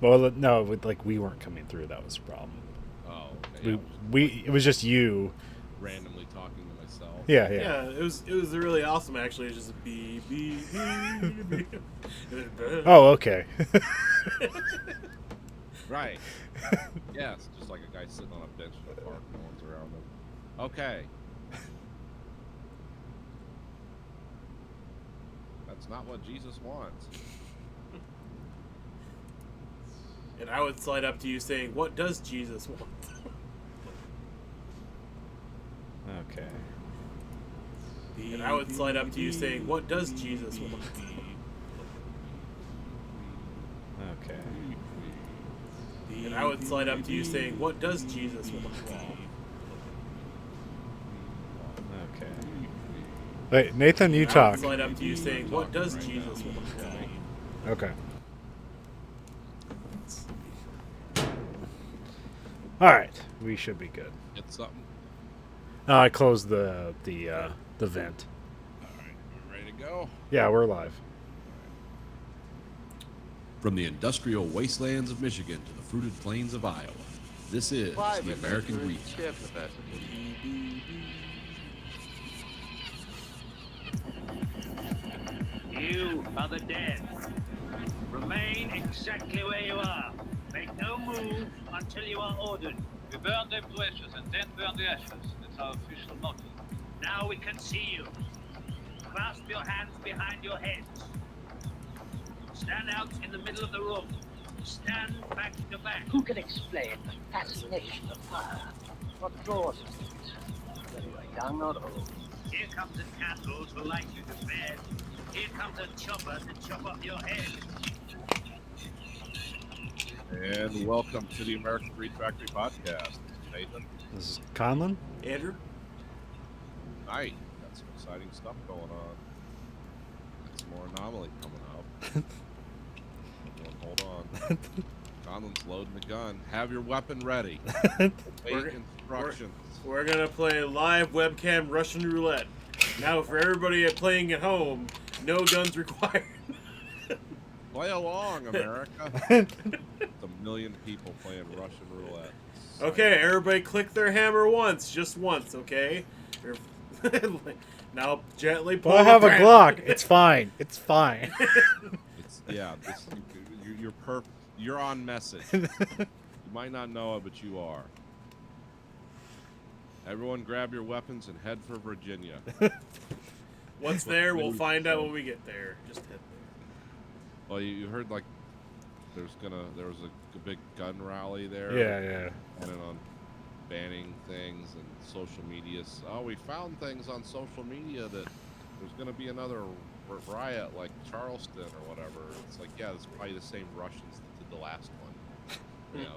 Well, no, like we weren't coming through. That was the problem. Oh, okay. Yeah, I We was like we it was just you. randomly talking to myself. Yeah, yeah. Yeah, it was really awesome actually. It's just beep beep beep beep. And then, Oh, okay. Right. Yes, just like a guy sitting on a bench in a park, no one's around him. Okay. That's not what Jesus wants. and I would slide up to you saying, "What does Jesus want?" Okay. And I would slide up to you saying, "What does Jesus want?" Okay. And I would slide up to you saying, "What does Jesus want?" Okay. Wait, Nathan, you And I would talk. slide up to you saying, "What does Right Jesus now. want?" Okay. All right, we should be good. Get something. I closed the vent. All right, we ready to go? Yeah, we're live. From the industrial wastelands of Michigan to the fruited plains of Iowa, this is the American Green. You are the dead. Remain exactly where you are. Make no move until you are ordered. We burn them to ashes and then burn the ashes. That's our official motto. Now we can see you. Clasp your hands behind your heads. Stand out in the middle of the room. Stand back to back. Who can explain the fascination of fire? What draws us to it? Whether you're young or old. Here comes a castle to light you to bed. Here comes a chopper to chop off your head. And welcome to the American Greed Factory podcast. Nathan, This is Conlon. Andrew, tonight got some exciting stuff going on. Got some more anomaly coming up. Everyone, hold on. Conlon's loading the gun. Have your weapon ready. Obey We're- instructions. we're gonna play live webcam Russian roulette. Now, for everybody playing at home, no guns required. Play along, America. It's a million people playing Russian roulette. Okay, everybody click their hammer once, just once, okay? Now gently pull Well, I have the a trigger. Glock. It's fine. It's fine. It's you're perfect. You're on message. You might not know it, but you are. Everyone, grab your weapons and head for Virginia. What's there, we'll find out when we get there. Just head there. Well, you heard like there was a big gun rally there. Yeah, yeah. Planning on banning things and social media. Oh, we found things on social media that there's going to be another riot like Charleston or whatever. It's like, yeah, it's probably the same Russians that did the last one. You know,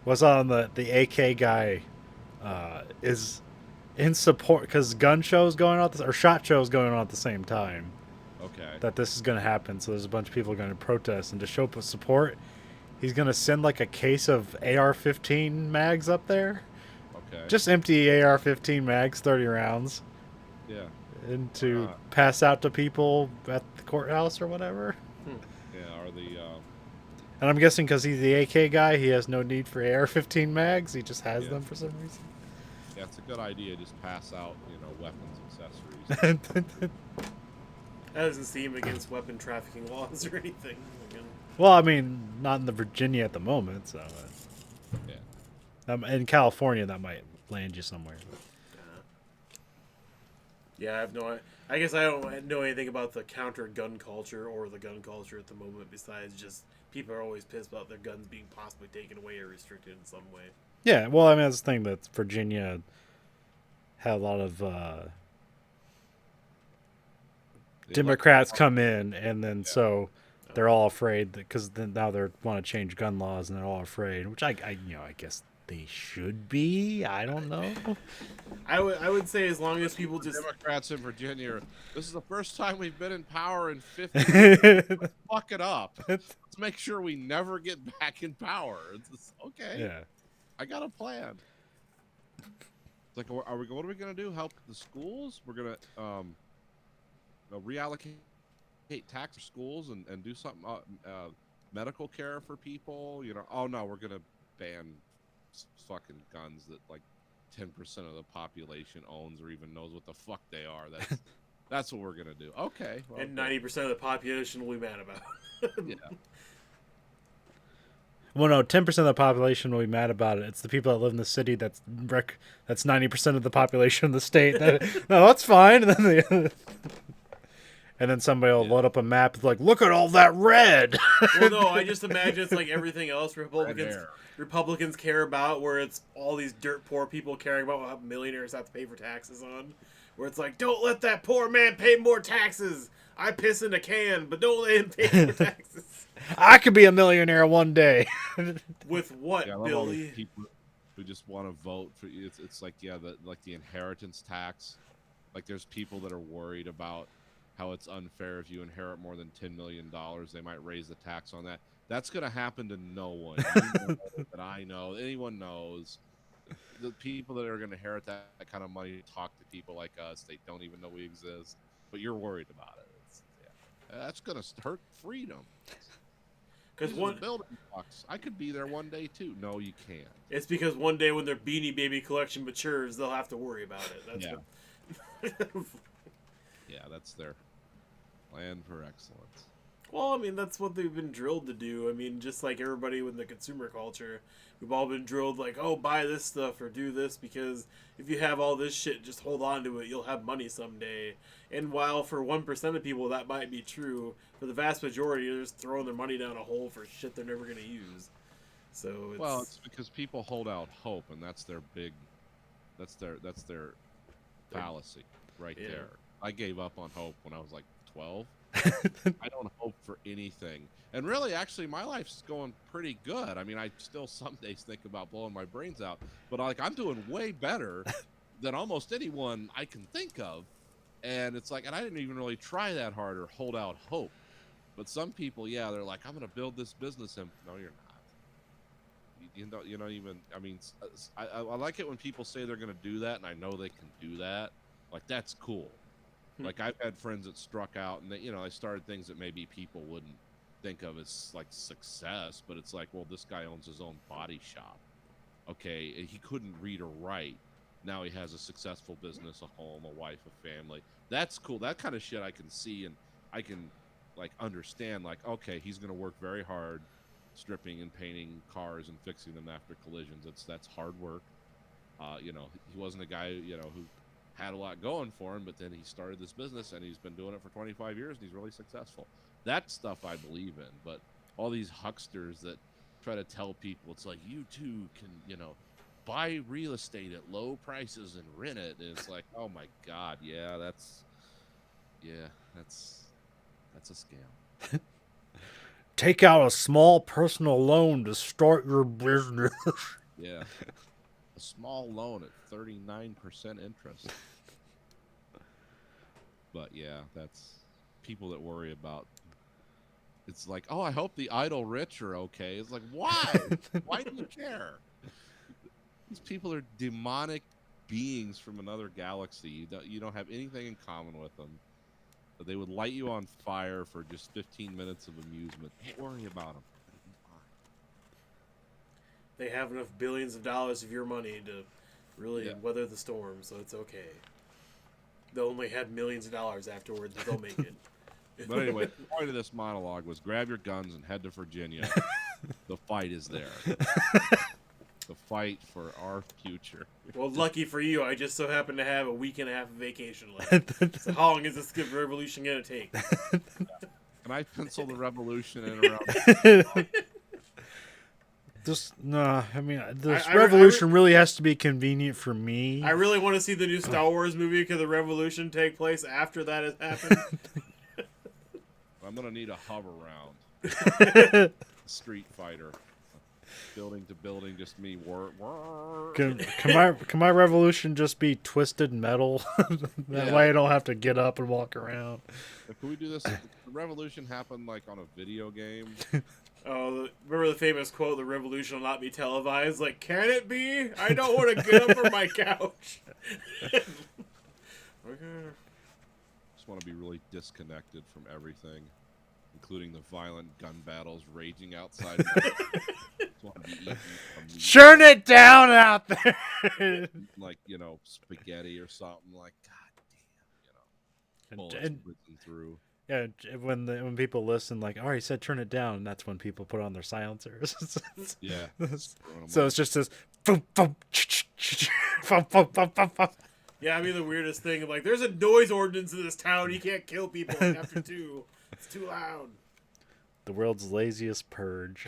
Was on the AK guy is in support because gun shows going on or shot shows going on at the same time. okay. That this is going to happen, so there's a bunch of people going to protest and to show support. He's going to send like a case of AR-15 mags up there, Okay. just empty AR-15 mags, 30 rounds, yeah. and to not? pass out to people at the courthouse or whatever. Yeah. Are the And I'm guessing because he's the AK guy, he has no need for AR-15 mags. He just has Yeah. them for some reason. yeah, it's a good idea. Just pass out, weapons, accessories. That doesn't seem against weapon trafficking laws or anything. Again. Well, I mean, not in the Virginia at the moment, so. Yeah. In California, that might land you somewhere. Yeah, I have no. I guess I don't know anything about the counter gun culture or the gun culture at the moment. Besides, just people are always pissed about their guns being possibly taken away or restricted in some way. Yeah, well, I mean, that's the thing that Virginia had a lot of The Democrats come in, and then so they're all afraid because then now they want to change gun laws, and they're all afraid. Which I guess they should be. I don't know. I would say as long as people just Democrats in Virginia. This is the first time we've been in power in 50 years. Fuck it up. Let's make sure we never get back in power. It's just, okay. Yeah. I got a plan. It's like, what are we going to do? Help the schools? We're going to reallocate tax for schools and do something. medical care for people. You know, oh no, we're gonna ban fucking guns that like 10% of the population owns or even knows what the fuck they are. That's what we're gonna do. Okay, well, And good. 90% of the population will be mad about. Yeah. Well, no, 10% of the population will be mad about it. It's the people that live in the city that's 90% of the population of the state. No, that's fine. And then somebody will load up a map with like, look at all that red. Well, no, I just imagine it's like everything else Red Republicans care about, where it's all these dirt poor people caring about what millionaires have to pay for taxes on. Where it's like, don't let that poor man pay more taxes. I piss in a can, but don't let him pay more taxes. I could be a millionaire one day. With what, Yeah, I love all these Billy? people who just want to vote for it's like the inheritance tax. Like there's people that are worried about how it's unfair if you inherit more than $10 million, they might raise the tax on that. That's going to happen to no one. You know that I know, anyone knows. The people that are going to inherit that kind of money talk to people like us. They don't even know we exist, but you're worried about it. That's going to hurt freedom. Because These are the building blocks. I could be there one day too. No, you can't. it's because one day when their Beanie Baby collection matures, they'll have to worry about it. That's Yeah. Yeah, that's their plan for excellence. Well, I mean, that's what they've been drilled to do. I mean, just like everybody with the consumer culture, we've all been drilled like, oh, buy this stuff or do this because if you have all this shit, just hold on to it. You'll have money someday. And while for 1% of people that might be true, for the vast majority, they're just throwing their money down a hole for shit they're never going to use. So it's... Well, it's because people hold out hope, and that's their big, that's their fallacy right Yeah. there. I gave up on hope when I was like 12. I don't hope for anything. And really, actually, my life's going pretty good. I mean, I still some days think about blowing my brains out, but like I'm doing way better than almost anyone I can think of. And it's like, and I didn't even really try that hard or hold out hope. But some people, yeah, they're like, I'm going to build this business. And no, you're not. You don't even, I mean, I like it when people say they're going to do that, and I know they can do that. Like, that's cool. Like, I've had friends that struck out, and they, you know, they started things that maybe people wouldn't think of as, like, success. But it's like, well, this guy owns his own body shop. Okay, he couldn't read or write. Now he has a successful business, a home, a wife, a family. That's cool. That kind of shit I can see, and I can, like, understand, like, okay, he's going to work very hard stripping and painting cars and fixing them after collisions. That's hard work. You know, he wasn't a guy, you know, who had a lot going for him, but then he started this business and he's been doing it for 25 years and he's really successful. That stuff I believe in, but all these hucksters that try to tell people it's like, you too can, you know, buy real estate at low prices and rent it. And it's like, oh my God, that's a scam. Take out a small personal loan to start your business. Yeah. A small loan at 39% interest. But yeah, that's people that worry about. It's like, oh, I hope the idle rich are okay. It's like, why? Why do you care? These people are demonic beings from another galaxy. You don't have anything in common with them. But they would light you on fire for just 15 minutes of amusement. Don't worry about them. They have enough billions of dollars of your money to really weather the storm, so it's okay. They'll only have millions of dollars afterwards, but they'll make it. But anyway, the point of this monologue was grab your guns and head to Virginia. The fight is there. The fight for our future. Well, lucky for you, I just so happen to have a week and a half of vacation left. So how long is this revolution going to take? Can I pencil the revolution in around? I mean, this revolution really has to be convenient for me. I really want to see the new Star Wars movie because the revolution take place after that has happened. I'm gonna need a hover round. Street Fighter. Building to building, just me. Can my revolution just be twisted metal? That way I don't have to get up and walk around. Can we do this? The revolution happened like on a video game. Oh, remember the famous quote, "The revolution will not be televised"? Like, can it be? I don't want to get up from my couch. Just want to be really disconnected from everything. including the violent gun battles raging outside. Just wanna be eating some Churn it down out there. like, spaghetti or something. Like, god damn, And- bullets and- whizzing through. Yeah, when people listen, like, oh, he said turn it down, and that's when people put on their silencers. Yeah. So it's just this. Boom, boom, boom, boom, boom, boom, boom. Yeah, I mean the weirdest thing. Like, there's a noise ordinance in this town. You can't kill people after 2. It's too loud. The world's laziest purge.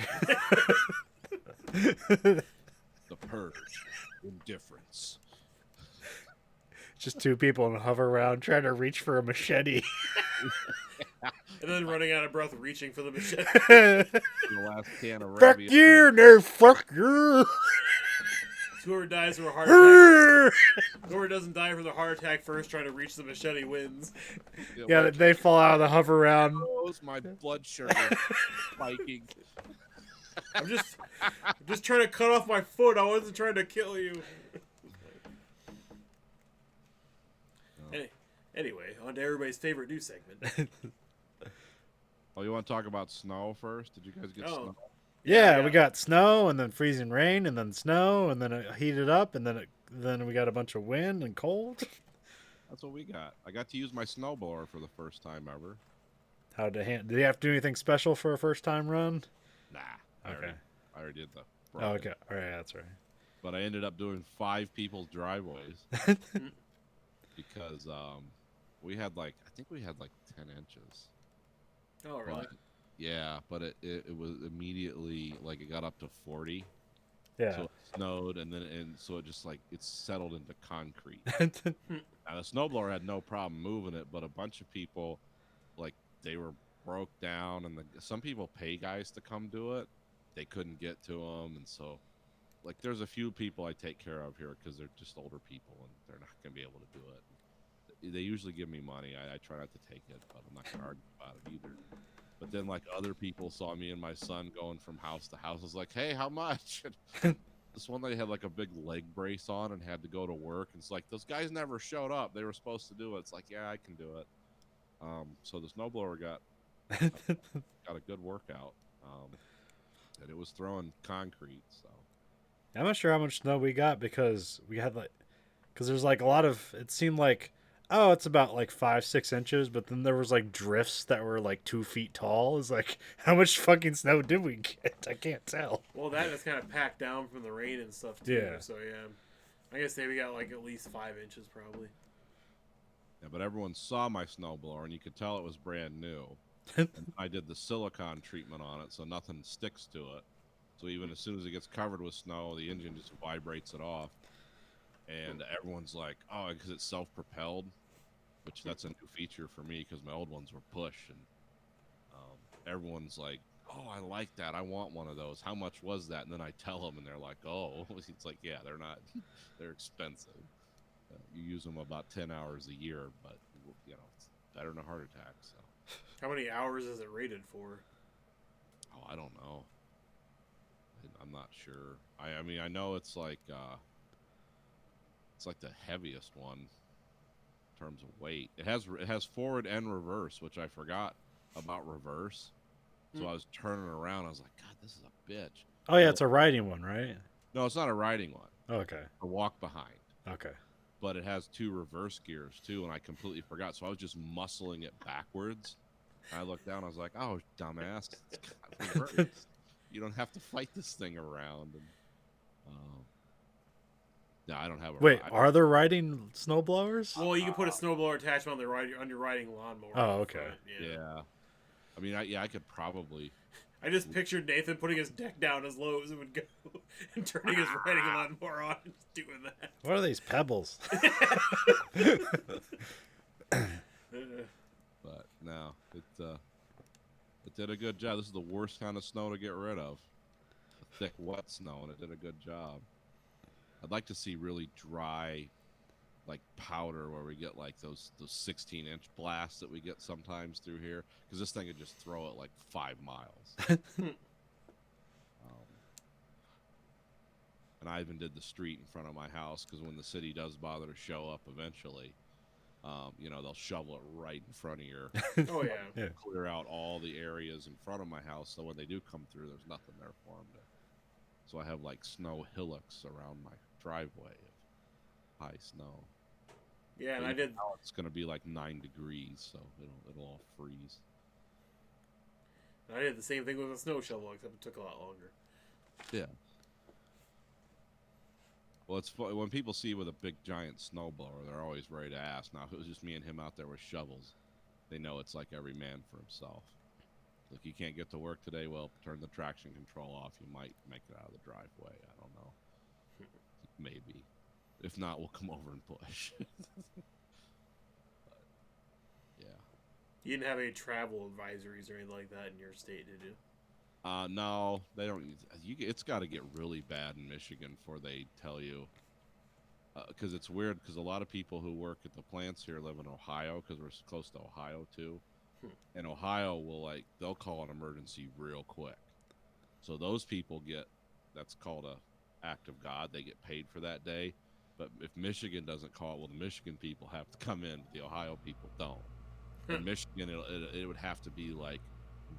The purge. Indifference. Just 2 people in a hover-round trying to reach for a machete. And then running out of breath, reaching for the machete. The last can of Fuck rabbit. you, no, fuck you. Whoever dies from a heart attack, whoever doesn't die from the heart attack first, trying to reach the machete wins. Yeah, they fall out of the hover-round. My blood sugar spiking. I'm just trying to cut off my foot. I wasn't trying to kill you. Anyway, on to everybody's favorite news segment. Oh, you want to talk about snow first? Did you guys get snow? Yeah, we got snow, and then freezing rain, and then snow, and then it heated up, and then we got a bunch of wind and cold. That's what we got. I got to use my snowblower for the first time ever. Did you have to do anything special for a first time run? Nah. Okay. I already did the. Oh, okay. All right, that's right. But I ended up doing 5 people's driveways because we had I think we had 10 inches. Oh, really? But, yeah, but it was immediately it got up to 40. Yeah. So it snowed, and so it just it settled into concrete. Now the snowblower had no problem moving it, but a bunch of people, they were broke down, and some people pay guys to come do it. They couldn't get to them, and so there's a few people I take care of here because they're just older people and they're not gonna be able to do it. They usually give me money. I try not to take it, but I'm not gonna argue about it either. But then other people saw me and my son going from house to house. I was like, hey, how much? This one lady had a big leg brace on and had to go to work. And it's those guys never showed up. They were supposed to do it. It's yeah, I can do it. So the snowblower got a good workout. And it was throwing concrete. So I'm not sure how much snow we got because we had because there's a lot of, it seemed oh, it's about 5-6 inches, but then there was drifts that were 2 feet tall. It's how much fucking snow did we get? I can't tell. Well, that is kind of packed down from the rain and stuff too. Yeah. So yeah, I guess we got at least 5 inches probably. yeah, but everyone saw my snowblower and you could tell it was brand new. And I did the silicone treatment on it, so nothing sticks to it. So even as soon as it gets covered with snow, the engine just vibrates it off. And everyone's oh, because it's self-propelled, which that's a new feature for me because my old ones were push. And everyone's oh, I like that. I want one of those. How much was that? And then I tell them, and they're oh. It's yeah, they're not. They're expensive. You use them about 10 hours a year, but it's better than a heart attack. So. How many hours is it rated for? Oh, I don't know. I'm not sure. I mean, I know it's it's the heaviest one in terms of weight. It has forward and reverse, which I forgot about reverse. So I was turning around. I was like, God, this is a bitch. Oh, yeah, it's a riding one, right? No, it's not a riding one. Oh, okay. A walk behind. Okay. But it has 2 reverse gears too, and I completely forgot. So I was just muscling it backwards. I looked down. I was like, "Oh, dumbass! It's got reverse. You don't have to fight this thing around." And, no, I don't have a. Wait, are there riding snowblowers? Well, you can put a snowblower attachment on your riding lawnmower. Oh, okay. Yeah. I mean, I could probably. I just pictured Nathan putting his deck down as low as it would go and turning his riding lawnmower on and just doing that. What are these pebbles? But no, it did a good job. This is the worst kind of snow to get rid of. Thick, wet snow, and it did a good job. I'd like to see really dry, powder where we get those 16-inch blasts that we get sometimes through here, because this thing would just throw it 5 miles. And I even did the street in front of my house because when the city does bother to show up eventually, They'll shovel it right in front of your, Oh yeah. Yeah. clear out all the areas in front of my house. So when they do come through, there's nothing there for them to. So I have like snow hillocks around my driveway of high snow. Yeah, and But I did. now it's going to be like 9 degrees, so it'll all freeze. I did the same thing with a snow shovel, except it took a lot longer. Yeah. Well, it's when people see you with a big giant snowblower, they're always ready to ask. Now, if it was just me and him out there with shovels, they know it's like every man for himself. Like, you can't get to work today, well, turn the traction control off. You might make it out of the driveway. I don't know. Maybe. If not, we'll come over and push. But, yeah. You didn't have any travel advisories or anything like that in your state, did you? No, they don't. It's got to get really bad in Michigan before they tell you. Because it's weird, because a lot of people who work at the plants here live in Ohio, because we're close to Ohio too. And Ohio they'll call an emergency real quick. So those people that's called a act of God. They get paid for that day. But if Michigan doesn't call it, well, the Michigan people have to come in, but the Ohio people don't. In Michigan, it would have to be like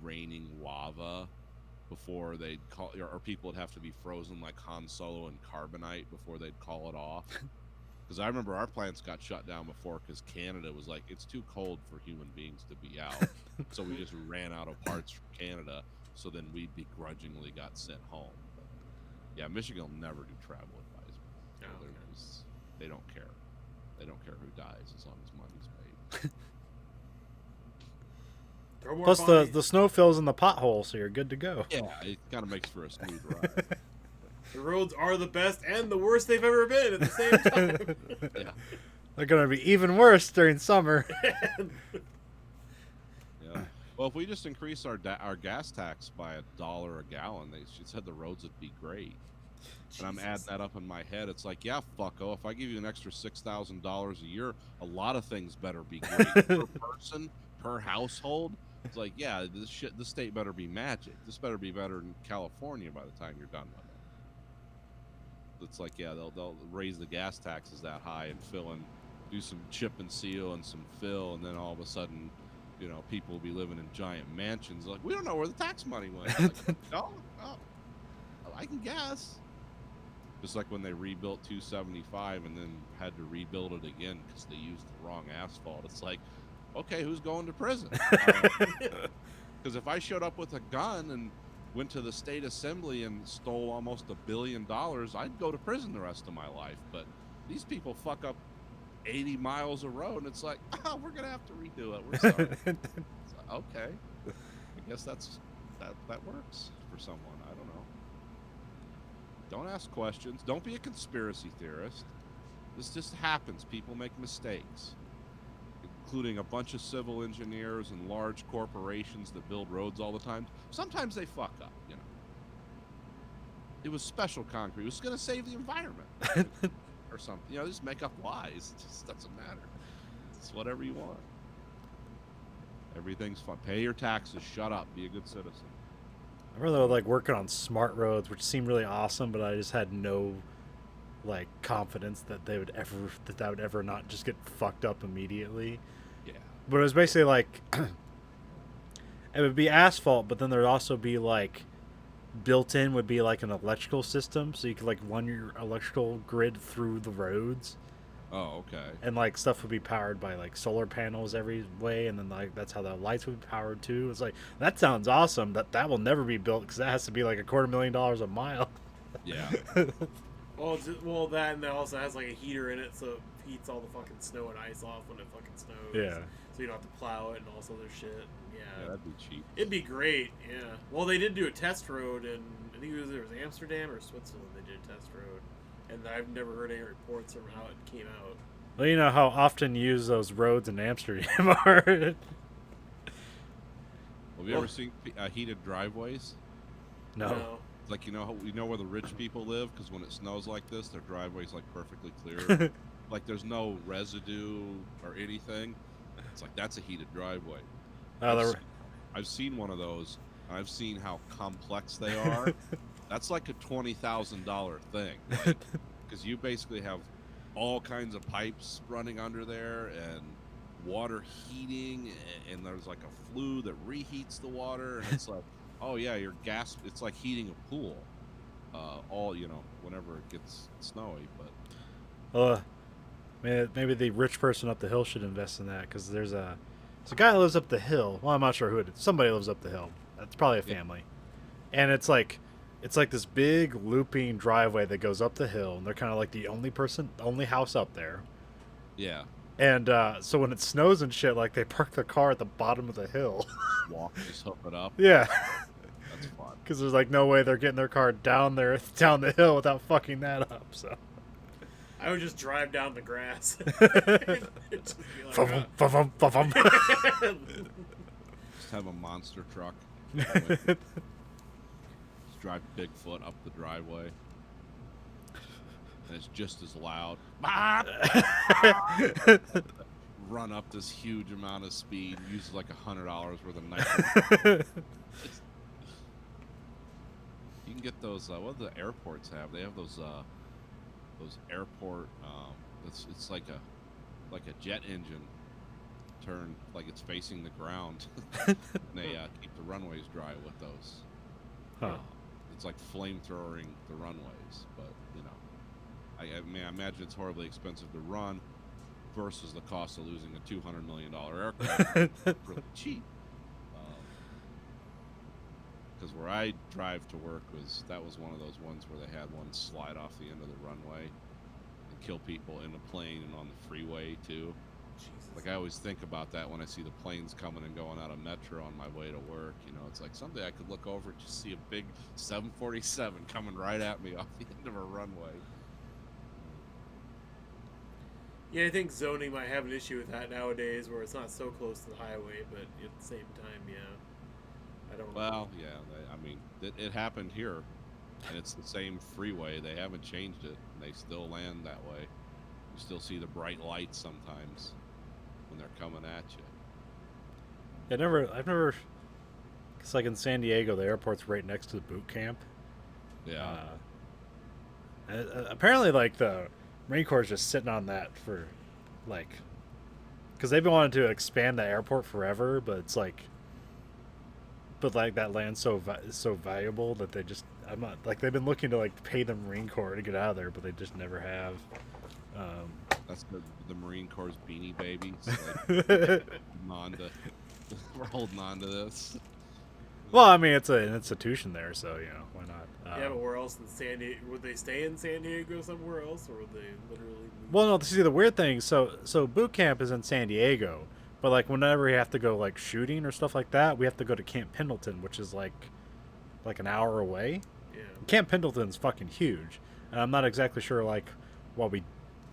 raining lava before they'd call, or people would have to be frozen like Han Solo in carbonite before they'd call it off. Because I remember our plants got shut down before because Canada was like, it's too cold for human beings to be out. So we just ran out of parts from Canada. So then we begrudgingly got sent home. But yeah, Michigan will never do travel advisory. Oh, okay. They don't care. They don't care who dies as long as money's made. Throw more Plus bodies. the snow fills in the pothole, so you're good to go. Yeah, it kind of makes for a smooth ride. The roads are the best and the worst they've ever been at the same time. Yeah. They're gonna be even worse during summer. Yeah. Well, if we just increase our gas tax by $1 a gallon, she said the roads would be great. And I'm adding that up in my head. It's like, yeah, fucko. If I give you an extra $6,000 a year, a lot of things better be great per person, per household. It's like, yeah, this state better be magic. This better be better than California by the time you're done with it. It's like, yeah, they'll raise the gas taxes that high and do some chip and seal and some fill, and then all of a sudden, people will be living in giant mansions. Like, we don't know where the tax money went. Like, no, I can guess. Just like when they rebuilt 275 and then had to rebuild it again because they used the wrong asphalt. It's like, okay, who's going to prison? Because if I showed up with a gun and went to the state assembly and stole almost $1 billion, I'd go to prison the rest of my life. But these people fuck up 80 miles of road, and it's like, we're gonna have to redo it. We're sorry. It's like, okay, I guess that works for someone. I don't know. Don't ask questions. Don't be a conspiracy theorist. This just happens. People make mistakes, including a bunch of civil engineers and large corporations that build roads all the time. Sometimes they fuck up, It was special concrete. It was going to save the environment or something. Just make up lies. It just doesn't matter. It's whatever you want. Everything's fun. Pay your taxes. Shut up. Be a good citizen. I really like working on smart roads, which seemed really awesome, but I just had no confidence that that would ever not just get fucked up immediately. Yeah. But it was basically like it would be asphalt, but then there'd also be built in would be like an electrical system, so you could run your electrical grid through the roads. Oh, okay. And stuff would be powered by solar panels every way, and then that's how the lights would be powered too. It's like, that sounds awesome. That will never be built because that has to be $250,000 a mile. Yeah. Well, that, and it also has a heater in it, so it heats all the fucking snow and ice off when it fucking snows. Yeah. So you don't have to plow it and all this other shit. Yeah, that'd be cheap. It'd be great, yeah. Well, they did do a test road in, I think it was Amsterdam or Switzerland. They did a test road, and I've never heard any reports from how it came out. Well, you know how often used those roads in Amsterdam are. Have you ever seen heated driveways? No. It's like, you know where the rich people live, because when it snows like this, their driveway's perfectly clear. There's no residue or anything. It's like, that's a heated driveway. I've seen one of those. I've seen how complex they are. That's like a $20,000 thing, because you basically have all kinds of pipes running under there and water heating, and there's like a flue that reheats the water, and it's like, oh yeah, your gas, it's like heating a pool, all, you know, whenever it gets snowy. But Maybe the rich person up the hill should invest in that, because there's a guy that lives up the hill. Well, I'm not sure who it is. Somebody lives up the hill. It's probably a family, and it's like this big looping driveway that goes up the hill, and they're kind of like the only house up there. yeah, And so when it snows and shit, like they park their car at the bottom of the hill. just hook it up. Yeah, That's fun. because there's like no way they're getting their car down the hill without fucking that up. So. I would just drive down the grass. Just be like, Fum, fum, fum, fum, fum. Just have a monster truck. Just drive Bigfoot up the driveway, and it's just as loud. Run up this huge amount of speed, uses like $100 worth of nitrogen. You can get those. What do the airports have? They have those airport. It's like a jet engine turned like it's facing the ground. And they keep the runways dry with those. Huh. It's like flamethrowing the runways, but you know, I mean, I imagine it's horribly expensive to run versus the cost of losing a $200 million aircraft. Really cheap. Because where I drive to work was one of those ones where they had one slide off the end of the runway and kill people in the plane and on the freeway too. Jesus. Like I always think about that when I see the planes coming and going out of Metro on my way to work. You know, it's like someday I could look over and just see a big 747 coming right at me off the end of a runway. Yeah, I think zoning might have an issue with that nowadays, where it's not so close to the highway, but at the same time, yeah. I don't know. Well, yeah, I mean, it happened here, and it's the same freeway. They haven't changed it, and they still land that way. You still see the bright lights sometimes when they're coming at you. I've never. It's like in San Diego, the airport's right next to the boot camp. Yeah. Apparently, like the Marine Corps is just sitting on that for, like, because they've been wanting to expand the airport forever, but it's like. But like that land's so valuable that they just they've been looking to like pay the Marine Corps to get out of there, but they just never have. That's the Marine Corps' beanie babies. Like, we're holding on to this. Well, I mean, it's an institution there, so you know why not? Yeah, but where else in San Diego? Would they stay in San Diego somewhere else, or would they literally move? Well, no. See, the weird thing, so boot camp is in San Diego. But, like, whenever we have to go, like, shooting or stuff like that, we have to go to Camp Pendleton, which is, like an hour away. Yeah. Camp Pendleton's fucking huge. And I'm not exactly sure, like, why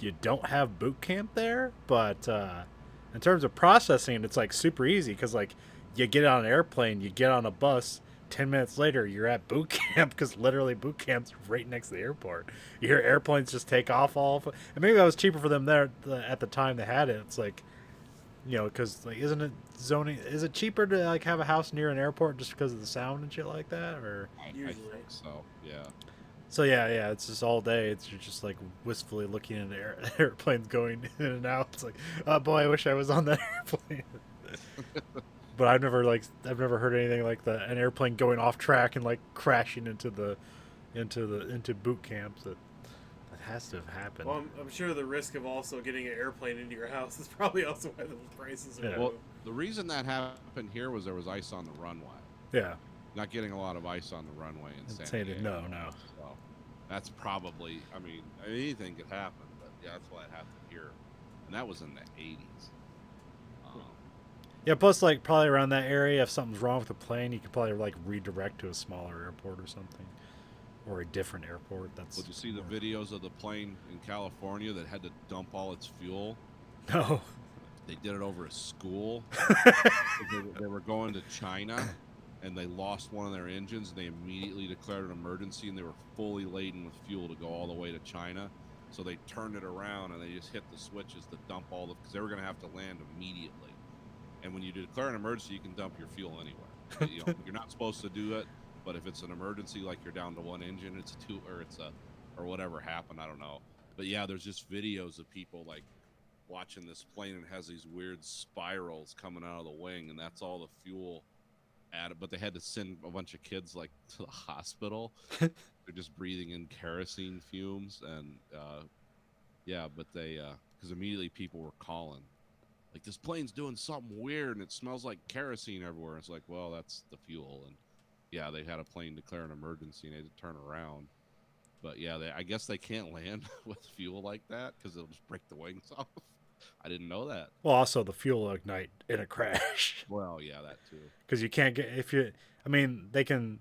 you don't have boot camp there. But in terms of processing, it's, like, super easy. Because, like, you get on an airplane, you get on a bus, 10 minutes later, you're at boot camp. Because literally boot camp's right next to the airport. You hear airplanes just take off and maybe that was cheaper for them there at the time they had it. It's, like... You know, because like, isn't it zoning? Is it cheaper to like have a house near an airport just because of the sound and shit like that, or? I Usually. think so. Yeah. So yeah, it's just all day. You're just like wistfully looking at airplanes going in and out. It's like, oh boy, I wish I was on that airplane. But I've never heard anything like an airplane going off track and like crashing into boot camps. That has to have happened. Well, I'm sure the risk of also getting an airplane into your house is probably also why the prices are Yeah. low. Well, the reason that happened here was there was ice on the runway. Yeah. Not getting a lot of ice on the runway in San Say Diego. no. So that's probably. I mean, anything could happen, but yeah, that's what happened here, and that was in the 80s. Yeah, plus like probably around that area, if something's wrong with the plane, you could probably like redirect to a smaller airport or something. Or a different airport. Did you see the videos of the plane in California that had to dump all its fuel? No. They did it over a school. They were going to China, and they lost one of their engines, and they immediately declared an emergency, and they were fully laden with fuel to go all the way to China. So they turned it around, and they just hit the switches to dump because they were going to have to land immediately. And when you declare an emergency, you can dump your fuel anywhere. You know, you're not supposed to do it. But if it's an emergency, like you're down to one engine, or whatever happened, I don't know. But yeah, there's just videos of people like watching this plane and it has these weird spirals coming out of the wing, and that's all the fuel added. But they had to send a bunch of kids like to the hospital. They're just breathing in kerosene fumes, and yeah, but they because immediately people were calling like, this plane's doing something weird and it smells like kerosene everywhere. It's like, well, that's the fuel. And yeah, they had a plane declare an emergency and they had to turn around. But yeah, I guess they can't land with fuel like that because it'll just break the wings off. I didn't know that. Well, also the fuel will ignite in a crash. Well, yeah, that too. Because you can't get I mean, they can.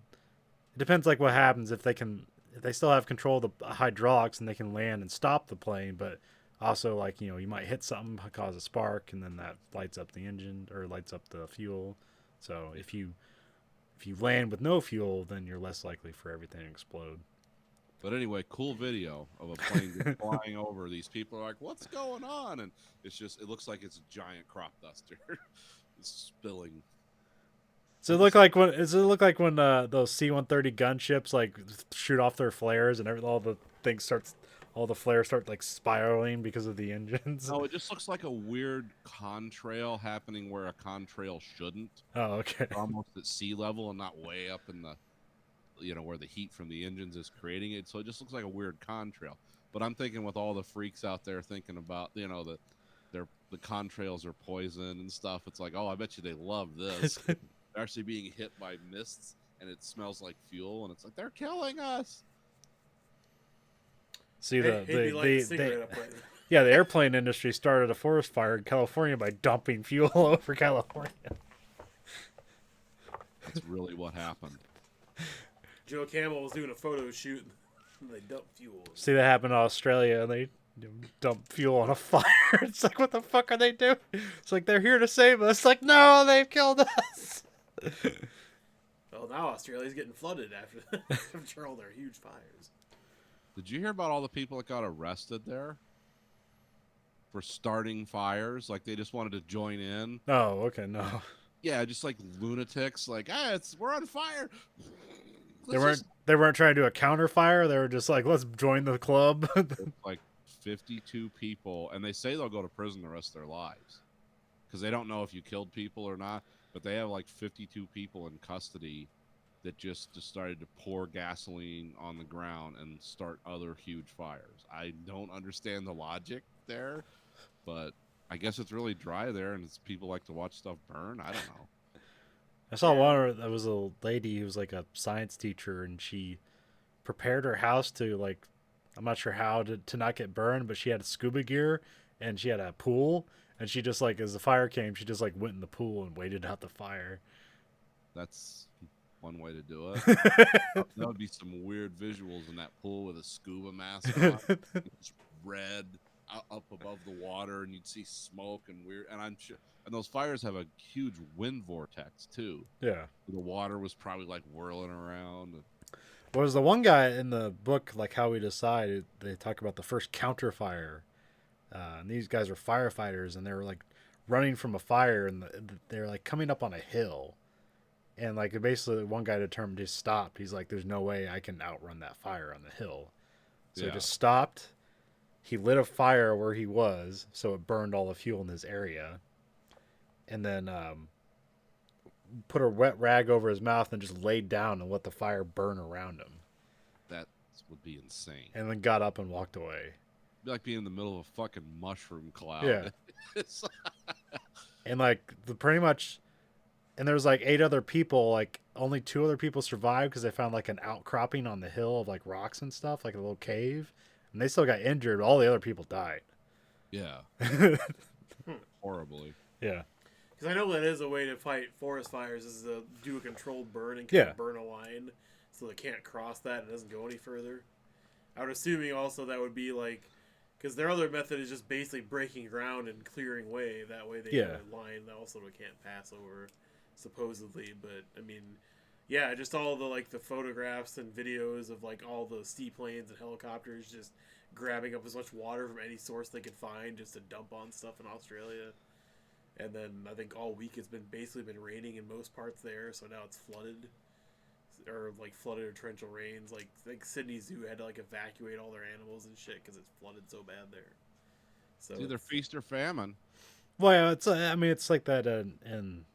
It depends like what happens if they still have control of the hydraulics and they can land and stop the plane, but also like you might hit something, cause a spark, and then that lights up the engine or lights up the fuel. So if you land with no fuel, then you're less likely for everything to explode. But anyway, cool video of a plane just flying over. These people are like, "What's going on?" And it looks like it's a giant crop duster, it's spilling. Does it look like when those C-130 gunships like shoot off their flares and all the flares start like spiraling because of the engines? No, it just looks like a weird contrail happening where a contrail shouldn't. Oh, okay. Almost at sea level and not way up in the, where the heat from the engines is creating it. So it just looks like a weird contrail. But I'm thinking with all the freaks out there thinking about, the contrails are poison and stuff. It's like, oh, I bet you they love this. They're actually being hit by mists and it smells like fuel. And it's like, they're killing us. See the airplane industry started a forest fire in California by dumping fuel over California. That's really what happened. Joe Camel was doing a photo shoot and they dumped fuel. See that happen in Australia and they dump fuel on a fire. It's like, what the fuck are they doing? It's like, they're here to save us. Like, no, they've killed us. Well, now Australia's getting flooded after all their huge fires. Did you hear about all the people that got arrested there for starting fires? Like they just wanted to join in. Oh, okay, no. Yeah, just like lunatics. Like, we're on fire. They weren't trying to do a counter fire. They were just like, let's join the club. Like 52 people, and they say they'll go to prison the rest of their lives because they don't know if you killed people or not. But they have like 52 people in custody that just started to pour gasoline on the ground and start other huge fires. I don't understand the logic there, but I guess it's really dry there and people like to watch stuff burn. I don't know. I saw one that was a lady who was like a science teacher, and she prepared her house to like, I'm not sure how to not get burned, but she had scuba gear and she had a pool, and she just like, as the fire came, she just like went in the pool and waited out the fire. That's one way to do it. That would be some weird visuals in that pool with a scuba mask on. It's red up above the water, and you'd see smoke and weird. And I'm sure, and those fires have a huge wind vortex too. Yeah, the water was probably like whirling around. Well, there's the one guy in the book, like How We Decide. They talk about the first counter fire, and these guys are firefighters, and they were like running from a fire, and they're like coming up on a hill. And like basically, one guy determined to stop. He's like, "There's no way I can outrun that fire on the hill." So he just stopped. He lit a fire where he was, so it burned all the fuel in his area. And then put a wet rag over his mouth and just laid down and let the fire burn around him. That would be insane. And then got up and walked away. It'd be like being in the middle of a fucking mushroom cloud. Yeah. And like pretty much. And there was like 8 other people, like only 2 other people survived because they found like an outcropping on the hill of like rocks and stuff, like a little cave. And they still got injured. All the other people died. Yeah. Horribly. Yeah. Because I know that is a way to fight forest fires, is to do a controlled burn and kind of burn a line so they can't cross that and it doesn't go any further. I would assuming also that would be like, because their other method is just basically breaking ground and clearing way. That way they have a line that also we can't pass over. Supposedly, but I mean, yeah, just all the like the photographs and videos of like all the seaplanes and helicopters just grabbing up as much water from any source they could find just to dump on stuff in Australia. And then I think all week it's basically been raining in most parts there, so now it's flooded. or like flooded or torrential rains. Like Sydney Zoo had to like evacuate all their animals and shit because it's flooded so bad there. So It's either feast or famine. Well, it's I mean it's like that in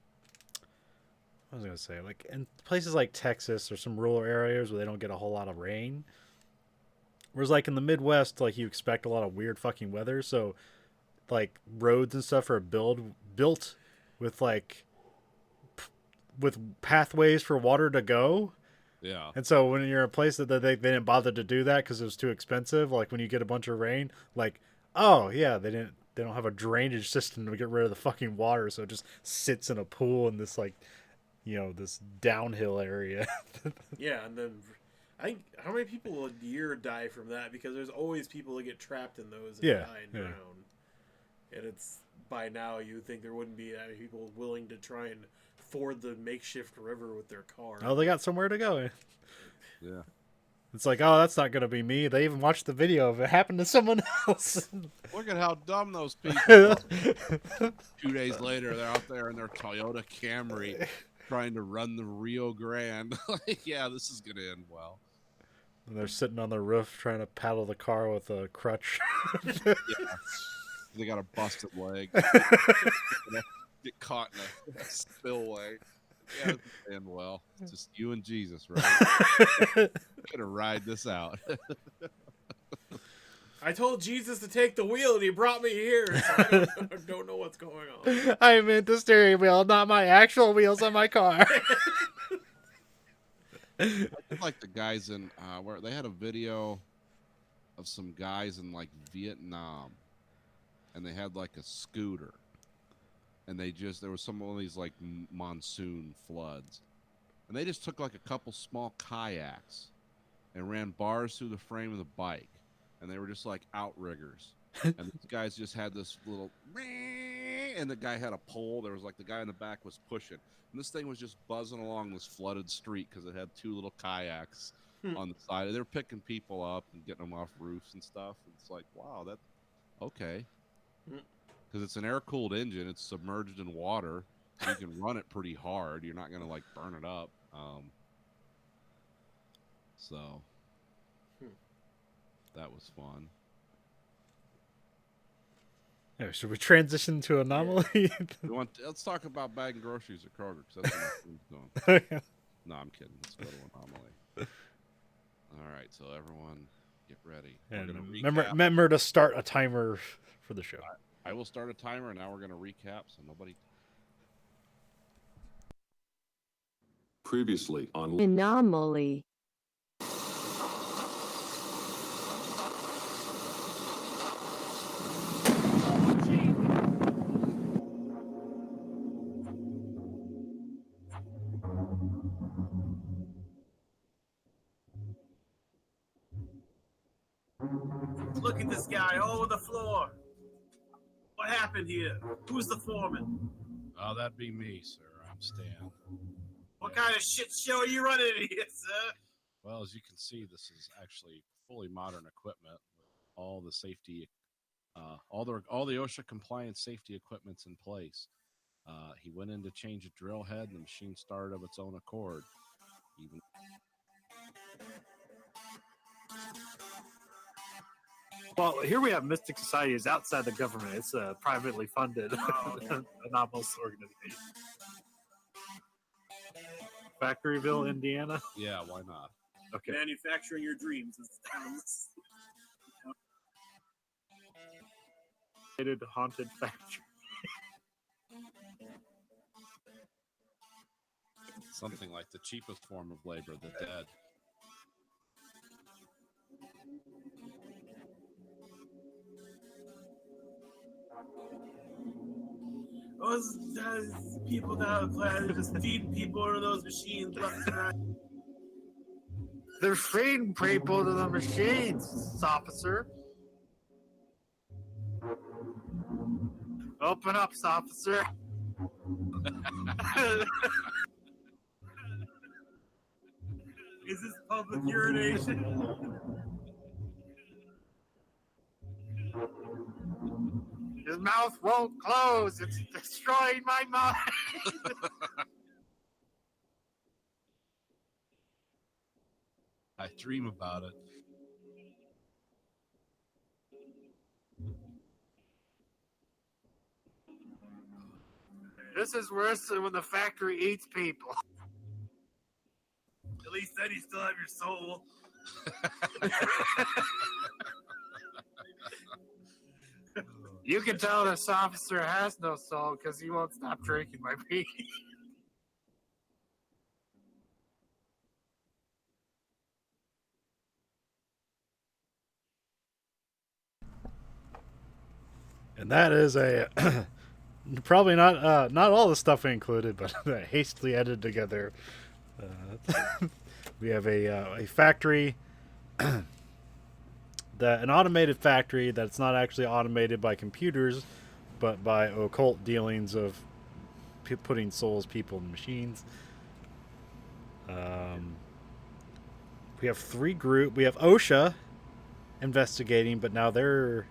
what was I gonna say, like in places like Texas or some rural areas where they don't get a whole lot of rain. Whereas like in the Midwest, like you expect a lot of weird fucking weather, so like roads and stuff are built with like with pathways for water to go. Yeah. And so when you're in a place that they didn't bother to do that because it was too expensive, like when you get a bunch of rain, like, oh yeah, they don't have a drainage system to get rid of the fucking water, so it just sits in a pool in this like, you know, this downhill area. yeah, and then I think how many people a year die from that? Because there's always people that get trapped in those and die and drown. And it's by now you would think there wouldn't be that many people willing to try and ford the makeshift river with their car. Oh, they got somewhere to go. Yeah. It's like, oh, that's not gonna be me. They even watched the video of it happen to someone else. Look at how dumb those people are. 2 days later, they're out there in their Toyota Camry trying to run the Rio Grande. Like, yeah, this is going to end well. And they're sitting on the roof trying to paddle the car with a crutch. Yeah. They got a busted leg. Get caught in a spillway. Yeah, it's gonna end well. It's just you and Jesus, right? Gonna ride this out. I told Jesus to take the wheel, and he brought me here. So I don't know what's going on. I meant the steering wheel, not my actual wheels on my car. Like the guys in where they had a video of some guys in like Vietnam, and they had like a scooter, and there was some of these like monsoon floods, and they just took like a couple small kayaks and ran bars through the frame of the bike, and they were just like outriggers. And these guys just had this little, and the guy had a pole. There was like the guy in the back was pushing, and this thing was just buzzing along this flooded street because it had two little kayaks on the side. They were picking people up and getting them off roofs and stuff. It's like, wow, that okay, because it's an air-cooled engine. It's submerged in water. So you can run it pretty hard. You're not gonna like burn it up. So that was fun. Yeah, should we transition to Anomaly? Let's talk about bagging groceries at Kroger, because that's what I'm doing. No, I'm kidding. Let's go to Anomaly. All right, so everyone get ready. And remember to start a timer for the show. I will start a timer, and now we're going to recap, so nobody... Previously on Anomaly. Look at this guy all over the floor. What happened here? Who's the foreman? Oh, that'd be me, sir. I'm Stan. What kind of shit show are you running in here, sir? Well, as you can see, this is actually fully modern equipment with all the safety, all the OSHA compliant safety equipment's in place. He went in to change a drill head, and the machine started of its own accord. Well, here we have Mystic Society is outside the government. It's a privately funded anomalous organization. Factoryville, Indiana? Yeah, why not? Okay. Manufacturing your dreams. Haunted factory. Something like the cheapest form of labor, the dead. Those people down the planet just feeding people into those machines left and right. They're feeding people to the machines, officer. Open up, officer. Is this public urination? His mouth won't close. It's destroying my mind. I dream about it. This is worse than when the factory eats people. At least then you still have your soul. You can tell this officer has no soul because he won't stop drinking my pee. And that is a probably not all the stuff included, but hastily edited together. We have a factory, an automated factory that's not actually automated by computers, but by occult dealings of putting souls, people, in machines. We have three groups. We have OSHA investigating, but now they're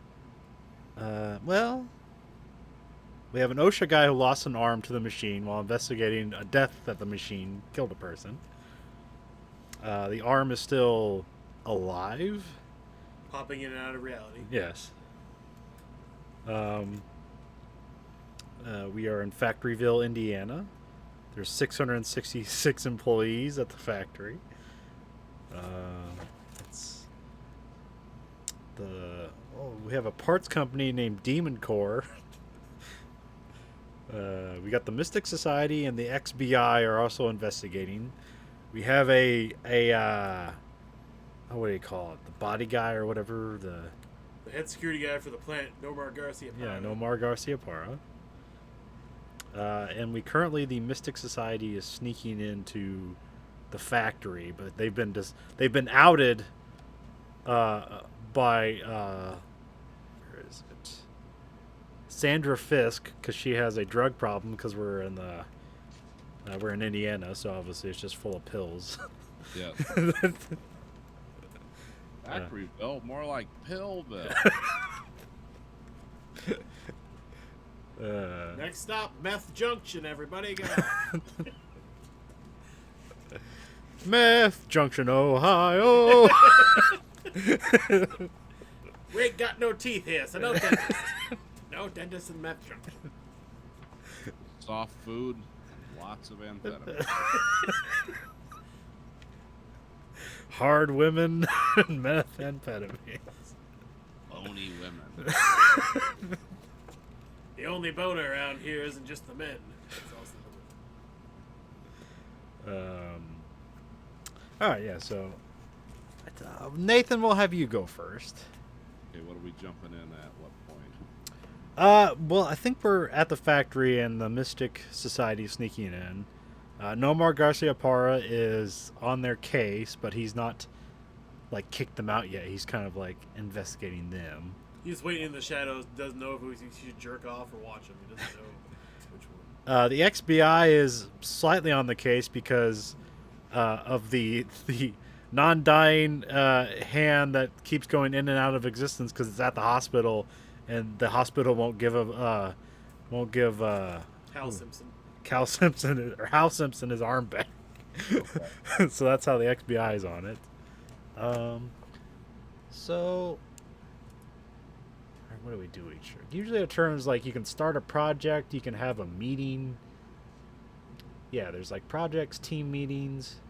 we have an OSHA guy who lost an arm to the machine while investigating a death that the machine killed a person. The arm is still alive. Popping in and out of reality. Yes. We are in Factoryville, Indiana. There's 666 employees at the factory. We have a parts company named Demon Core. We got the Mystic Society and the XBI are also investigating. We have what do you call it? The body guy or whatever. The head security guy for the plant, Nomar Garcia Parra. Yeah, Nomar Garcia Parra. And the Mystic Society is sneaking into the factory, but they've been outed by where is it? Sandra Fisk, because she has a drug problem. Because we're in Indiana, so obviously it's just full of pills. Yeah. Factoryville, more like Pillville. Next stop, Meth Junction. Everybody go. Meth Junction, Ohio. We ain't got no teeth here, so no dentist. No dentist in Meth Junction. Soft food, lots of amphetamine. Hard women and methamphetamines. Bony women. The only boner around here isn't just the men. It's also the women. All right, yeah. So Nathan, we'll have you go first. Okay, what are we jumping in at? What point? Well, I think we're at the factory and the Mystic Society sneaking in. Nomar Garcia Parra is on their case, but he's not like kicked them out yet. He's kind of like investigating them. He's waiting in the shadows. Doesn't know if he should jerk off or watch him. He doesn't know which one. The XBI is slightly on the case because of the non-dying hand that keeps going in and out of existence because it's at the hospital, and the hospital won't give Hal Simpson his arm back. Okay. So that's how the XBI is on it. So what do we do each year? Usually it turns like you can start a project, you can have a meeting. Yeah, there's like projects, team meetings.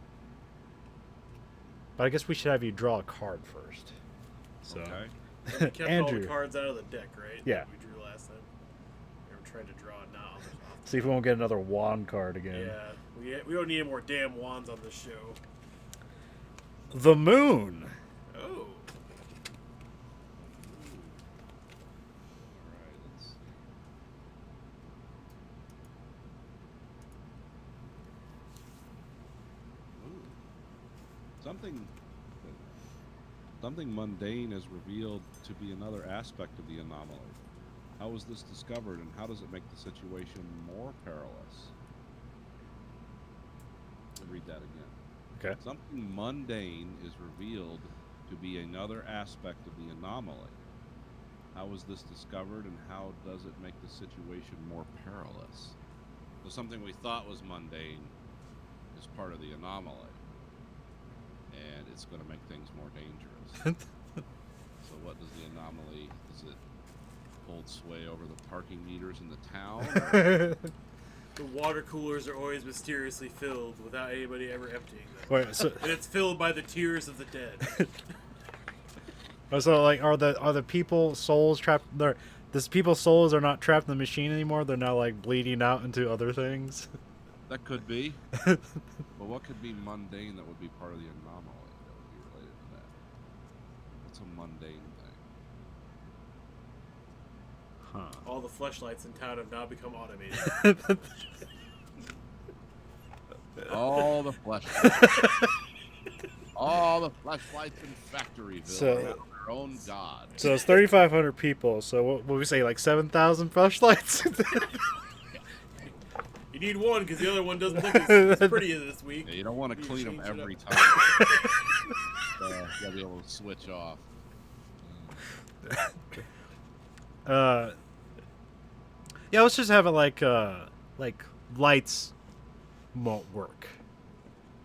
But I guess we should have you draw a card first. So, okay. We kept Andrew. all the cards out of the deck, right? Yeah. We drew last time. We were trying to draw it now. See if we won't get another wand card again. Yeah, we don't need any more damn wands on this show. The moon. Oh. Alright, let's see. Ooh. Something mundane is revealed to be another aspect of the anomaly. How was this discovered, and how does it make the situation more perilous? I'll read that again. Okay. Something mundane is revealed to be another aspect of the anomaly. How was this discovered, and how does it make the situation more perilous? So something we thought was mundane is part of the anomaly. and it's going to make things more dangerous. So what does the anomaly? Does it hold sway over the parking meters in the town? Or? The water coolers are always mysteriously filled without anybody ever emptying them. Wait, so And it's filled by the tears of the dead. so like are the people souls trapped? This people's souls are not trapped in the machine anymore. They're now like bleeding out into other things. That could be. But what could be mundane that would be part of the anomaly that would be related to that? What's a mundane thing? Huh. All the fleshlights in town have now become automated. All the flashlights in Factoryville So- are their own god. So it's 3,500 people. So what would we say, like 7,000 flashlights? You need one because the other one doesn't look as pretty as this week. Yeah, you don't want to You clean them change it every up. time. You gotta be able to switch off. Yeah, let's just have it like lights won't work.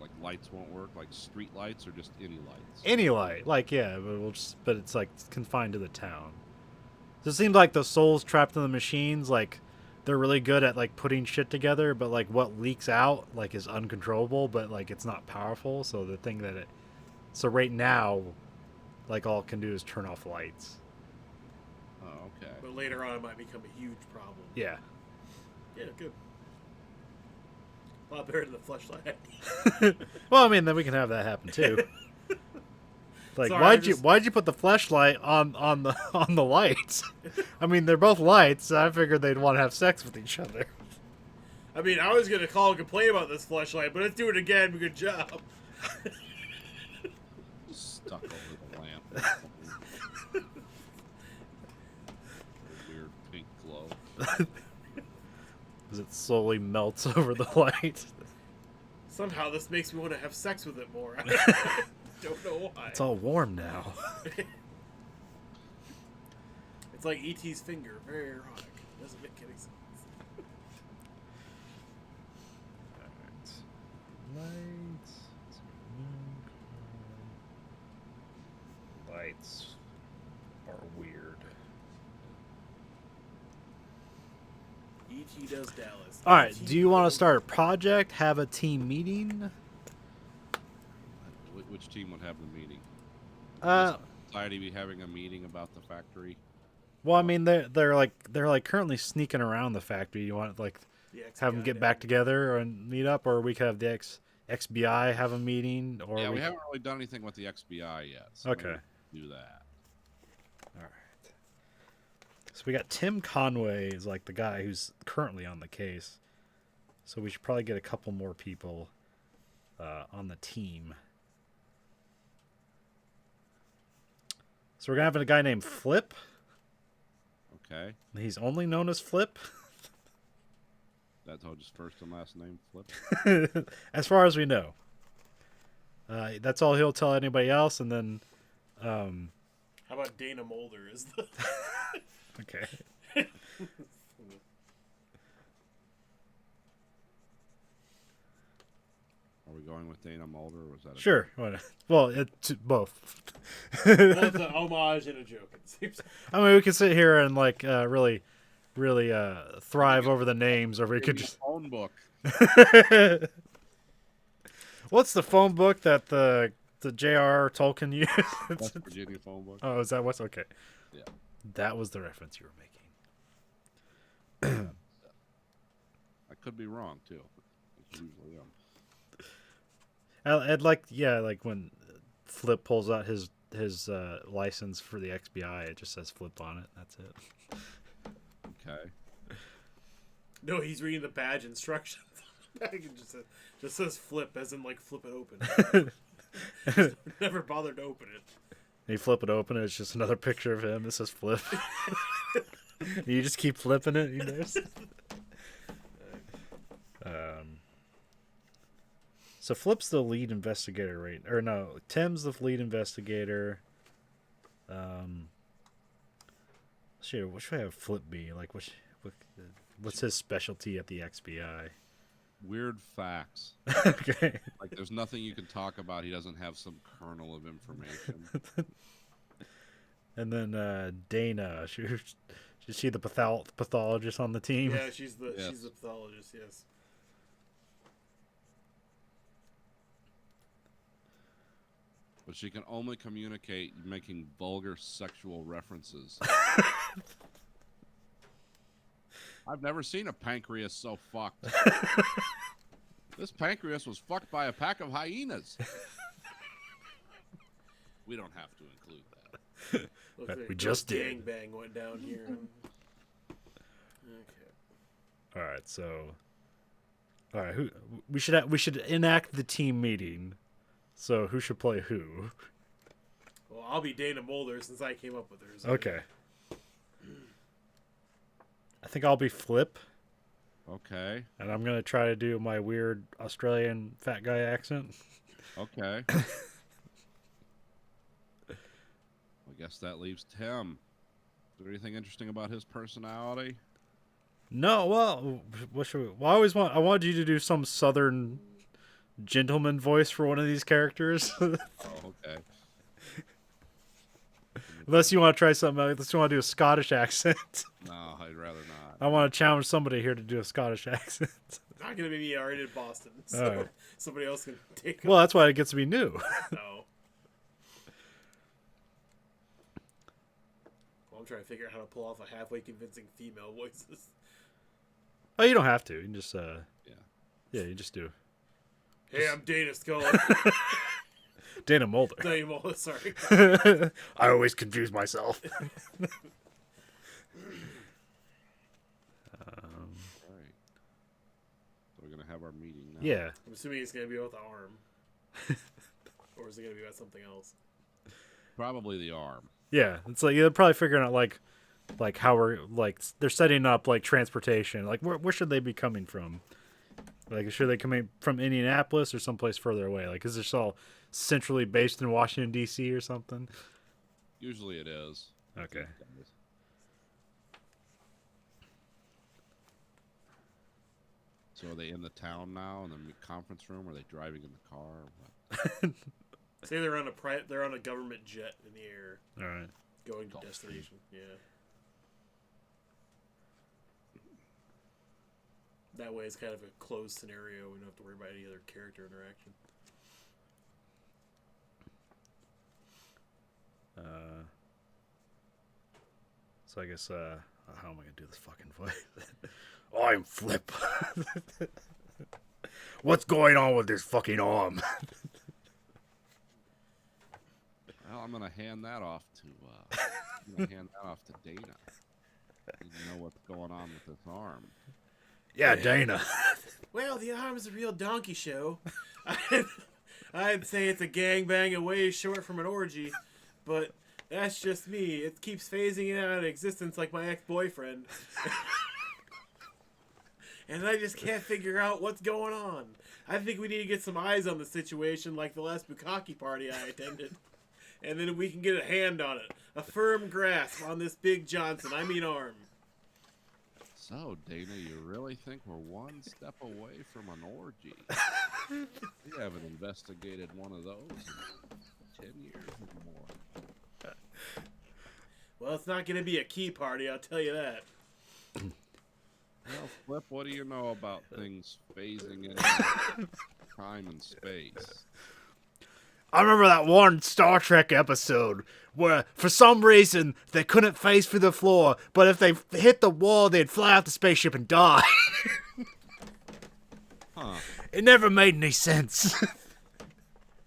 Like lights won't work, like street lights or just any lights. Any light, like yeah, but it's like confined to the town. So it seems like the souls trapped in the machines, like they're really good at like putting shit together, but like what leaks out like is uncontrollable, but like it's not powerful. So the thing that it, so right now, like all it can do is turn off lights. Oh, okay. But later on, it might become a huge problem. Yeah. Yeah, good. A lot better than the fleshlight. Well, I mean, then we can have that happen too. Like, Sorry, why'd you put the flashlight on the lights? I mean, they're both lights. So I figured they'd want to have sex with each other. I mean, I was gonna call and complain about this fleshlight, but let's do it again. Good job. Stuck over the lamp. Weird pink glow. As it slowly melts over the light. Somehow this makes me want to have sex with it more. I don't know why. It's all warm now. It's like E.T.'s finger, very erotic. Doesn't make any sense. Lights are weird. E.T. does Dallas. All right. E.T. Do you want to does- start a project? Have a team meeting? Which team would have the meeting? Uh, Society be having a meeting about the factory? well, I mean, they're like currently sneaking around the factory. You want like The XBI have them get down. back together and meet up, or we could have the XBI have a meeting, or Yeah, we haven't really done anything with the XBI yet. So maybe Okay. we can do that. All right. So we got Tim Conway is like the guy who's currently on the case. So we should probably get a couple more people on the team. So we're gonna have a guy named Flip. Okay. He's only known as Flip, That's how his first and last name Flip. as far as we know. That's all he'll tell anybody else, and then, How about Dana Mulder? Is the okay. Are we going with Dana Mulder, or was that a Sure. Well, it's both. both an homage and a joke? It seems. I mean, we could sit here and like really thrive over the names, or we could Maybe a just. phone book? What's the phone book that the J.R.R. Tolkien used? West Virginia phone book? Oh, is that what's okay? Yeah. That was the reference you were making. I could be wrong too. It's usually I'd like when Flip pulls out his license for the XBI, it just says Flip on it. That's it. okay. No, he's reading the badge instructions. It just says flip, as in like flip it open. Never bothered to open it. You flip it open, and it's just another picture of him. It says Flip. You just keep flipping it. You know. So Flip's the lead investigator, right? Or no, Tim's the lead investigator. Shit, what should I have Flip be? Like, what's his specialty at the XBI? weird facts. Okay. Like there's nothing you can talk about. He doesn't have some kernel of information. And then Dana, is she the pathologist on the team? Yeah, she's the Yes. pathologist. Yes. But she can only communicate making vulgar sexual references. I've never seen a pancreas so fucked. This pancreas was fucked by a pack of hyenas. We don't have to include that. Looks That like we a just gang did. bang went down here. Okay. All right, so all right, who we should enact the team meeting. So who should play who? Well, I'll be Dana Mulder since I came up with her. So. Okay. I think I'll be Flip, Okay. and I'm gonna try to do my weird Australian fat guy accent. Okay. I guess that leaves Tim. Is there anything interesting about his personality? No, well, what should we? Well, I wanted you to do some southern gentleman voice for one of these characters. Oh, okay. Unless you want to try something else. Unless you want to do a Scottish accent. No, I'd rather not. I want to challenge somebody here to do a Scottish accent. Not gonna be me. I already did Boston, so Alright. somebody else can take. Well, that's why it gets to be new. No. Well, I'm trying to figure out how to pull off a halfway convincing female voices. Oh, you don't have to. You can just Yeah. you just do. Hey, I'm Dana Scully. Dana Mulder. Dana Mulder, sorry. I always confuse myself. All right. So we're gonna have our meeting now. Yeah. I'm assuming it's gonna be about the arm, or is it gonna be about something else? Probably the arm. Yeah. It's like they're probably figuring out like how we're like they're setting up like transportation. Like where should they be coming from? Like should they come from Indianapolis or someplace further away? Like is this all centrally based in Washington D.C. or something? Usually it is. Okay. So are they in the town now in the conference room? Or are they driving in the car? Or what? Say they're on a government jet in the air, All right. going to destination. Yeah. That way, it's kind of a closed scenario. We don't have to worry about any other character interaction. So I guess how am I gonna do this fucking voice? I'm Flip. What's going on with this fucking arm? Well, I'm gonna hand that off to Dana. You know what's going on with this arm. Yeah, Dana. Well, the arm is a real donkey show. I'd say it's a gangbang away short from an orgy, but that's just me. It keeps phasing in and out of existence like my ex-boyfriend. And I just can't figure out what's going on. I think we need to get some eyes on the situation like the last bukkake party I attended. And then we can get a hand on it. A firm grasp on this big Johnson, arm. So, Dana, you really think we're one step away from an orgy? We haven't investigated one of those in 10 years or more. Well, it's not going to be a key party, I'll tell you that. Well, Flip, what do you know about things phasing in time and space? I remember that one Star Trek episode where, for some reason, they couldn't phase through the floor, but if they hit the wall, they'd fly out the spaceship and die. Huh. It never made any sense.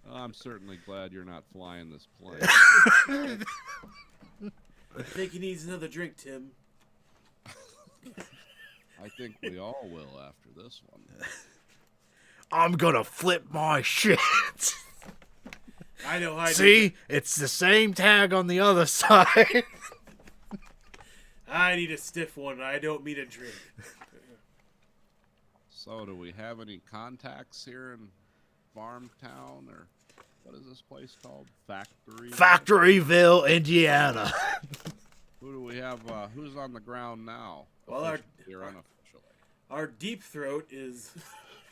Well, I'm certainly glad you're not flying this plane. I think he needs another drink, Tim. I think we all will after this one. I'm gonna flip my shit. I know how I do See? It's the same tag on the other side. I need a stiff one. I don't mean a drink. So, do we have any contacts here in Farmtown, or what is this place called? Factory? Factoryville, Indiana. Who do we have? Who's on the ground now? Well, Officially or unofficially? our deep throat is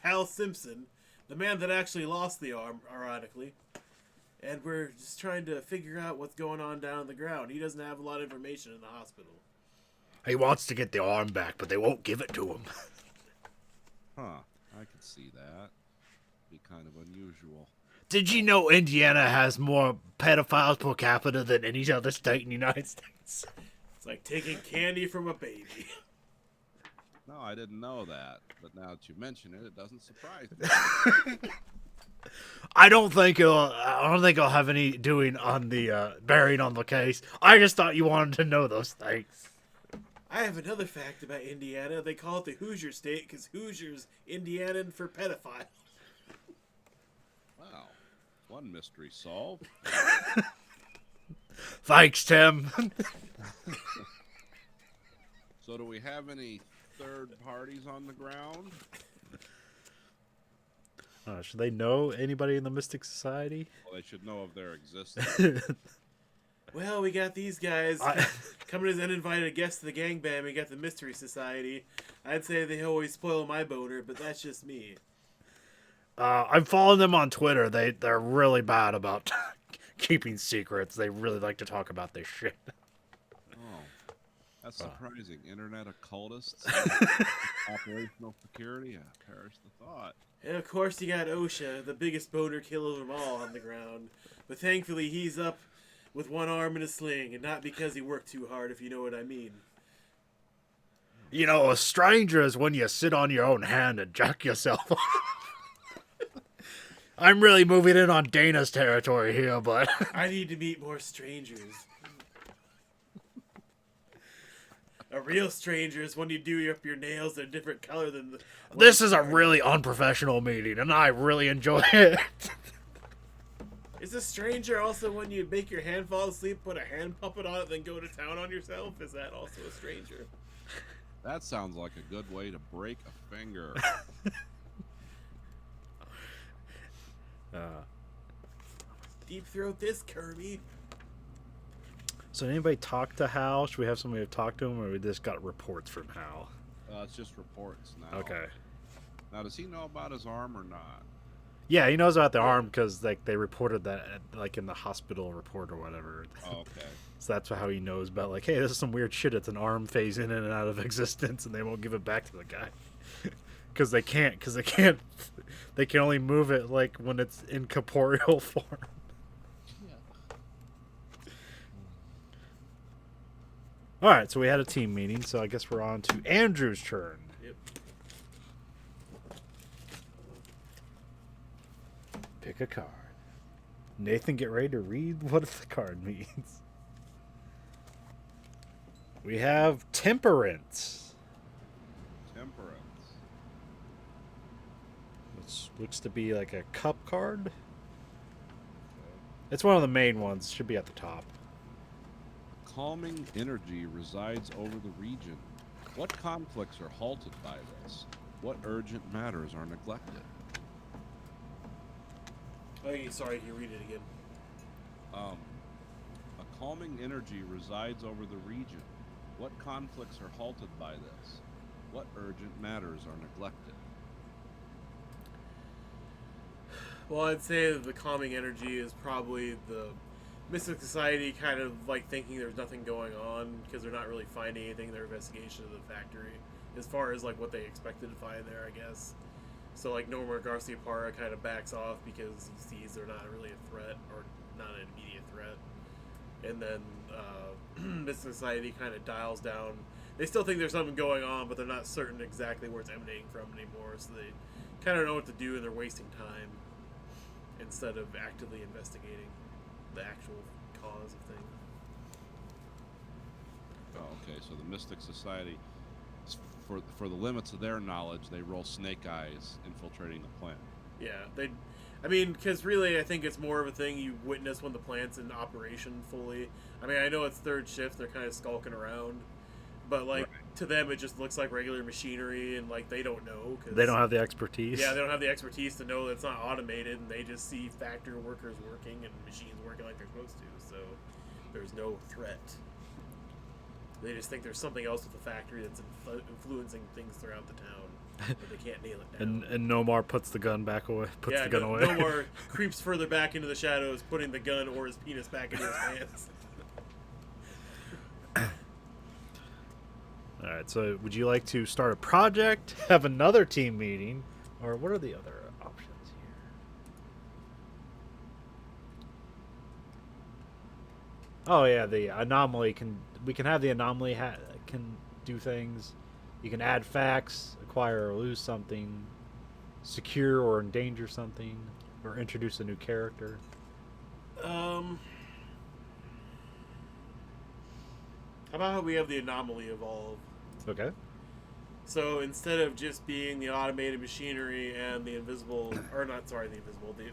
Hal Simpson, the man that actually lost the arm, ironically. And we're just trying to figure out what's going on down on the ground. He doesn't have a lot of information in the hospital. He wants to get the arm back, but they won't give it to him. Huh. I could see that. Be kind of unusual. Did you know Indiana has more pedophiles per capita than any other state in the United States? It's like taking candy from a baby. No, I didn't know that. But now that you mention it, it doesn't surprise me. I don't think it'll have any doing on the bearing on the case. I just thought you wanted to know those things. I have another fact about Indiana. They call it the Hoosier State because Hoosiers Indianan for pedophile. Wow. One mystery solved. Thanks, Tim. So do we have any third parties on the ground? Should they know anybody in the Mystic Society? Well, they should know of their existence. Well, we got these guys coming as uninvited guests to the gangbang. We got the Mystery Society. I'd say they always spoil my boner, but that's just me. I'm following them on Twitter. They're really bad about keeping secrets. They really like to talk about this shit. Oh, that's surprising. Internet occultists, operational security. I perish the thought. And of course, you got OSHA, the biggest boner killer of them all, on the ground. But thankfully, he's up with one arm in a sling, and not because he worked too hard, if you know what I mean. You know, a stranger is when you sit on your own hand and jack yourself off. I'm really moving in on Dana's territory here, but... I need to meet more strangers. A real stranger is when you do up your nails a different color than the... This is a really unprofessional meeting, and I really enjoy it. Is a stranger also when you make your hand fall asleep, put a hand puppet on it, then go to town on yourself? Is that also a stranger? That sounds like a good way to break a finger. Deep throat this, Kirby. So anybody talk to Hal? Should we have somebody to talk to him, or we just got reports from Hal? It's just reports now. Okay. Now, does he know about his arm or not? Yeah, he knows about the arm because like they reported that in the hospital report or whatever. Oh, okay. So that's how he knows about like, hey, this is some weird shit. It's an arm phasing in and out of existence, and they won't give it back to the guy because they can't. They can only move it like when it's in corporeal form. All right, so we had a team meeting, so I guess we're on to Andrew's turn. Yep. Pick a card. Nathan, get ready to read what the card means. We have Temperance. Temperance. Which looks to be like a cup card. It's one of the main ones. Should be at the top. Calming energy resides over the region. What conflicts are halted by this? What urgent matters are neglected? Oh, sorry, can you read it again? A calming energy resides over the region. What conflicts are halted by this? What urgent matters are neglected? Well, I'd say that the calming energy is probably the Mystic Society kind of like thinking there's nothing going on because they're not really finding anything in their investigation of the factory as far as like what they expected to find there, I guess. So like Norma Garcia Parra kind of backs off because he sees they're not really a threat or not an immediate threat. And then Mystic Society kind of dials down. They still think there's something going on, but they're not certain exactly where it's emanating from anymore. So they kind of know what to do and they're wasting time instead of actively investigating the actual cause of things. Oh, okay. So the Mystic Society, for the limits of their knowledge, they roll snake eyes infiltrating the plant. Yeah, I mean, because really, I think it's more of a thing you witness when the plant's in operation fully. I mean, I know it's third shift; they're kind of skulking around, but like to them, it just looks like regular machinery, and like they don't know. Cause, they don't have the expertise. Yeah, they don't have the expertise to know that it's not automated, and they just see factory workers working and machines working like they're supposed to. So there's no threat. They just think there's something else with the factory that's influencing things throughout the town, but they can't nail it down. And Nomar puts the gun back away. Puts the gun away. Nomar creeps further back into the shadows, putting the gun or his penis back into his pants. All right. So, would you like to start a project, have another team meeting, or what are the other options here? Oh yeah, the anomaly we can have the anomaly can do things. You can add facts, acquire or lose something, secure or endanger something, or introduce a new character. How about how we have the anomaly evolve? Okay. So instead of just being the automated machinery and the the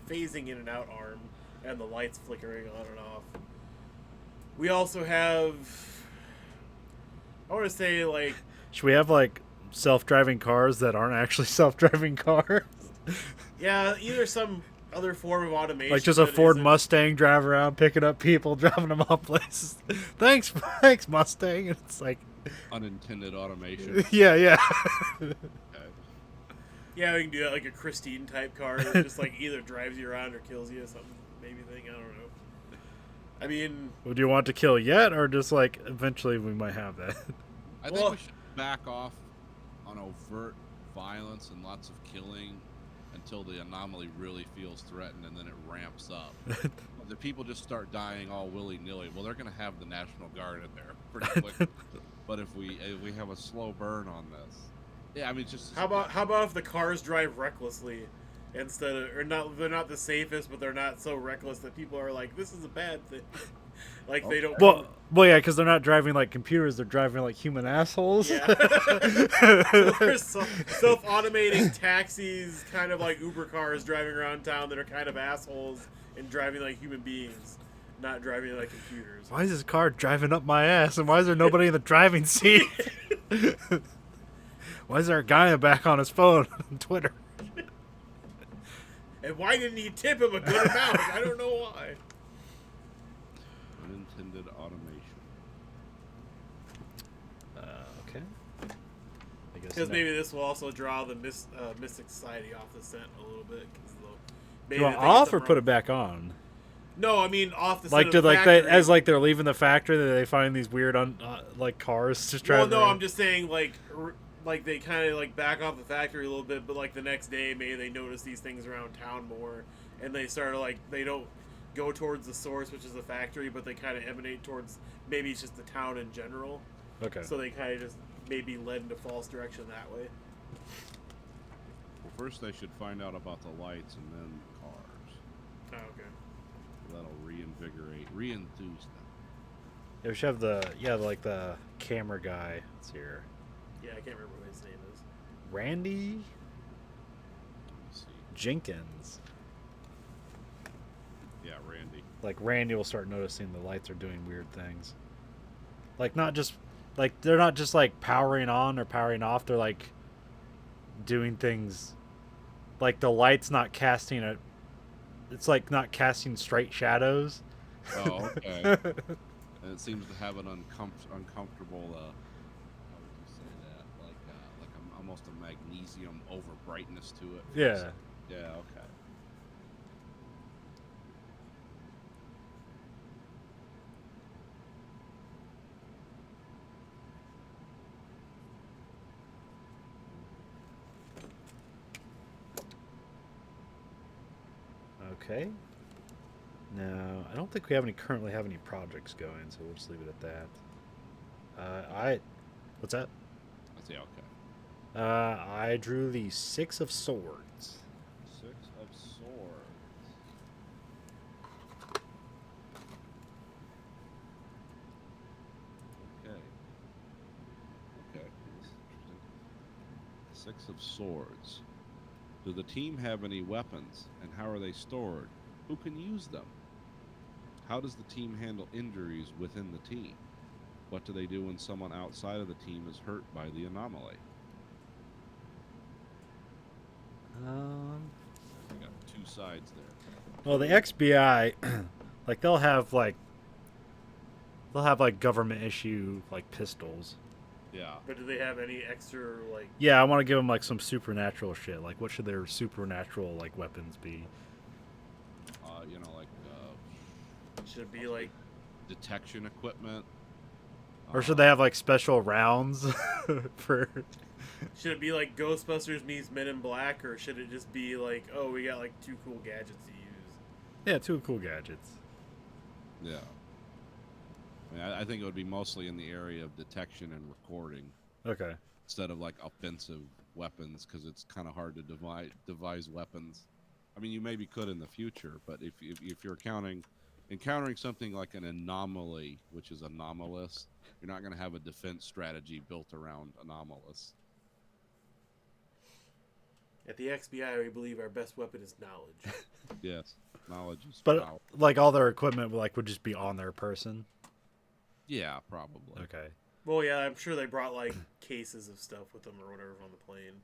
phasing in and out arm and the lights flickering on and off, we also have, I want to say, like... Should we have, like, self-driving cars that aren't actually self-driving cars? Yeah, either some other form of automation. Like just a Ford Mustang driving around, picking up people, dropping them off places. Thanks, Mustang. And it's like... Unintended automation. Yeah. Okay. Yeah, we can do that like a Christine type car that just like either drives you around or kills you or something, maybe thing. I don't know. I mean, would you want to kill yet, or just like eventually we might have that? I think we should back off on overt violence and lots of killing until the anomaly really feels threatened, and then it ramps up. If the people just start dying all willy-nilly, well, they're going to have the National Guard in there pretty quick. But if we have a slow burn on this, yeah, I mean, just how about if the cars drive recklessly instead of, or not? They're not the safest, but they're not so reckless that people are like, this is a bad thing. Like they don't. Well, yeah, because they're not driving like computers; they're driving like human assholes. Yeah. So there's self-automating taxis, kind of like Uber cars driving around town that are kind of assholes and driving like human beings, not driving like computers. Why is this car driving up my ass? And why is there nobody in the driving seat? Why is there a guy in the back on his phone on Twitter? And why didn't he tip him a good amount? I don't know why. Unintended automation. Okay. I guess Because maybe this will also draw the Mystic Society off the scent a little bit. Do you want off or put it back on? No, I mean off the like scent did of the like factory. they as like they're leaving the factory, that they find these weird like cars just driving. Well, no, around. I'm just saying like they kind of like back off the factory a little bit, but like the next day maybe they notice these things around town more, and they start like they don't go towards the source, which is the factory, but they kind of emanate towards maybe it's just the town in general. Okay. So they kind of just maybe led into false direction that way. Well, first they should find out about the lights and then cars. Oh, okay. That'll re-enthuse them. Yeah, we should have like the camera guy. It's here. Yeah, I can't remember what his name is. Randy Let's see. Jenkins. Yeah, Randy. Like Randy will start noticing the lights are doing weird things. Like not just like they're not just like powering on or powering off. They're like doing things. Like the light's not casting a. It's like not casting straight shadows. Oh, okay. And it seems to have an uncomfortable. How would you say that? Like almost a magnesium over brightness to it. Yeah. Yeah. Okay. Okay. Now, I don't think we currently have any projects going, so we'll just leave it at that. What's that? I say okay. I drew the 6 of Swords. 6 of Swords. Okay. Okay. This is interesting. 6 of Swords. Do the team have any weapons, and how are they stored? Who can use them? How does the team handle injuries within the team? What do they do when someone outside of the team is hurt by the anomaly? We got 2 sides there. Well, the XBI, like they'll have like they'll have like government issue like pistols. Yeah. But do they have any extra like? Yeah, I want to give them like some supernatural shit. Like, what should their supernatural like weapons be? You know, like Should it be like? detection equipment. Or should they have like special rounds for? Should it be like Ghostbusters meets Men in Black, or should it just be like, oh, we got like 2 cool gadgets to use? Yeah, 2 cool gadgets. Yeah. I mean, I think it would be mostly in the area of detection and recording Okay. instead of like offensive weapons, because it's kind of hard to devise weapons. I mean, you maybe could in the future, but if you're encountering something like an anomaly, which is anomalous, you're not going to have a defense strategy built around anomalous. At the XBI, we believe our best weapon is knowledge. Yes, knowledge is But power. like all their equipment would just be on their person. Yeah, probably. Okay. Well, yeah, I'm sure they brought like cases of stuff with them or whatever on the plane.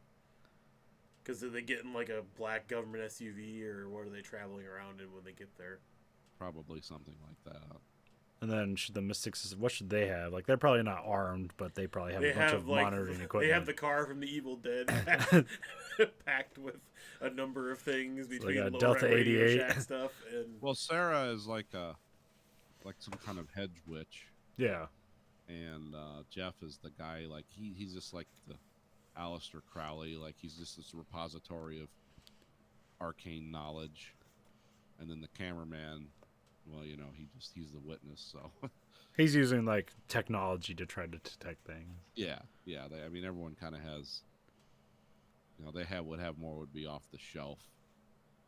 Because did they get in like a black government SUV, or what are they traveling around in when they get there? Probably something like that. And then should the Mystics, what should they have? Like, they're probably not armed, but they probably have They a bunch have of like monitoring they equipment. have the car from the Evil Dead packed with a number of things between a low Delta rent Radio 88. Shack stuff and Well, Sarah is like some kind of hedge witch, Yeah. and Jeff is the guy, like he's just like the Aleister Crowley, like he's just this repository of arcane knowledge, and then the cameraman, well, you know, he's the witness, so He's using, like, technology to try to detect things. yeah. I mean, everyone kind of has, you know, would be off the shelf,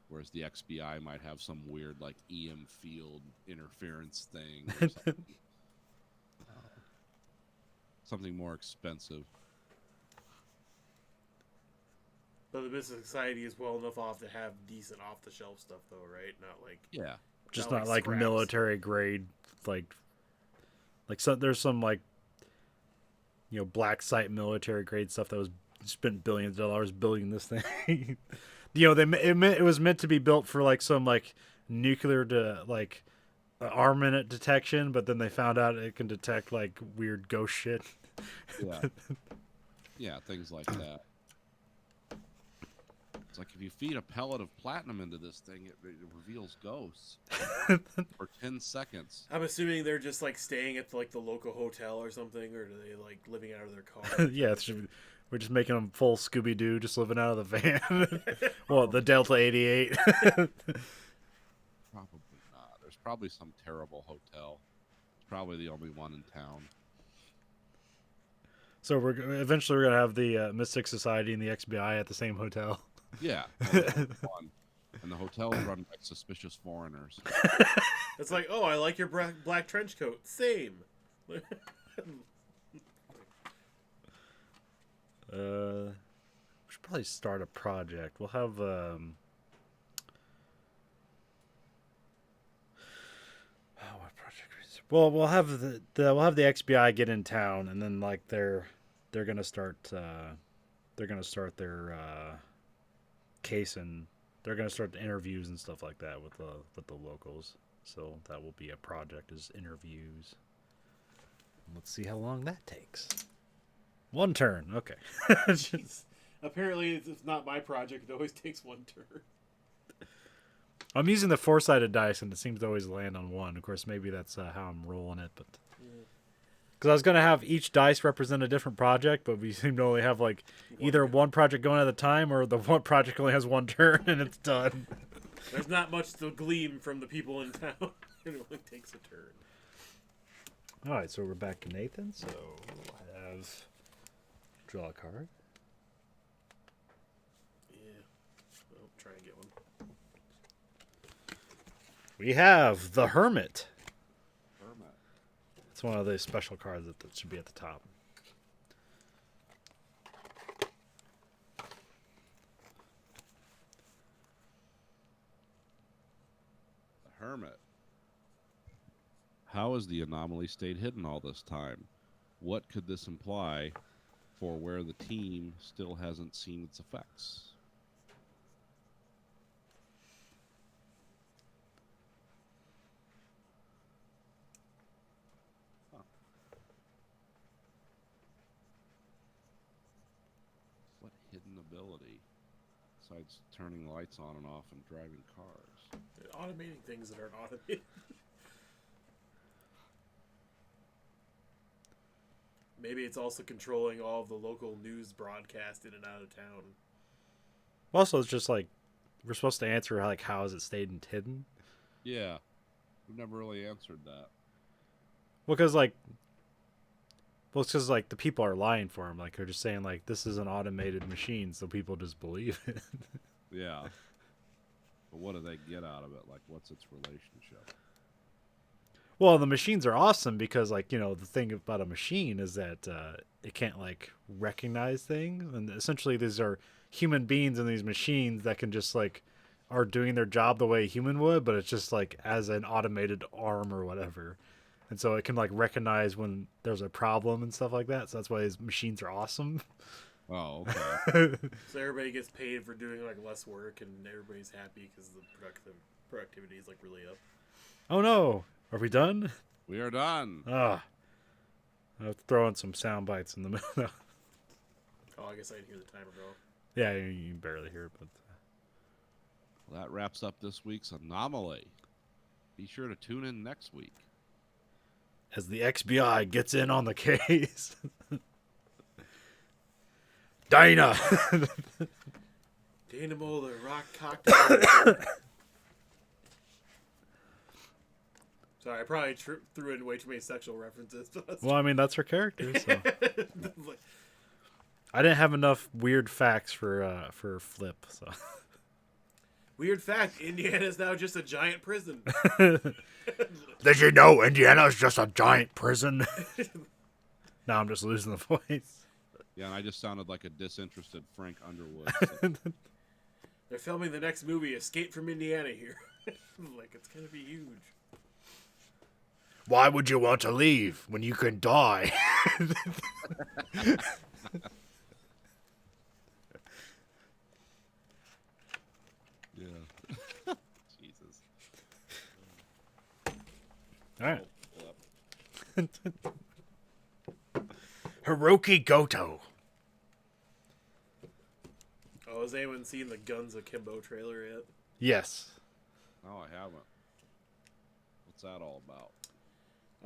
whereas the XBI might have some weird like EM field interference thing, or something, something more expensive. but the Business Society is well enough off to have decent off the shelf stuff though, right? Not like Yeah. Just Not not like like scraps. military grade, like so, there's some like, you know, black site military grade stuff that was spent billions of dollars building this thing. You know, it was meant to be built for like some like nuclear armament detection, but then they found out it can detect like weird ghost shit. Yeah. Yeah, things like that. It's like if you feed a pellet of platinum into this thing, it reveals ghosts for 10 seconds. I'm assuming they're just like staying at like the local hotel or something, or do they like living out of their car? Yeah, we're just making them full Scooby Doo, just living out of the van. Well, the Delta 88. Probably not. There's probably some terrible hotel. It's probably the only one in town. So eventually we're gonna have the Mystic Society and the XBI at the same hotel. Yeah. One. And the hotel is run by suspicious foreigners. It's like, oh, I like your black trench coat. Same. We should probably start a project. We'll have what project? Well, we'll have the XBI get in town, and then like they're gonna start their case, and they're gonna start the interviews and stuff like that with the locals. So that will be a project, is interviews. Let's see how long that takes. 1 turn, okay. Apparently, it's not my project. It always takes 1 turn. I'm using the 4-sided dice, and it seems to always land on 1. Of course, maybe that's how I'm rolling it, but because I was gonna have each dice represent a different project, but we seem to only have like either one project going at a time, or the one project only has 1 turn and it's done. There's not much to glean from the people in town. It only takes a turn. All right, so we're back to Nathan. So I have draw a card. Yeah. I'll try and get one. We have the Hermit. Hermit. It's one of those special cards that should be at the top. The Hermit. How has the anomaly stayed hidden all this time? What could this imply for where the team still hasn't seen its effects? Besides turning lights on and off and driving cars. Automating things that aren't automated. Maybe it's also controlling all of the local news broadcast in and out of town. Also, it's just like we're supposed to answer like how has it stayed hidden? Yeah. We've never really answered that. Well, because like the people are lying for him. Like they're just saying like this is an automated machine, so people just believe it. Yeah. But what do they get out of it? Like, what's its relationship? Well, the machines are awesome because like the thing about a machine is that it can't like recognize things, and essentially these are human beings in these machines that can just like are doing their job the way a human would, but it's just like as an automated arm or whatever. And so it can like recognize when there's a problem and stuff like that. So that's why these machines are awesome. Oh, okay. So everybody gets paid for doing like less work, and everybody's happy because the productivity is like really up. Oh no, are we done? We are done. I have to throw in some sound bites in the middle. Oh, I guess I didn't hear the timer go. Yeah, you can barely hear it, but Well, that wraps up this week's Anomaly. Be sure to tune in next week. as the XBI gets in on the case. Dana. Dana Mulder, rock cocktail. Sorry, I probably threw in way too many sexual references. Well, I mean, that's her character. So. I didn't have enough weird facts for Flip. So. Weird fact: Indiana is now just a giant prison. Did you know Indiana is just a giant prison? Now I'm just losing the voice. Yeah, and I just sounded like a disinterested Frank Underwood. So. They're filming the next movie, Escape from Indiana, here. Like, it's gonna be huge. Why would you want to leave when you can die? Yeah. Jesus. All right. Hiroki Goto. Oh, has anyone seen the Guns Akimbo trailer yet? Yes. No, I haven't. What's that all about?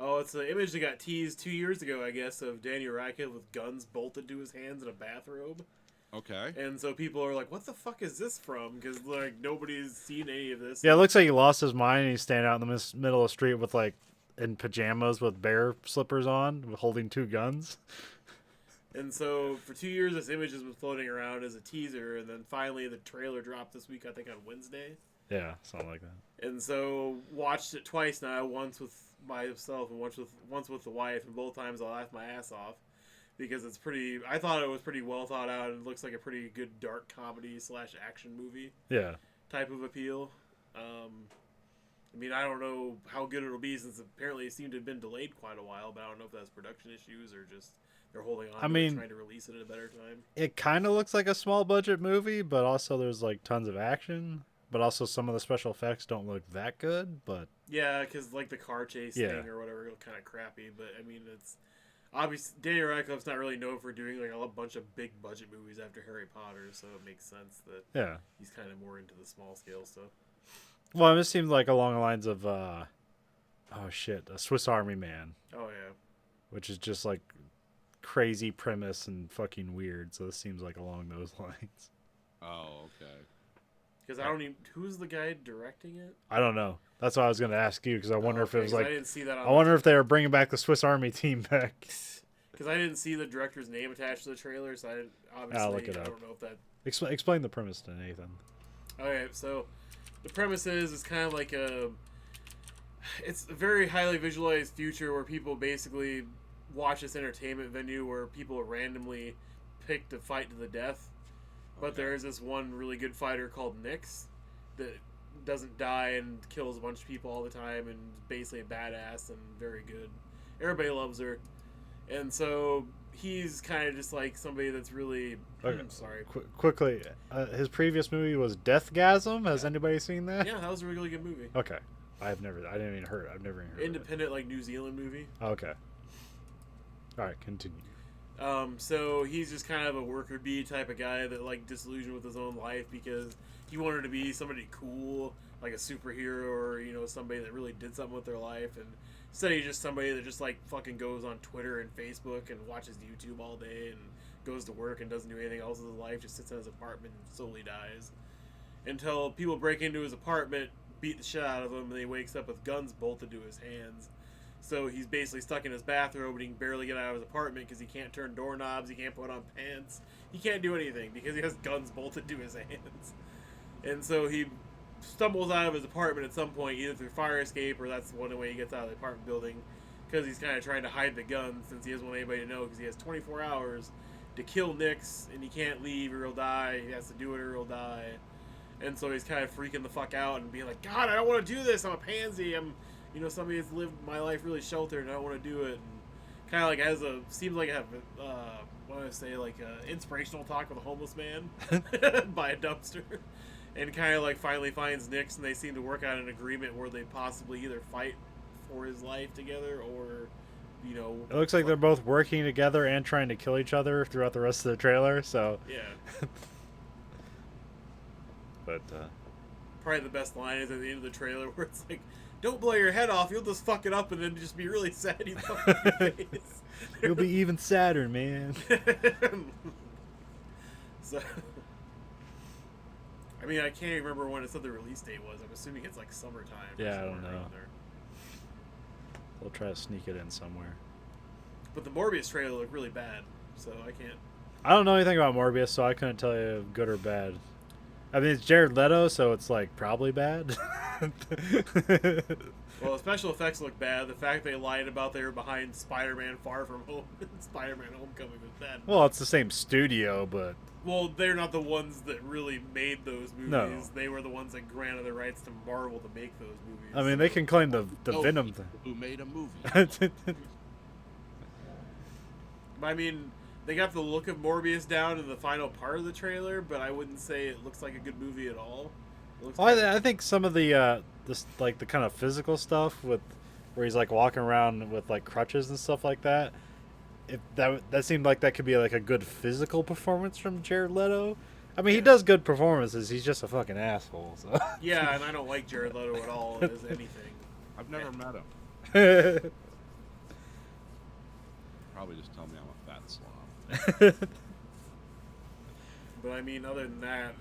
Oh, it's an image that got teased 2 years ago, I guess, of Daniel Radcliffe with guns bolted to his hands in a bathrobe. Okay. And so people are like, what the fuck is this from? Because, like, nobody's seen any of this. Yeah, it looks like he lost his mind and he's standing out in the middle of the street with, like, in pajamas with bear slippers on, holding two guns. And so for 2 years, this image has been floating around as a teaser, and then finally the trailer dropped this week, I think on Wednesday. Yeah, something like that. And so watched it twice now, once with myself and once with the wife, and both times I laughed my ass off because it's pretty. I thought it was pretty well thought out, and it looks like a pretty good dark comedy / action movie. Yeah. Type of appeal. I mean, I don't know how good it'll be since apparently it seemed to have been delayed quite a while, but I don't know if that's production issues or just they're holding on. Trying to release it at a better time. It kind of looks like a small budget movie, but also there's like tons of action. But also some of the special effects don't look that good. But yeah, because like the car chase thing or whatever looked kind of crappy. But I mean, it's obvious Daniel Radcliffe's not really known for doing like a bunch of big budget movies after Harry Potter, so it makes sense that he's kind of more into the small scale stuff. Well, it seems like along the lines of a Swiss Army Man. Oh yeah, which is just like crazy premise and fucking weird. So this seems like along those lines. Oh, okay. Because I don't even who's the guy directing it. I don't know. That's what I was going to ask you because I wonder if it was like. I didn't see that. I wonder if they were bringing back the Swiss Army team back. Because I didn't see the director's name attached to the trailer, so I didn't, obviously I'll look it up. I don't know if that. Explain the premise to Nathan. Okay, so the premise is it's kind of like it's a very highly visualized future where people basically watch this entertainment venue where people randomly pick to fight to the death. But there's this one really good fighter called Nyx that doesn't die and kills a bunch of people all the time and basically a badass and very good. Everybody loves her. And so he's kind of just like somebody that's really... Okay. I'm sorry. Quickly, his previous movie was Deathgasm. Has anybody seen that? Yeah, that was a really good movie. Okay. I've never even heard Independent, like New Zealand movie. Okay. All right, continue. So he's just kind of a worker bee type of guy that like disillusioned with his own life because he wanted to be somebody cool, like a superhero or somebody that really did something with their life, and instead he's just somebody that just like fucking goes on Twitter and Facebook and watches YouTube all day and goes to work and doesn't do anything else with his life, just sits in his apartment and slowly dies until people break into his apartment, beat the shit out of him, and he wakes up with guns bolted to his hands. So he's basically stuck in his bathrobe and he can barely get out of his apartment because he can't turn doorknobs, he can't put on pants, he can't do anything because he has guns bolted to his hands. And so he stumbles out of his apartment at some point, either through fire escape or that's one way he gets out of the apartment building, because he's kind of trying to hide the gun since he doesn't want anybody to know, because he has 24 hours to kill Nix and he can't leave or he'll die. He has to do it or he'll die. And so he's kind of freaking the fuck out and being like, God, I don't want to do this. I'm a pansy. I'm somebody that's lived my life really sheltered and I don't want to do it. And kind of like seems like I have what do I say, like inspirational talk with a homeless man by a dumpster. And kind of like finally finds Nix and they seem to work out an agreement where they possibly either fight for his life together or, It looks like they're both working together and trying to kill each other throughout the rest of the trailer, so. Yeah. But, probably the best line is at the end of the trailer where it's like, don't blow your head off, you'll just fuck it up and then just be really sad you fuck up your face. You'll be even sadder, man. So, I mean, I can't remember when it said the release date was. I'm assuming it's like summertime. Yeah, I don't know. They'll try to sneak it in somewhere. But the Morbius trailer looked really bad, so I can't. I don't know anything about Morbius, so I couldn't tell you good or bad. I mean, it's Jared Leto, so it's like probably bad. Well, the special effects look bad. The fact they lied about they were behind Spider-Man Far From Home and Spider-Man Homecoming was bad. Well, it's the same studio, but... Well, they're not the ones that really made those movies. No. They were the ones that granted the rights to Marvel to make those movies. I mean, they can claim the Venom people thing. who made a movie. But I mean, they got the look of Morbius down in the final part of the trailer, but I wouldn't say it looks like a good movie at all. It looks Well, I think some of the the kind of physical stuff with where he's like walking around with like crutches and stuff like that. If that seemed like that could be like a good physical performance from Jared Leto. I mean, he does good performances. He's just a fucking asshole. So. Yeah, and I don't like Jared Leto at all as anything. I've never met him. Probably just tell me I'm a fat slob. But I mean, other than that,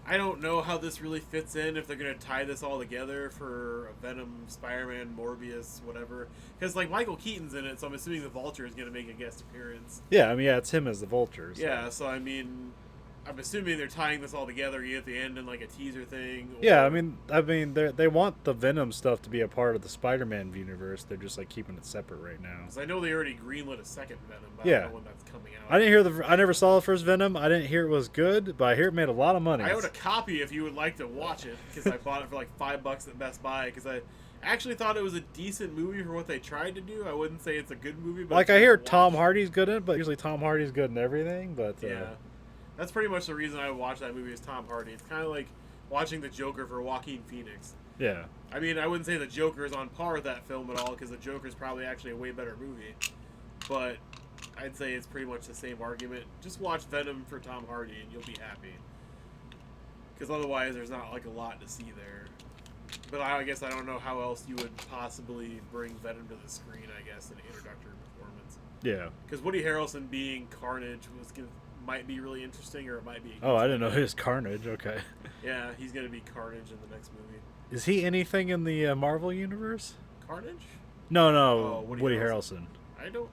I don't know how this really fits in, if they're going to tie this all together for a Venom, Spider-Man, Morbius, whatever. Because, like, Michael Keaton's in it, so I'm assuming the Vulture is going to make a guest appearance. Yeah, I mean, it's him as the Vulture. So. Yeah, so I mean, I'm assuming they're tying this all together at the end in, like, a teaser thing. Or... Yeah, I mean, they want the Venom stuff to be a part of the Spider-Man universe. They're just, like, keeping it separate right now. Because I know they already greenlit a second Venom, but Yeah. I don't know when that's coming out. I never saw the first Venom. I didn't hear it was good, but I hear it made a lot of money. I own a copy if you would like to watch it, because I bought it for like $5 at Best Buy, because I actually thought it was a decent movie for what they tried to do. I wouldn't say it's a good movie, but Like, it's I hear worth Tom watching. Hardy's good in it, but usually Tom Hardy's good in everything, but... Yeah. That's pretty much the reason I watch that movie is Tom Hardy. It's kind of like watching The Joker for Joaquin Phoenix. Yeah. I mean, I wouldn't say The Joker is on par with that film at all, because The Joker is probably actually a way better movie. But I'd say it's pretty much the same argument. Just watch Venom for Tom Hardy and you'll be happy. Because otherwise there's not like a lot to see there. But I guess I don't know how else you would possibly bring Venom to the screen, I guess, in an introductory performance. Yeah. Because Woody Harrelson being Carnage might be really interesting, or it might be... Oh, I didn't know he was Carnage. Okay. Yeah, he's going to be Carnage in the next movie. Is he anything in the Marvel universe? Carnage? No, Oh, Woody Harrelson. I don't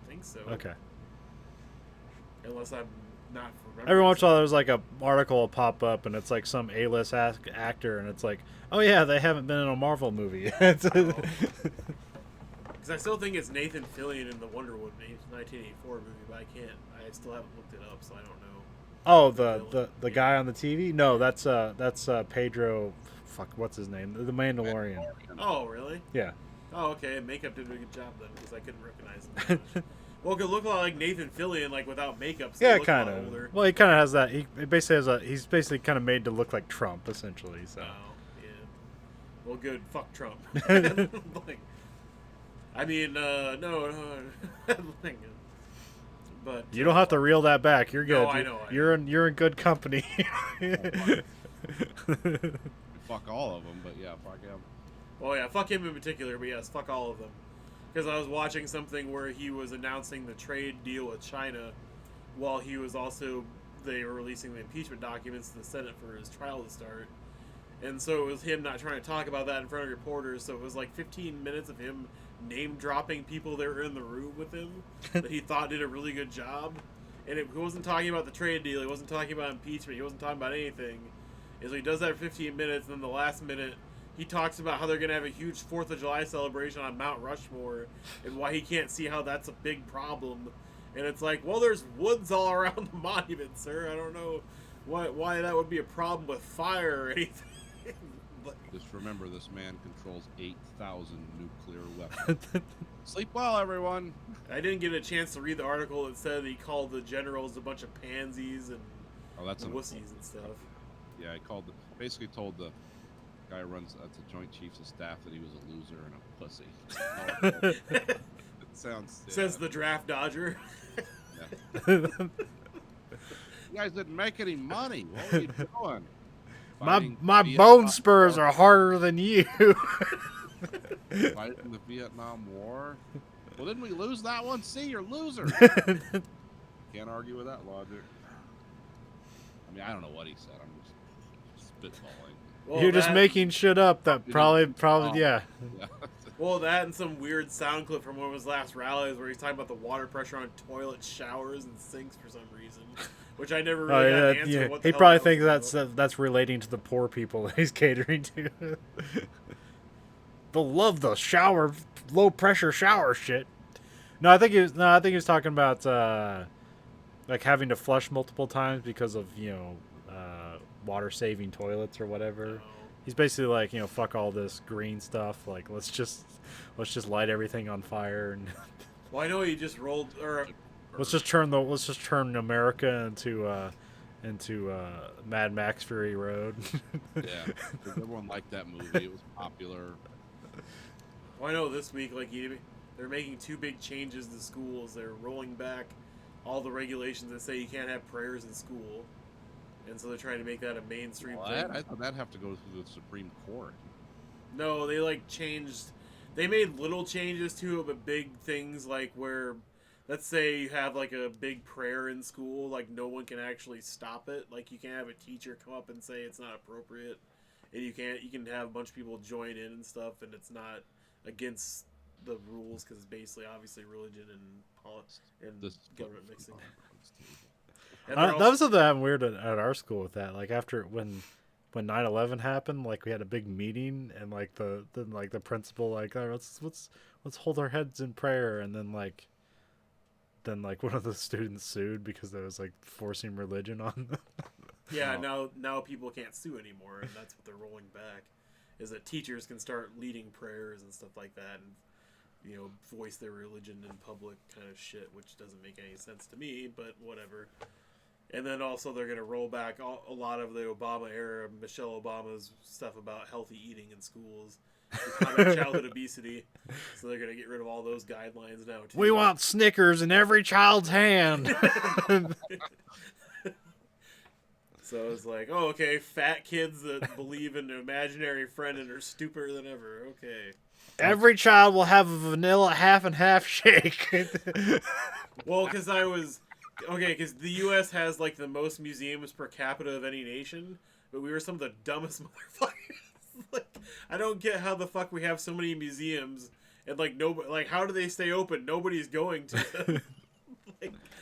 think so. Okay. Unless I'm not remembering. Every once in a while, there's like a article will pop up, and it's like some A-list actor, and it's like, oh yeah, they haven't been in a Marvel movie. Because I still think it's Nathan Fillion in the Wonder Woman 1984 movie, but I still haven't looked it up, so I don't know. Oh, the guy on the TV? No, that's Pedro. Fuck, what's his name? The Mandalorian. Oh, really? Yeah. Oh, okay. Makeup did a good job then, because I couldn't recognize him that much. Well, it could look a lot like Nathan Fillion, like without makeup. So Yeah, he looks a lot kind of. older. Well, he kind of has that. He basically has a. He's basically kind of made to look like Trump, essentially. So. Oh, yeah. Well, good. Fuck Trump. Like, I mean, no. But You don't have to reel that back. You're good. No, I know. You're in good company. Fuck all of them, but yeah, fuck him. Oh yeah, fuck him in particular, but yes, fuck all of them. Because I was watching something where he was announcing the trade deal with China, while they were releasing the impeachment documents to the Senate for his trial to start. And so it was him not trying to talk about that in front of reporters, so it was like 15 minutes of him name-dropping people that were in the room with him that he thought did a really good job. And he wasn't talking about the trade deal, he wasn't talking about impeachment, he wasn't talking about anything. And so he does that for 15 minutes, and then the last minute, he talks about how they're going to have a huge 4th of July celebration on Mount Rushmore, and why he can't see how that's a big problem. And it's like, well, there's woods all around the monument, sir. I don't know why that would be a problem with fire or anything. Just remember, this man controls 8,000 nuclear weapons. Sleep well, everyone. I didn't get a chance to read the article that said he called the generals a bunch of pansies and wussies and stuff. Yeah, he basically told the guy who runs the Joint Chiefs of Staff that he was a loser and a pussy. It sounds. Says the draft dodger. Yeah. You guys didn't make any money. What were you doing? My bone spurs are harder than you. Fighting the Vietnam War. Well, didn't we lose that one? See, you're a loser. Can't argue with that logic. I mean, I don't know what he said. I'm just spitballing. Well, You're just making shit up. That probably, yeah. Well, that and some weird sound clip from one of his last rallies where he's talking about the water pressure on toilet showers and sinks for some reason, which I never really got an answer. Yeah. What the He hell probably that thinks was that's relating to the poor people that he's catering to. They'll love the shower, low pressure shower shit. No, I think he was talking about like having to flush multiple times because of water saving toilets or whatever. He's basically like, fuck all this green stuff. Like, let's just light everything on fire and. Well, I know he just rolled let's just turn America into Mad Max Fury Road. Yeah, everyone liked that movie. It was popular. Well, I know this week, like, they're making 2 big changes to schools. They're rolling back all the regulations that say you can't have prayers in school, and so they're trying to make that a mainstream thing. I thought that'd have to go through the Supreme Court. No, they changed. They made little changes to it, but big things like where, let's say you have like a big prayer in school, like no one can actually stop it. Like you can't have a teacher come up and say it's not appropriate, and you can have a bunch of people join in and stuff, and it's not against the rules because it's basically obviously religion and politics and government mixing. And that was something that happened weird at our school with that. Like after when 9/11 happened, like we had a big meeting and like the principal like, oh, let's hold our heads in prayer, and then one of the students sued because there was like forcing religion on them. Yeah, now people can't sue anymore, and that's what they're rolling back. Is that teachers can start leading prayers and stuff like that, and voice their religion in public, kind of shit, which doesn't make any sense to me, but whatever. And then also they're going to roll back a lot of the Obama era, Michelle Obama's stuff about healthy eating in schools, about childhood obesity. So they're going to get rid of all those guidelines now too. We want Snickers in every child's hand. So it's like, oh, okay, fat kids that believe in an imaginary friend and are stupider than ever. Okay. Every child will have a vanilla half and half shake. Well, because the U.S. has like the most museums per capita of any nation, but we were some of the dumbest motherfuckers. Like, I don't get how the fuck we have so many museums and how do they stay open? Nobody's going to them.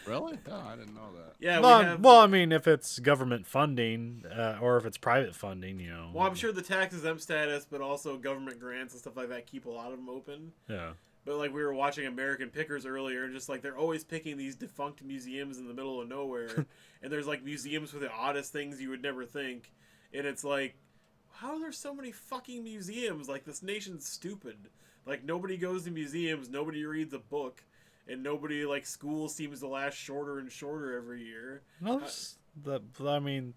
Really? Oh, I didn't know that. Yeah. Well, I mean, if it's government funding or if it's private funding, Well, I'm sure the tax-exempt status, but also government grants and stuff like that keep a lot of them open. Yeah. But we were watching American Pickers earlier, and just they're always picking these defunct museums in the middle of nowhere, and there's museums for the oddest things you would never think, and it's like, how are there so many fucking museums? This nation's stupid. Nobody goes to museums, nobody reads a book, and nobody school seems to last shorter and shorter every year. I mean,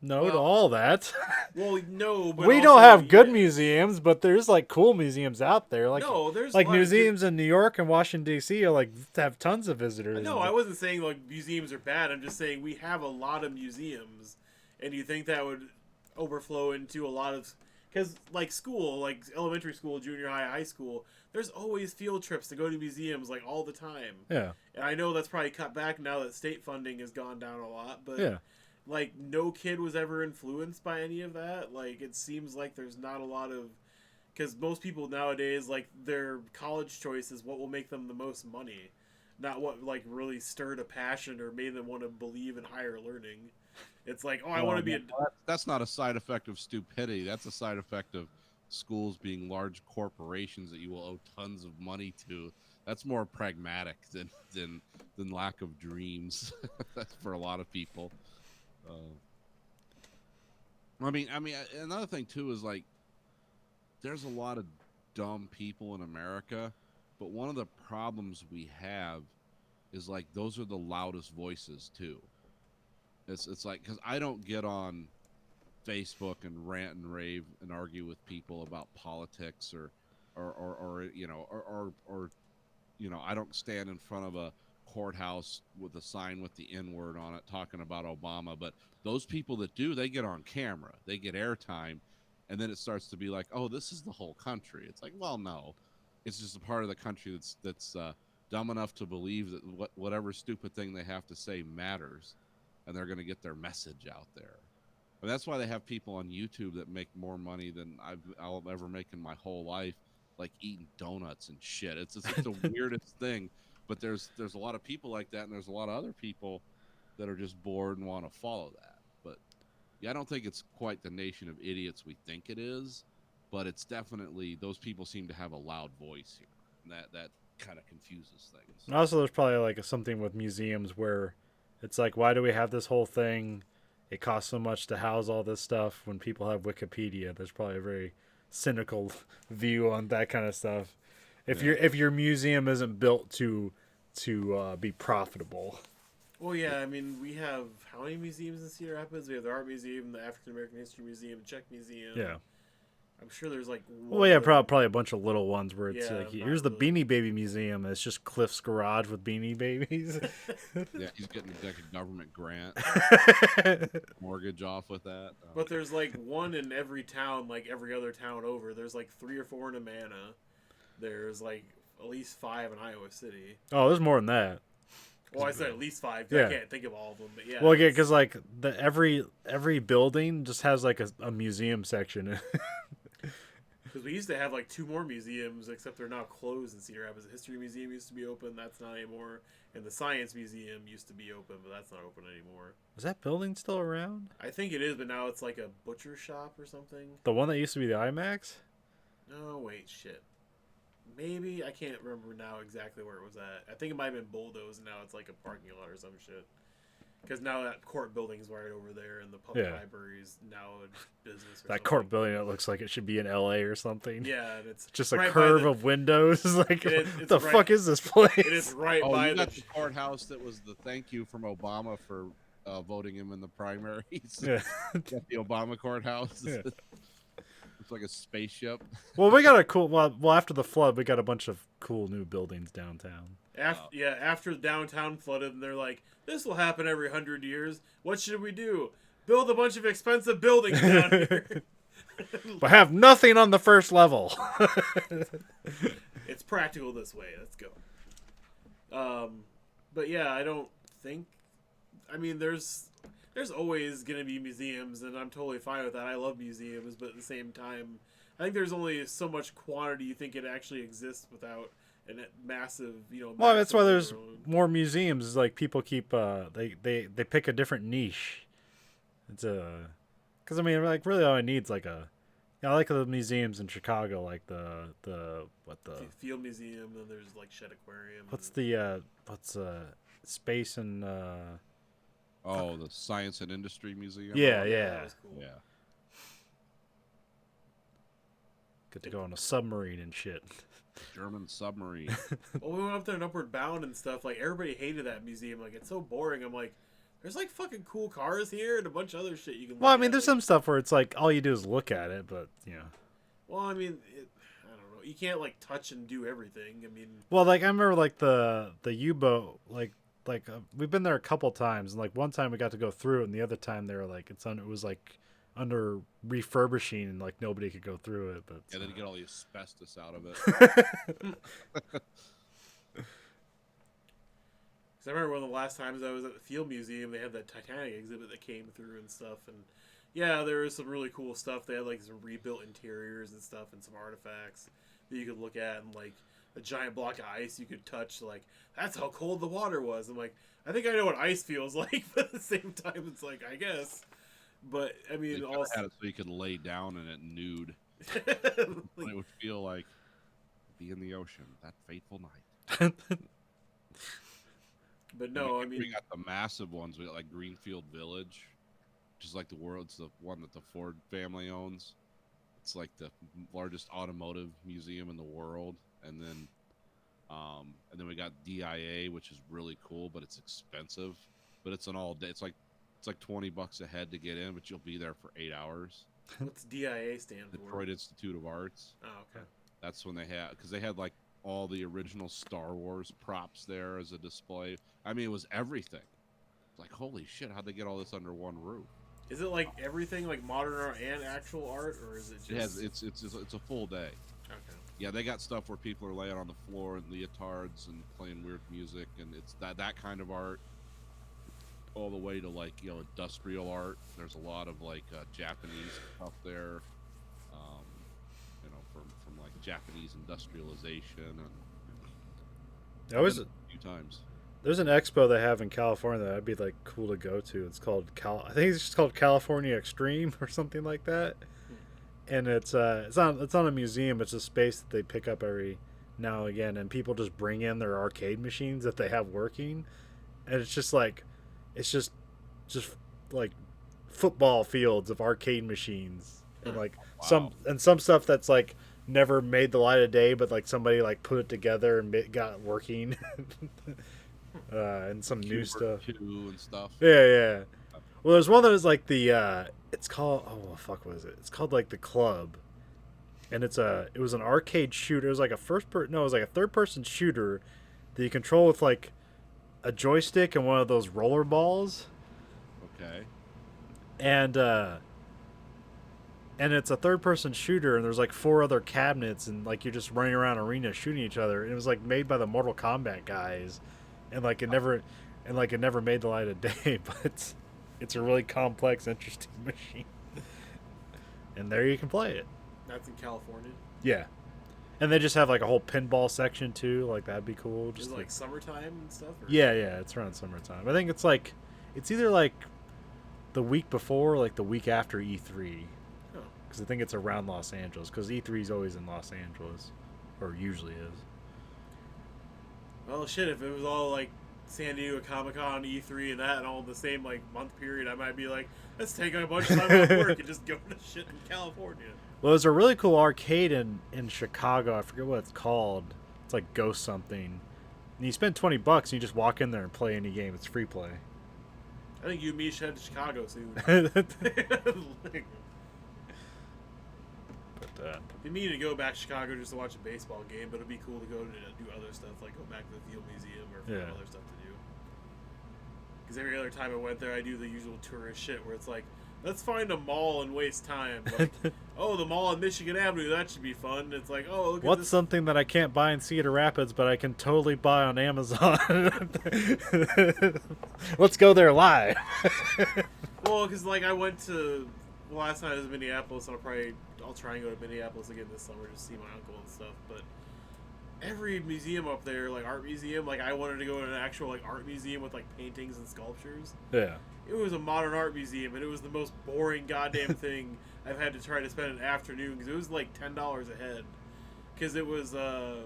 No to Well- all that. Well, no, but We don't also, have good yeah. museums, but there's like cool museums out there. Like No, there's like a lot of good- museums in New York and Washington D.C. are like have tons of visitors. No, I wasn't saying like museums are bad. I'm just saying we have a lot of museums, and you think that would overflow into a lot of because like school, like elementary school, junior high, high school. There's always field trips to go to museums like all the time. Yeah. And I know that's probably cut back now that state funding has gone down a lot, but Yeah. like no kid was ever influenced by any of that. Like it seems like there's not a lot of because most people nowadays like their college choice is what will make them the most money, not what like really stirred a passion or made them want to believe in higher learning. It's like, oh, I want to be a That's not a side effect of stupidity. That's a side effect of schools being large corporations that you will owe tons of money to. That's more pragmatic than lack of dreams. That's for a lot of people. I mean, another thing too is like, there's a lot of dumb people in America, but one of the problems we have is like those are the loudest voices too. It's like because I don't get on Facebook and rant and rave and argue with people about politics or you know or you know I don't stand in front of a courthouse with a sign with the N-word on it talking about Obama, but those people that do, they get on camera, they get airtime, and then it starts to be like, oh, this is the whole country. It's like, well, no, it's just a part of the country that's dumb enough to believe that whatever stupid thing they have to say matters, and they're going to get their message out there. And that's why they have people on YouTube that make more money than I'll ever make in my whole life, like eating donuts and shit. It's the weirdest thing. But there's a lot of people like that, and there's a lot of other people that are just bored and want to follow that. But yeah, I don't think it's quite the nation of idiots we think it is, but it's definitely those people seem to have a loud voice here, and that kind of confuses things. And also, there's probably like something with museums where it's like, why do we have this whole thing? It costs so much to house all this stuff when people have Wikipedia. There's probably a very cynical view on that kind of stuff. If your museum isn't built to be profitable. Well, yeah, I mean, we have how many museums in Cedar Rapids? We have the Art Museum, the African American History Museum, the Czech Museum. Yeah. I'm sure there's like. Well, yeah, probably a bunch of little ones where it's Yeah, like, here's the probably. Beanie Baby Museum. And it's just Cliff's garage with Beanie Babies. Yeah, he's getting like a government grant, mortgage off with that. But there's like one in every town, like every other town over. There's like 3 or 4 in Amana. There's like at least 5 in Iowa City. Oh, there's more than that. Well, I said at least 5. 'Cause Yeah. I can't think of all of them, but yeah. Well, yeah, it's- because like every building just has like a museum section. Because we used to have like 2 more museums, except they're now closed in Cedar Rapids. The History Museum used to be open, that's not anymore. And the Science Museum used to be open, but that's not open anymore. Is that building still around? I think it is, but now it's like a butcher shop or something. The one that used to be the IMAX? No, wait, shit. Maybe, I can't remember now exactly where it was at. I think it might have been bulldozed, and now it's like a parking lot or some shit. Because now that court building's right over there, and the public Yeah. library's now a business or That something. court building that looks like it should be in LA or something. Yeah, and it's Just a right by curve the- of windows. Like, It is- what it's the right- fuck is this place? It is right Oh, by you the... got the courthouse that was the thank you from Obama for voting him in the primaries. Yeah. Got the Obama courthouse. Yeah. It's like a spaceship. Well, we got a cool. Well, after the flood, we got a bunch of cool new buildings downtown. After downtown flooded, and they're like, this will happen every 100 years. What should we do? Build a bunch of expensive buildings down here. But have nothing on the first level. It's practical this way. Let's go. But yeah, I don't think. I mean, there's always gonna be museums, and I'm totally fine with that. I love museums, but at the same time, I think there's only so much quantity you think it actually exists without a massive, Well, that's why there's massive more museums. Is like people keep they pick a different niche. It's because I mean, like really all I need is like a. I like the museums in Chicago, like the Field Museum. Then there's like Shed Aquarium. what's space and Oh, the Science and Industry Museum. yeah, that yeah. was cool. Yeah. Get to go on a submarine and shit. German submarine. Well, we went up there in Upward Bound and stuff. Like everybody hated that museum. Like it's so boring. I'm like, There's like fucking cool cars here and a bunch of other shit you can. Well, I look mean, at, there's like- some stuff where it's like all you do is look at it, but Well, I mean, I don't know. You can't like touch and do everything. I mean, Well, like I remember like the U-boat, like we've been there a couple times, and like one time we got to go through it, and the other time they were like it was like under refurbishing, and like nobody could go through it. But Yeah, then you get all the asbestos out of it. because I remember one of the last times I was at the Field Museum, they had that Titanic exhibit that came through and stuff, and yeah, there was some really cool stuff. They had like some rebuilt interiors and stuff, and some artifacts that you could look at, and like a giant block of ice you could touch. Like that's how cold the water was. I'm like, I think I know what ice feels like, but at the same time, it's like I guess. But I They mean, kinda also had it so you could lay down in it nude. And it would feel like be in the ocean that fateful night. but no, I mean, we got the massive ones. We got like Greenfield Village, which is like the world's the one that the Ford family owns. It's like the largest automotive museum in the world, and then we got DIA, which is really cool, but it's expensive. But it's an all day. It's like $20 a head to get in, but you'll be there for 8 hours. what's DIA stand for? Detroit Institute of Arts. Oh, okay. That's when they had like all the original Star Wars props there as a display. I mean, it was everything. Like, holy shit, how'd they get all this under one roof? Is it like everything, like modern art and actual art, or is it just? It has it's a full day. Okay. Yeah, they got stuff where people are laying on the floor in leotards and playing weird music, and it's that kind of art, all the way to like industrial art. There's a lot of like Japanese stuff there, from like Japanese industrialization, and I was a few times. there's an expo they have in California that I'd be like cool to go to. It's called I think it's just called California Extreme or something like that. And it's on a museum. It's a space that they pick up every now and again, and people just bring in their arcade machines that they have working, and it's just like football fields of arcade machines, and like Wow. some stuff that's like never made the light of day, but like somebody like put it together and got it working. And some new Cube stuff. 2 and stuff. Yeah. Well, there's one that was like the it's called what was it? It's called like the Club, and it was an arcade shooter. It was like a it was like a third person shooter that you control with like a joystick and one of those roller balls, Okay. and it's a third person shooter, and there's like 4 other cabinets, and like you're just running around arena shooting each other. And it was like made by the Mortal Kombat guys, and like it never made the light of day, but it's a really complex, interesting machine. And there you can play it. That's in California. Yeah. And they just have like a whole pinball section too. Like that'd be cool. Is Just it like summertime and stuff? Or? yeah, it's around summertime. I think it's either like the week before or like the week after E3. Oh. Because I think it's around Los Angeles. Because E3 is always in Los Angeles, or usually is. Well, shit, if it was all like San Diego Comic-Con, E3, and that, and all in the same like month period, I might be like, let's take a bunch of time off work and just go to shit in California. Well, there's a really cool arcade in Chicago. I forget what it's called. It's like Ghost something. And you spend $20 and you just walk in there and play any game. It's free play. I think you and me should head to Chicago soon. Like, been meaning to go back to Chicago just to watch a baseball game, but it'd be cool to go to do other stuff, like go back to the Field Museum or find Yeah. other stuff to do. Because every other time I went there, I do the usual tourist shit where it's like, let's find a mall and waste time. Like, oh, the mall on Michigan Avenue, that should be fun. It's like, oh, look at What's this. something that I can't buy in Cedar Rapids, but I can totally buy on Amazon? Let's go there live. Well, because like I went to last night I was in Minneapolis, and I'll try and go to Minneapolis again this summer to see my uncle and stuff. But every museum up there, like art museum, like I wanted to go to an actual like art museum with like paintings and sculptures. Yeah. It was a modern art museum, and it was the most boring goddamn thing I've had to try to spend an afternoon because it was like $10 a head. Because it was a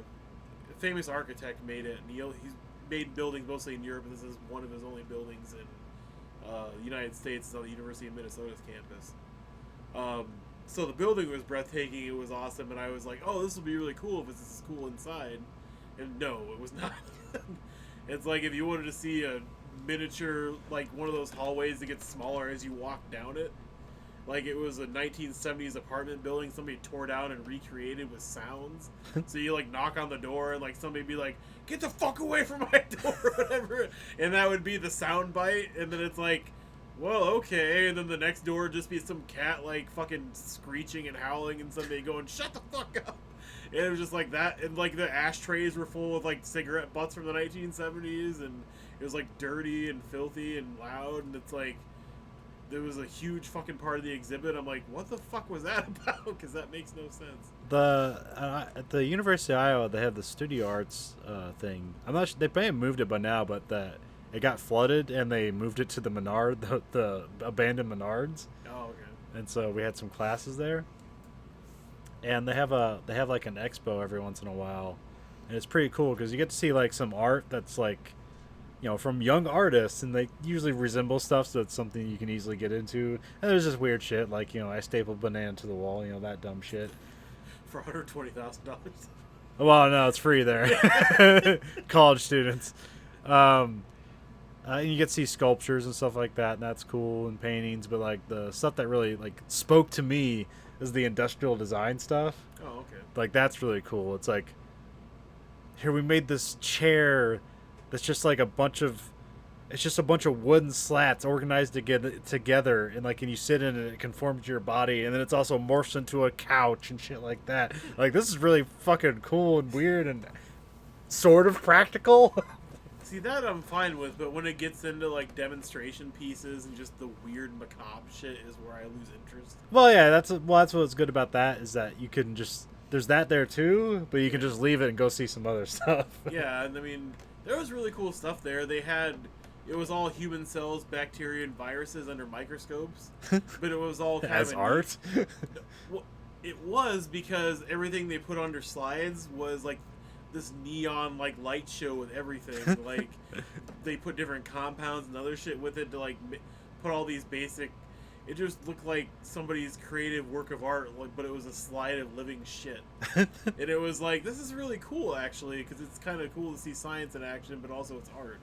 famous architect made it, and he's made buildings mostly in Europe. And this is one of his only buildings in the United States. It's on the University of Minnesota's campus. So the building was breathtaking. It was awesome, and I was like, "Oh, this will be really cool if it's this cool inside." And no, it was not. It's like if you wanted to see a miniature, like one of those hallways that gets smaller as you walk down it. Like it was a 1970s apartment building somebody tore down and recreated with sounds. So you like knock on the door and like somebody be like, "Get the fuck away from my door," or whatever, and that would be the sound bite. And then it's like, well, okay. And then the next door would just be some cat like fucking screeching and howling, and somebody going, "Shut the fuck up." And it was just like that, and like the ashtrays were full of like cigarette butts from the 1970s, and it was like dirty and filthy and loud, and it's like. There was a huge fucking part of the exhibit. I'm like, what the fuck was that about? Because that makes no sense. At the University of Iowa, they have the Studio Arts thing. I'm not sure, they may have moved it by now, but it got flooded and they moved it to the Menard, the abandoned Menards. Oh, okay. And so we had some classes there. And they have like an expo every once in a while, and it's pretty cool because you get to see like some art that's like, you know, from young artists, and they usually resemble stuff, so it's something you can easily get into. And there's just weird shit like, you know, I stapled banana to the wall, you know, that dumb shit. For $120,000. Well, no, it's free there. College students. And you get to see sculptures and stuff like that, and that's cool, and paintings. But like the stuff that really like spoke to me is the industrial design stuff. Oh, okay. Like that's really cool. It's like, here we made this chair that's just like a bunch of wooden slats organized together, and like, and you sit in it, it conforms to your body, and then it's also morphs into a couch and shit like that. Like, this is really fucking cool and weird and sort of practical. See, that I'm fine with, but when it gets into like demonstration pieces and just the weird macabre shit is where I lose interest. Well, yeah, that's what's good about that, is that you can just, there's that there too, but you can just leave it and go see some other stuff. Yeah, and I mean, there was really cool stuff there. They had, it was all human cells, bacteria, and viruses under microscopes, but it was all kind As of art. Well, it was, because everything they put under slides was like this neon like light show with everything. Like they put different compounds and other shit with it to like put all these basic. It just looked like somebody's creative work of art, like, but it was a slide of living shit. And it was like, this is really cool, actually, because it's kind of cool to see science in action, but also it's art.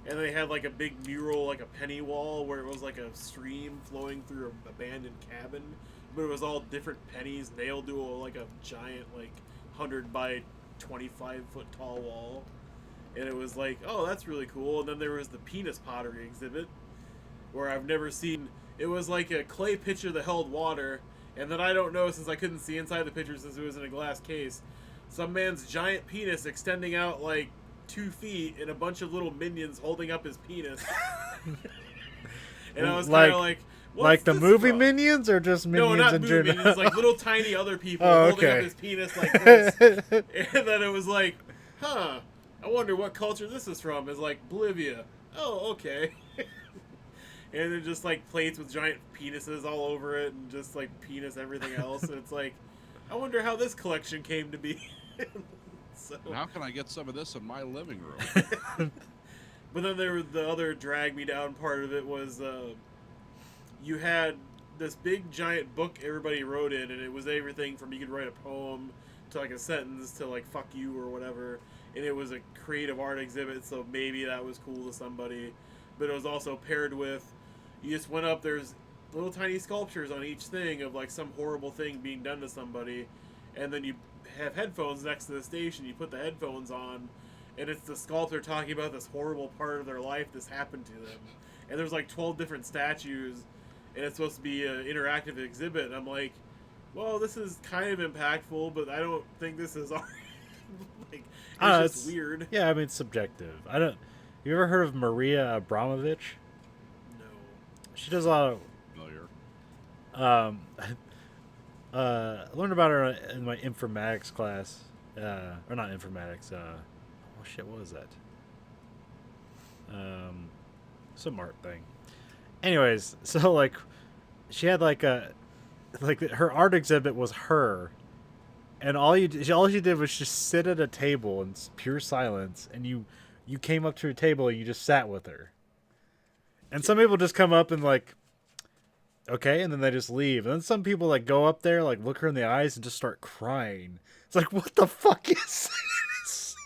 And they had like a big mural, like a penny wall, where it was like a stream flowing through an abandoned cabin, but it was all different pennies nailed to like a giant, like 100 by 25 foot tall wall. And it was like, oh, that's really cool. And then there was the penis pottery exhibit, where I've never seen. It was like a clay pitcher that held water, and then I don't know, since I couldn't see inside the pitcher since it was in a glass case, some man's giant penis extending out like 2 feet and a bunch of little minions holding up his penis. And I was kind of like, what's like the this movie from? Minions, or just Minions No, not in movie general? minions, like little tiny other people Oh, holding okay. up his penis like this. And then it was like, huh, I wonder what culture this is from. It's like Bolivia. Oh, okay. And then just like plates with giant penises all over it, and just like penis everything else. And it's like, I wonder how this collection came to be. So, And how can I get some of this in my living room? but then there was the other drag me down part of it was you had this big giant book everybody wrote in, and it was everything from you could write a poem to like a sentence to like fuck you or whatever. And it was a creative art exhibit, so maybe that was cool to somebody. But it was also paired with, you just went up, there's little tiny sculptures on each thing of like some horrible thing being done to somebody, and then you have headphones next to the station, you put the headphones on, and it's the sculptor talking about this horrible part of their life this happened to them. And there's like 12 different statues, and it's supposed to be an interactive exhibit, and I'm like, well, this is kind of impactful, but I don't think this is art. Like, it's just weird. Yeah, I mean, it's subjective. I don't. You ever heard of Maria Abramovich? No. She does a lot of. Familiar. I learned about her in my informatics class, or not informatics. Oh shit, what was that? Some art thing. Anyways, so like, she had like her art exhibit was her, and all she did was just sit at a table in pure silence, and you came up to her table and you just sat with her. And some people just come up and like, okay, and then they just leave. And then some people like go up there, like look her in the eyes and just start crying. It's like, what the fuck is this?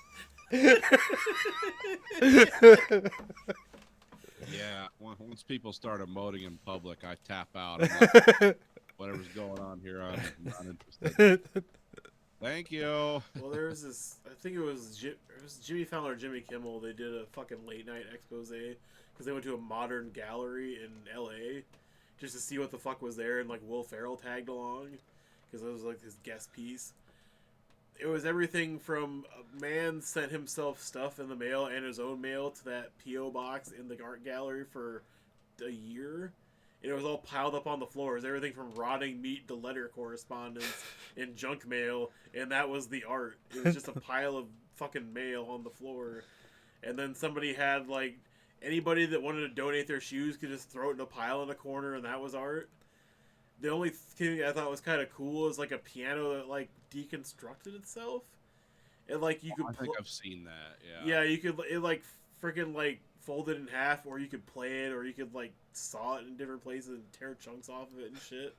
Yeah, once people start emoting in public, I tap out. I'm like, whatever's going on here, I'm not interested. Thank you. Well, there was this. I think it was Jimmy Fallon or Jimmy Kimmel. They did a fucking late night expose because they went to a modern gallery in L.A. just to see what the fuck was there, and like Will Ferrell tagged along because it was like his guest piece. It was everything from a man sent himself stuff in the mail and his own mail to that P.O. box in the art gallery for a year. And it was all piled up on the floors. Everything from rotting meat to letter correspondence and junk mail. And that was the art. It was just a pile of fucking mail on the floor. And then somebody had, like, anybody that wanted to donate their shoes could just throw it in a pile in a corner, and that was art. The only thing I thought was kind of cool is, like, a piano that, like, deconstructed itself. And, like, you could... I think I've seen that, Yeah, you could... It, like, freaking, like, fold it in half, or you could play it, or you could, like, saw it in different places and tear chunks off of it and shit.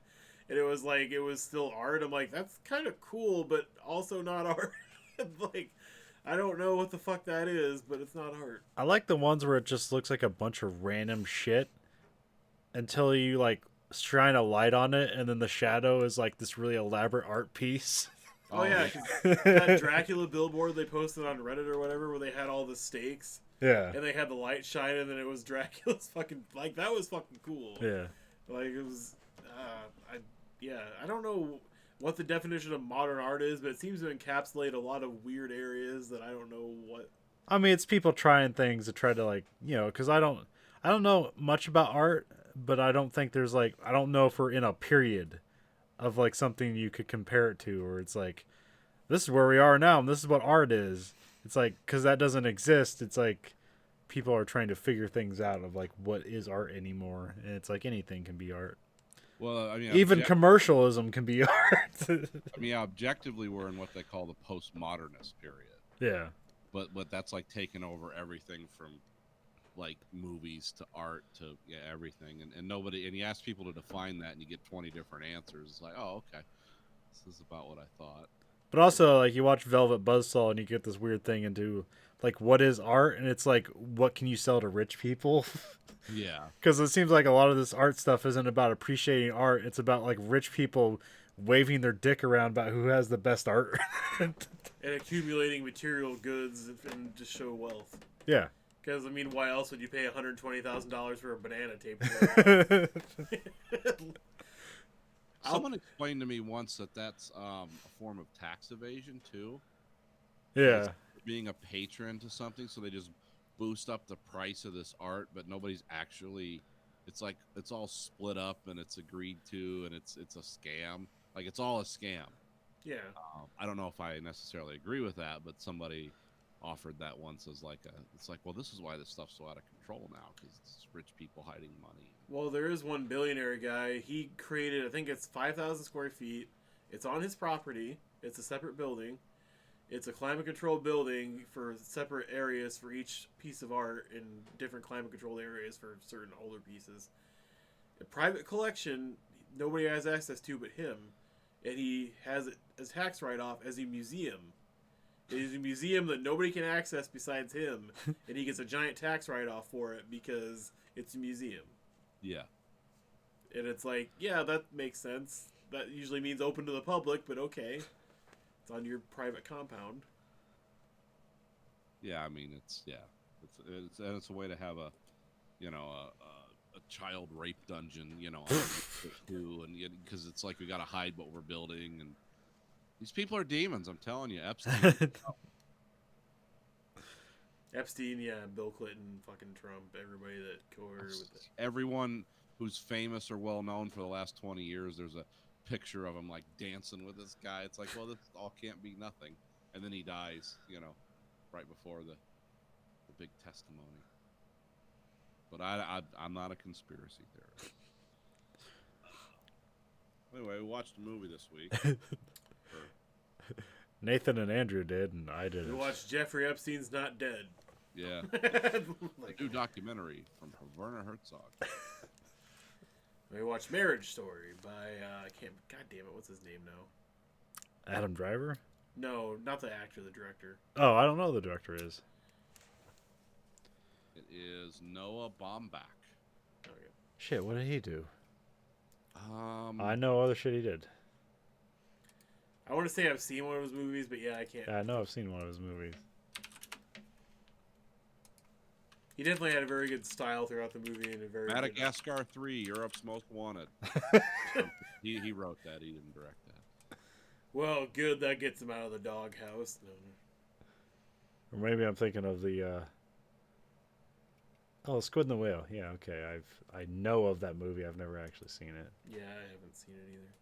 And it was, like, it was still art. I'm like, that's kind of cool, but also not art. Like, I don't know what the fuck that is, but it's not art. I like the ones where it just looks like a bunch of random shit until you, like, shine a light on it, and then the shadow is, like, this really elaborate art piece. Oh, yeah, 'cause that Dracula billboard they posted on Reddit or whatever where they had all the stakes. Yeah. And they had the light shining, and it was Dracula's fucking... Like, that was fucking cool. Yeah. Like, it was... I don't know what the definition of modern art is, but it seems to encapsulate a lot of weird areas that I don't know what... I mean, it's people trying things to try to, like, you know, because I don't know much about art, but I don't think there's, like... I don't know if we're in a period of, like, something you could compare it to, or it's like, this is where we are now, and this is what art is. It's like, because that doesn't exist, it's like people are trying to figure things out of, like, what is art anymore. And it's like anything can be art. Well, I mean, even commercialism can be art. I mean, yeah, objectively, we're in what they call the postmodernist period. Yeah. But that's like taking over everything from like movies to art to everything, and nobody, and you ask people to define that, and you get 20 different answers. It's like, oh, okay, this is about what I thought. But also, like, you watch Velvet Buzzsaw and you get this weird thing into, like, what is art? And it's like, what can you sell to rich people? Yeah. Because it seems like a lot of this art stuff isn't about appreciating art. It's about, like, rich people waving their dick around about who has the best art. And accumulating material goods and just show wealth. Yeah. Because, I mean, why else would you pay $120,000 for a banana tape? Someone explained to me once that that's a form of tax evasion too. Yeah. It's being a patron to something, so they just boost up the price of this art, but nobody's actually. It's like it's all split up and it's agreed to, and it's a scam. Like, it's all a scam. Yeah. I don't know if I necessarily agree with that, but somebody offered that once as like it's like, well, this is why this stuff's so out of control now, because it's rich people hiding money. Well, there is one billionaire guy. He created, I think it's 5,000 square feet. It's on his property. It's a separate building. It's a climate controlled building for separate areas for each piece of art in different climate controlled areas for certain older pieces. A private collection nobody has access to but him, and he has it as tax write-off as a museum. It is a museum that nobody can access besides him, and he gets a giant tax write-off for it because it's a museum. Yeah. And it's like, yeah, that makes sense. That usually means open to the public, but okay. It's on your private compound. Yeah, I mean, it's it's a way to have a child rape dungeon, too, and because it's like we got to hide what we're building, and these people are demons. I'm telling you, Epstein. Epstein, yeah, Bill Clinton, fucking Trump, everybody that coerced with it. Everyone who's famous or well known for the last 20 years, there's a picture of him like dancing with this guy. It's like, well, this all can't be nothing, and then he dies, right before the big testimony. But I'm not a conspiracy theorist. Anyway, we watched a movie this week. Nathan and Andrew did, and I didn't. We watched Jeffrey Epstein's Not Dead. Yeah. Like, a new documentary from Werner Herzog. We watched Marriage Story by God damn it, what's his name now? Adam Driver? No, not the actor, the director. Oh, I don't know who the director is. It is Noah Baumbach. Shit, what did he do? I I know other shit he did. I want to say I've seen one of his movies, but yeah, I can't. Yeah, I know I've seen one of his movies. He definitely had a very good style throughout the movie and a very good- Madagascar 3, Europe's Most Wanted. he wrote that. He didn't direct that. Well, good. That gets him out of the doghouse. No. Or maybe I'm thinking of the Squid and the Whale. Yeah, okay. I know of that movie. I've never actually seen it. Yeah, I haven't seen it either.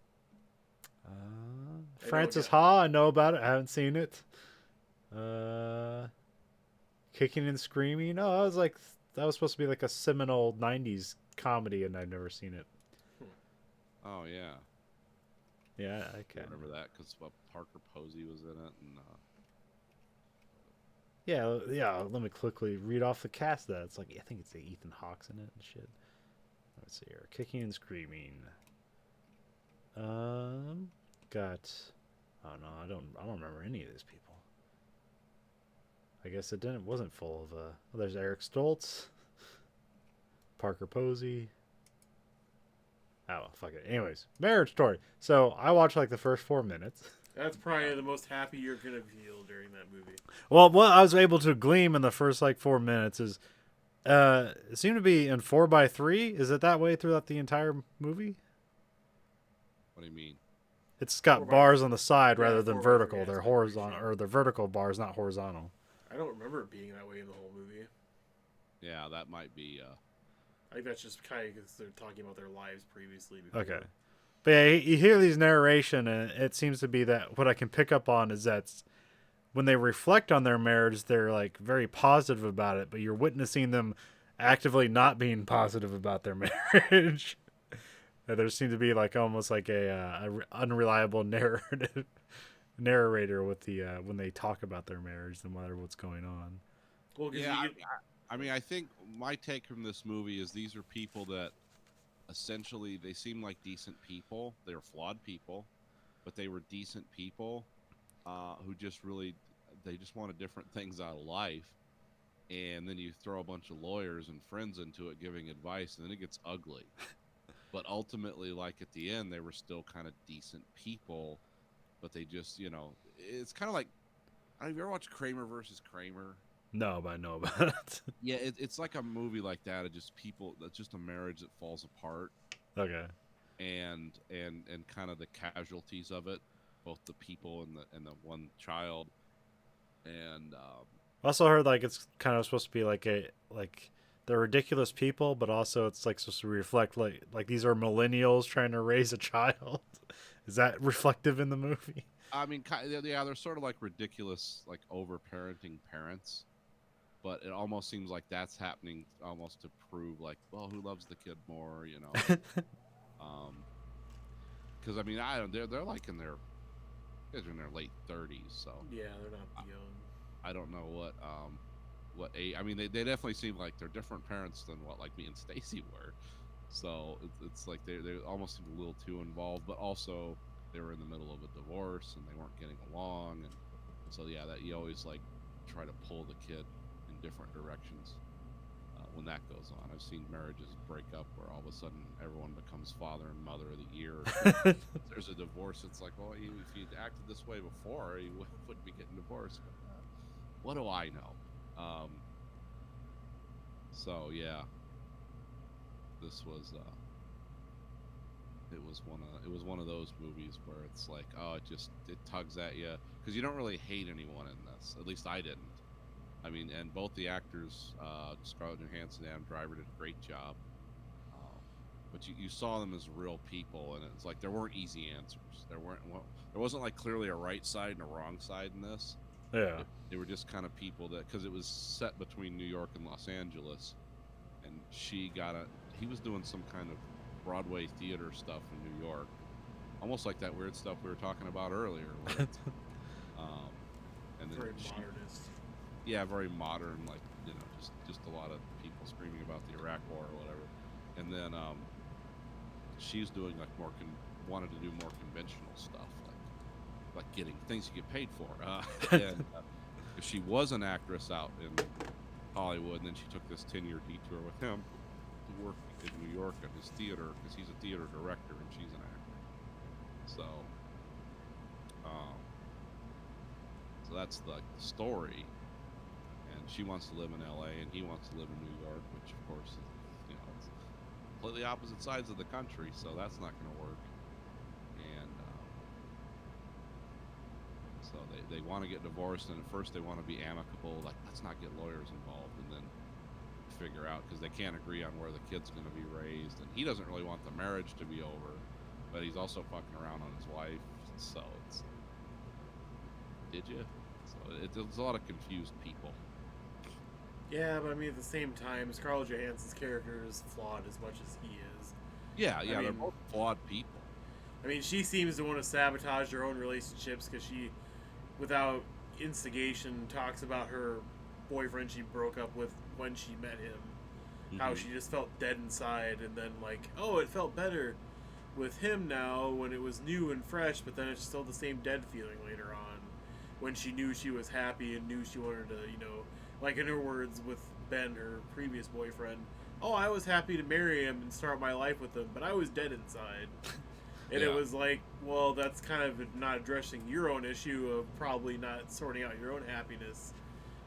Francis Ha, I know about it. I haven't seen it. Kicking and Screaming. Oh, that was supposed to be like a seminal '90s comedy, and I've never seen it. Oh yeah, Yeah, I I can. remember that because Parker Posey was in it, and Yeah. Let me quickly read off the cast. Of that I think it's Ethan Hawke's in it and shit. Let's see here. Kicking and Screaming. Got. Oh no, I don't remember any of these people. I guess it wasn't full of. There's Eric Stoltz. Parker Posey. Oh well, fuck it. Anyways, Marriage Story. So I watched like the first 4 minutes. That's probably the most happy you're gonna feel during that movie. Well, what I was able to glean in the first like 4 minutes is, it seemed to be in 4:3. Is it that way throughout the entire movie? what do you mean? It's got 4x3. bars on the side Yeah, rather than 4x3, vertical. yeah, They're it's horizontal, sure. or they're vertical bars, not horizontal. I don't remember it being that way in the whole movie. Yeah, that might be. I think that's just kind of because they're talking about their lives previously. Before. Okay. But yeah, you hear these narration, and it seems to be that what I can pick up on is that when they reflect on their marriage, they're like very positive about it, but you're witnessing them actively not being positive about their marriage. And there seems to be like almost like a unreliable narrator with the when they talk about their marriage, no matter what's going on. Well, 'cause Yeah, you- I mean, I think my take from this movie is these are people that essentially they seem like decent people. They're flawed people, but they were decent people who just really they just wanted different things out of life. And then you throw a bunch of lawyers and friends into it giving advice, and then it gets ugly. But ultimately, like at the end, they were still kind of decent people, but they just, it's kind of like, have you ever watched Kramer versus Kramer? No, but I know about it. Yeah, it's like a movie like that. Of just people. That's just a marriage that falls apart, Okay. and kind of the casualties of it, both the people and the one child, and I also heard like it's kind of supposed to be like they're ridiculous people, but also it's like supposed to reflect like these are millennials trying to raise a child. Is that reflective in the movie? I mean, yeah, they're sort of like ridiculous, like over-parenting parents, but it almost seems like that's happening almost to prove, like, well, who loves the kid more, Because I mean, they're like in their late 30s, so yeah, they're not young. I don't know what age. I mean, they definitely seem like they're different parents than what like me and Stacy were, so it's like they almost seem a little too involved, but also they were in the middle of a divorce and they weren't getting along, and so yeah, that you always like try to pull the kid in different directions when that goes on. I've seen marriages break up where all of a sudden everyone becomes father and mother of the year. If there's a divorce, it's like, well, if you'd acted this way before, you wouldn't be getting divorced. But, what do I know? So yeah, this was it was one of those movies where it's like, oh, it tugs at you because you don't really hate anyone in this. At least I didn't. I mean, and both the actors, Scarlett Johansson and Adam Driver, did a great job. But you saw them as real people, and it's like there weren't easy answers. There wasn't like clearly a right side and a wrong side in this. Yeah. They were just kind of people that, because it was set between New York and Los Angeles, and he was doing some kind of Broadway theater stuff in New York, almost like that weird stuff we were talking about earlier. Where and then Very modernist. Yeah, very modern, like just a lot of people screaming about the Iraq War or whatever. And then she's doing like wanted to do more conventional stuff, like getting things you get paid for. And she was an actress out in Hollywood, and then she took this 10-year detour with him to work in New York at his theater because he's a theater director and she's an actor. So, so that's the story. And she wants to live in L.A. and he wants to live in New York, which of course, is, it's completely opposite sides of the country, so that's not going to work. And so they want to get divorced, and at first they want to be amicable, like let's not get lawyers involved, and then figure out because they can't agree on where the kid's going to be raised, and he doesn't really want the marriage to be over, but he's also fucking around on his wife, so it's did you? So there's a lot of confused people. Yeah, but I mean, at the same time, Scarlett Johansson's character is flawed as much as he is. Yeah, I they're mean, both flawed people. I mean, she seems to want to sabotage their own relationships because she, without instigation, talks about her boyfriend she broke up with when she met him. How she just felt dead inside, and then like, oh, it felt better with him now when it was new and fresh, but then it's still the same dead feeling later on when she knew she was happy and knew she wanted to, like in her words with Ben, her previous boyfriend, oh, I was happy to marry him and start my life with him, but I was dead inside. And it was like, well, that's kind of not addressing your own issue of probably not sorting out your own happiness.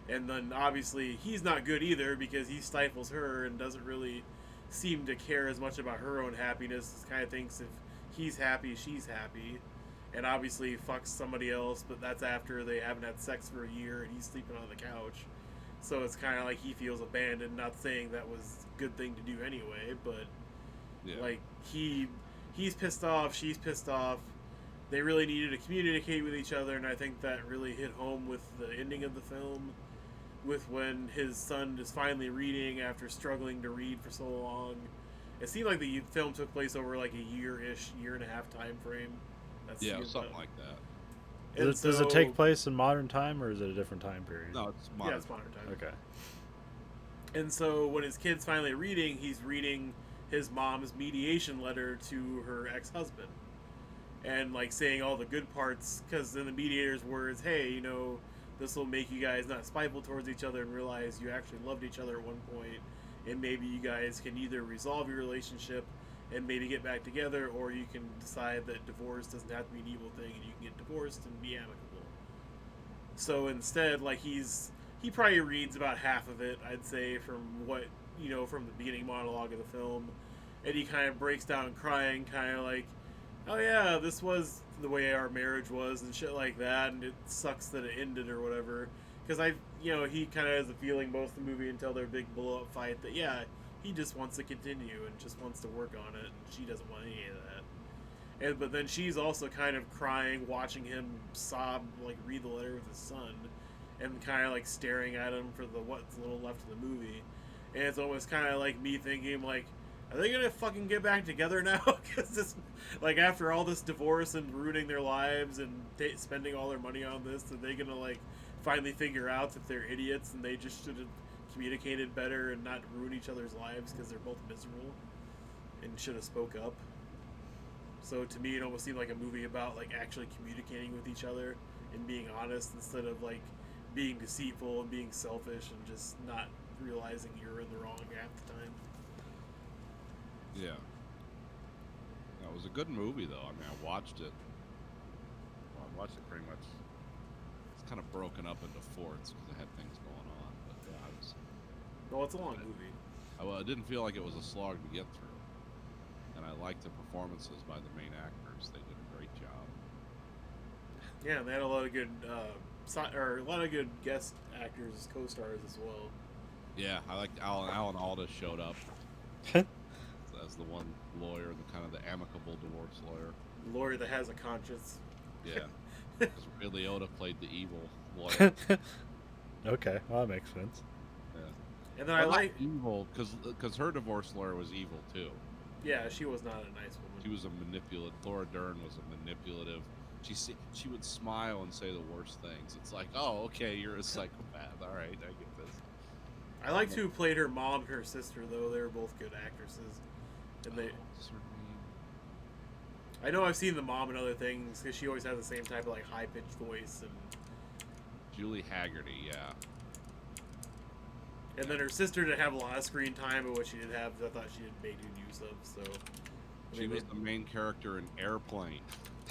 And then obviously he's not good either because he stifles her and doesn't really seem to care as much about her own happiness. Kind of thinks if he's happy, she's happy. And obviously fucks somebody else, but that's after they haven't had sex for a year and he's sleeping on the couch. So it's kind of like he feels abandoned, not saying that was a good thing to do anyway, but like he's pissed off, she's pissed off. They really needed to communicate with each other, and I think that really hit home with the ending of the film, with when his son is finally reading after struggling to read for so long. It seemed like the film took place over like a year-ish, year-and-a-half time frame. Something like that. Does it take place in modern time, or is it a different time period? No, it's modern. Yeah, it's modern time. Okay. And so when his kid's finally reading, he's reading his mom's mediation letter to her ex-husband. And like saying all the good parts, because in the mediator's words, hey, this will make you guys not spiteful towards each other and realize you actually loved each other at one point, and maybe you guys can either resolve your relationship and maybe get back together, or you can decide that divorce doesn't have to be an evil thing and you can get divorced and be amicable. So instead, like he probably reads about half of it, I'd say, from what, from the beginning monologue of the film, and he kind of breaks down crying, kind of like, oh yeah, this was the way our marriage was and shit like that, and it sucks that it ended or whatever. Because he kind of has a feeling most of the movie until their big blow-up fight that, yeah, he just wants to continue and just wants to work on it, and she doesn't want any of that. But then she's also kind of crying, watching him sob, like read the letter with his son, and kind of like staring at him for what's little left of the movie. And it's almost kind of like me thinking, like, are they gonna fucking get back together now? Because this, like, after all this divorce and ruining their lives and spending all their money on this, are they gonna like finally figure out that they're idiots and they just should have communicated better and not ruin each other's lives because they're both miserable and should have spoke up? So to me, it almost seemed like a movie about like actually communicating with each other and being honest instead of like being deceitful and being selfish and just not realizing you're in the wrong half the time. Yeah. It was a good movie, though. I mean, I watched it. Well, I watched it pretty much. It's kind of broken up into fourths because I had things going on. But yeah, I was. Well, it's a long movie. Well, it didn't feel like it was a slog to get through. And I liked the performances by the main actors. They did a great job. Yeah, they had a lot of good, a lot of good guest actors as co-stars as well. Yeah, I liked Alan Alda showed up as the one lawyer, the kind of the amicable divorce lawyer. Lawyer that has a conscience. Yeah, because Ray Liotta played the evil lawyer. Okay, well, that makes sense. Yeah, and then I like evil because her divorce lawyer was evil too. Yeah, she was not a nice woman. She was a manipulative. Laura Dern was a manipulative. She would smile and say the worst things. It's like, oh, okay, you're a psychopath. All right, I get this. I liked who played her mom and her sister, though. They were both good actresses. And I know I've seen the mom in other things because she always has the same type of like high pitched voice. And Julie Haggerty, yeah. And then her sister didn't have a lot of screen time, but what she did have, I thought she had made good use of. So She was the main character in Airplane.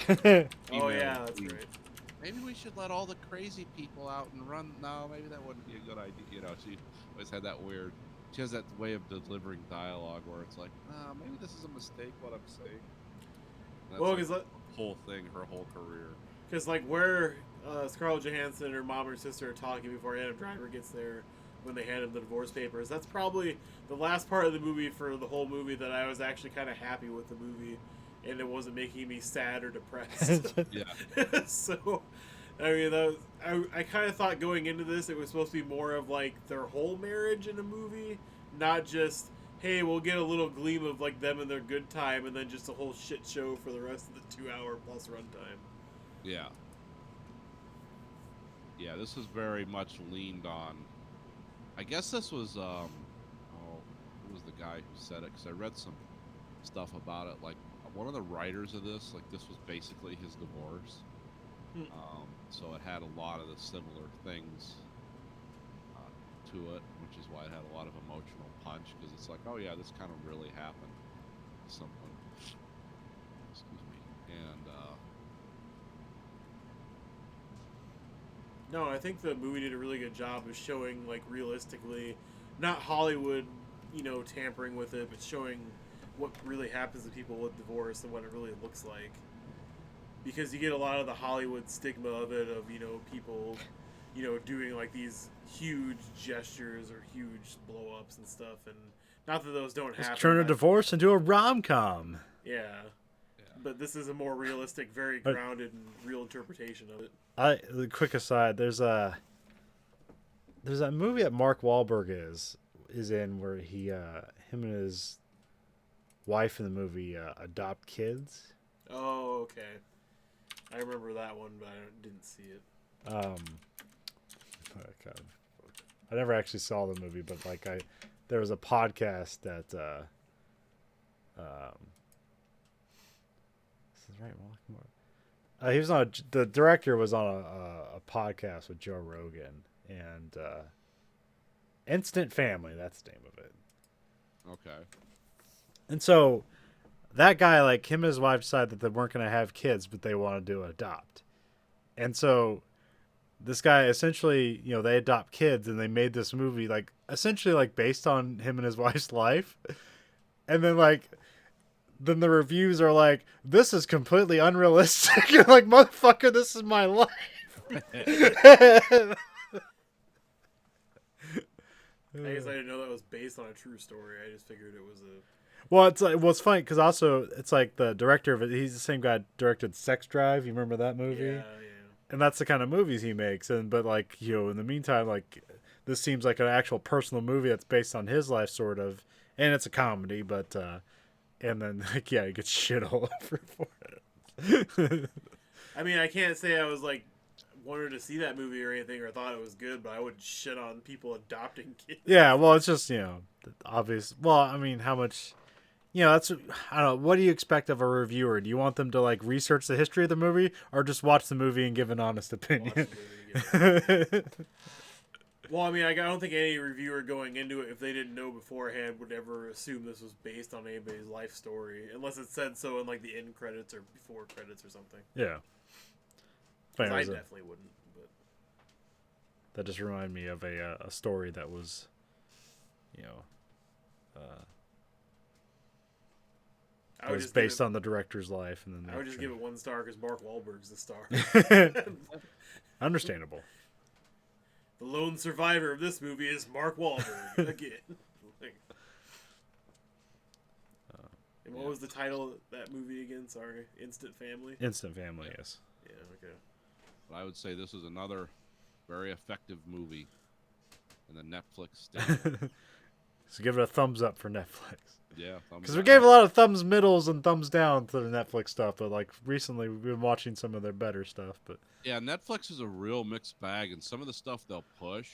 Oh Female yeah, that's lead. right. Maybe we should let all the crazy people out and run. No, maybe that wouldn't be a good idea. You know, she always had that weird. She has that way of delivering dialogue where it's like, maybe this is a mistake. What I'm saying. That's Well, like because the whole thing, her whole career. like where Scarlett Johansson and her mom and her sister are talking before Adam Driver gets there when they hand him the divorce papers. That's probably the last part of the movie for the whole movie that I was actually kind of happy with the movie, and it wasn't making me sad or depressed. Yeah. So, I mean, that was, I kind of thought going into this it was supposed to be more of like their whole marriage in a movie, not just, hey, we'll get a little gleam of like them and their good time, and then just a whole shit show for the rest of the 2-hour plus runtime. Yeah. Yeah, this is very much leaned on. I guess this was, who was the guy who said it? Because I read some stuff about it. Like, one of the writers of this, like, this was basically his divorce. So it had a lot of the similar things to it, which is why it had a lot of emotional punch. Because it's like, oh yeah, this kind of really happened to someone. Excuse me. And, No, I think the movie did a really good job of showing, like, realistically, not Hollywood, tampering with it, but showing what really happens to people with divorce and what it really looks like. Because you get a lot of the Hollywood stigma of it, of, people, doing, like, these huge gestures or huge blow-ups and stuff, and not that those don't happen. Let's turn a divorce into a rom-com. Yeah. But this is a more realistic, very grounded and real interpretation of it. The quick aside, there's that movie that Mark Wahlberg is in where him and his wife in the movie adopt kids. Oh, okay. I remember that one, but I didn't see it. I never actually saw the movie, but like there was a podcast that this is right. He was on the director was on a podcast with Joe Rogan and Instant Family. That's the name of it. okay. And so that guy, like him and his wife, decided that they weren't going to have kids, but they wanted to adopt. And so this guy essentially, they adopt kids and they made this movie like essentially like based on him and his wife's life. And then then the reviews are like, this is completely unrealistic. You're like, motherfucker, this is my life. I guess I didn't know that was based on a true story. I just figured it was a... Well, it's funny because also it's like the director of it. He's the same guy who directed Sex Drive. You remember that movie? Yeah. And that's the kind of movies he makes. But in the meantime, like this seems like an actual personal movie that's based on his life, sort of, and it's a comedy. But and then he gets shit all over for it. I mean, I can't say I was like wanted to see that movie or anything or thought it was good, but I would shit on people adopting kids. Yeah, well, it's just obvious. Well, I mean, how much? That's I don't know. What do you expect of a reviewer? Do you want them to like research the history of the movie, or just watch the movie and give an honest opinion? Well, I mean, I don't think any reviewer going into it, if they didn't know beforehand, would ever assume this was based on anybody's life story, unless it said so in like the end credits or before credits or something. Yeah. 'Cause I definitely wouldn't. But that just reminded me of a story that was, it was based on the director's life, and then I would just give it 1 star because Mark Wahlberg's the star. Understandable. The lone survivor of this movie is Mark Wahlberg again. And what was the title of that movie again? Sorry, Instant Family. Instant Family, yes. Yeah. Okay. But I would say this is another very effective movie in the Netflix stable. So give it a thumbs up for Netflix. Yeah, because we gave a lot of thumbs middles and thumbs down to the Netflix stuff, but like recently we've been watching some of their better stuff. But yeah, Netflix is a real mixed bag, and some of the stuff they'll push,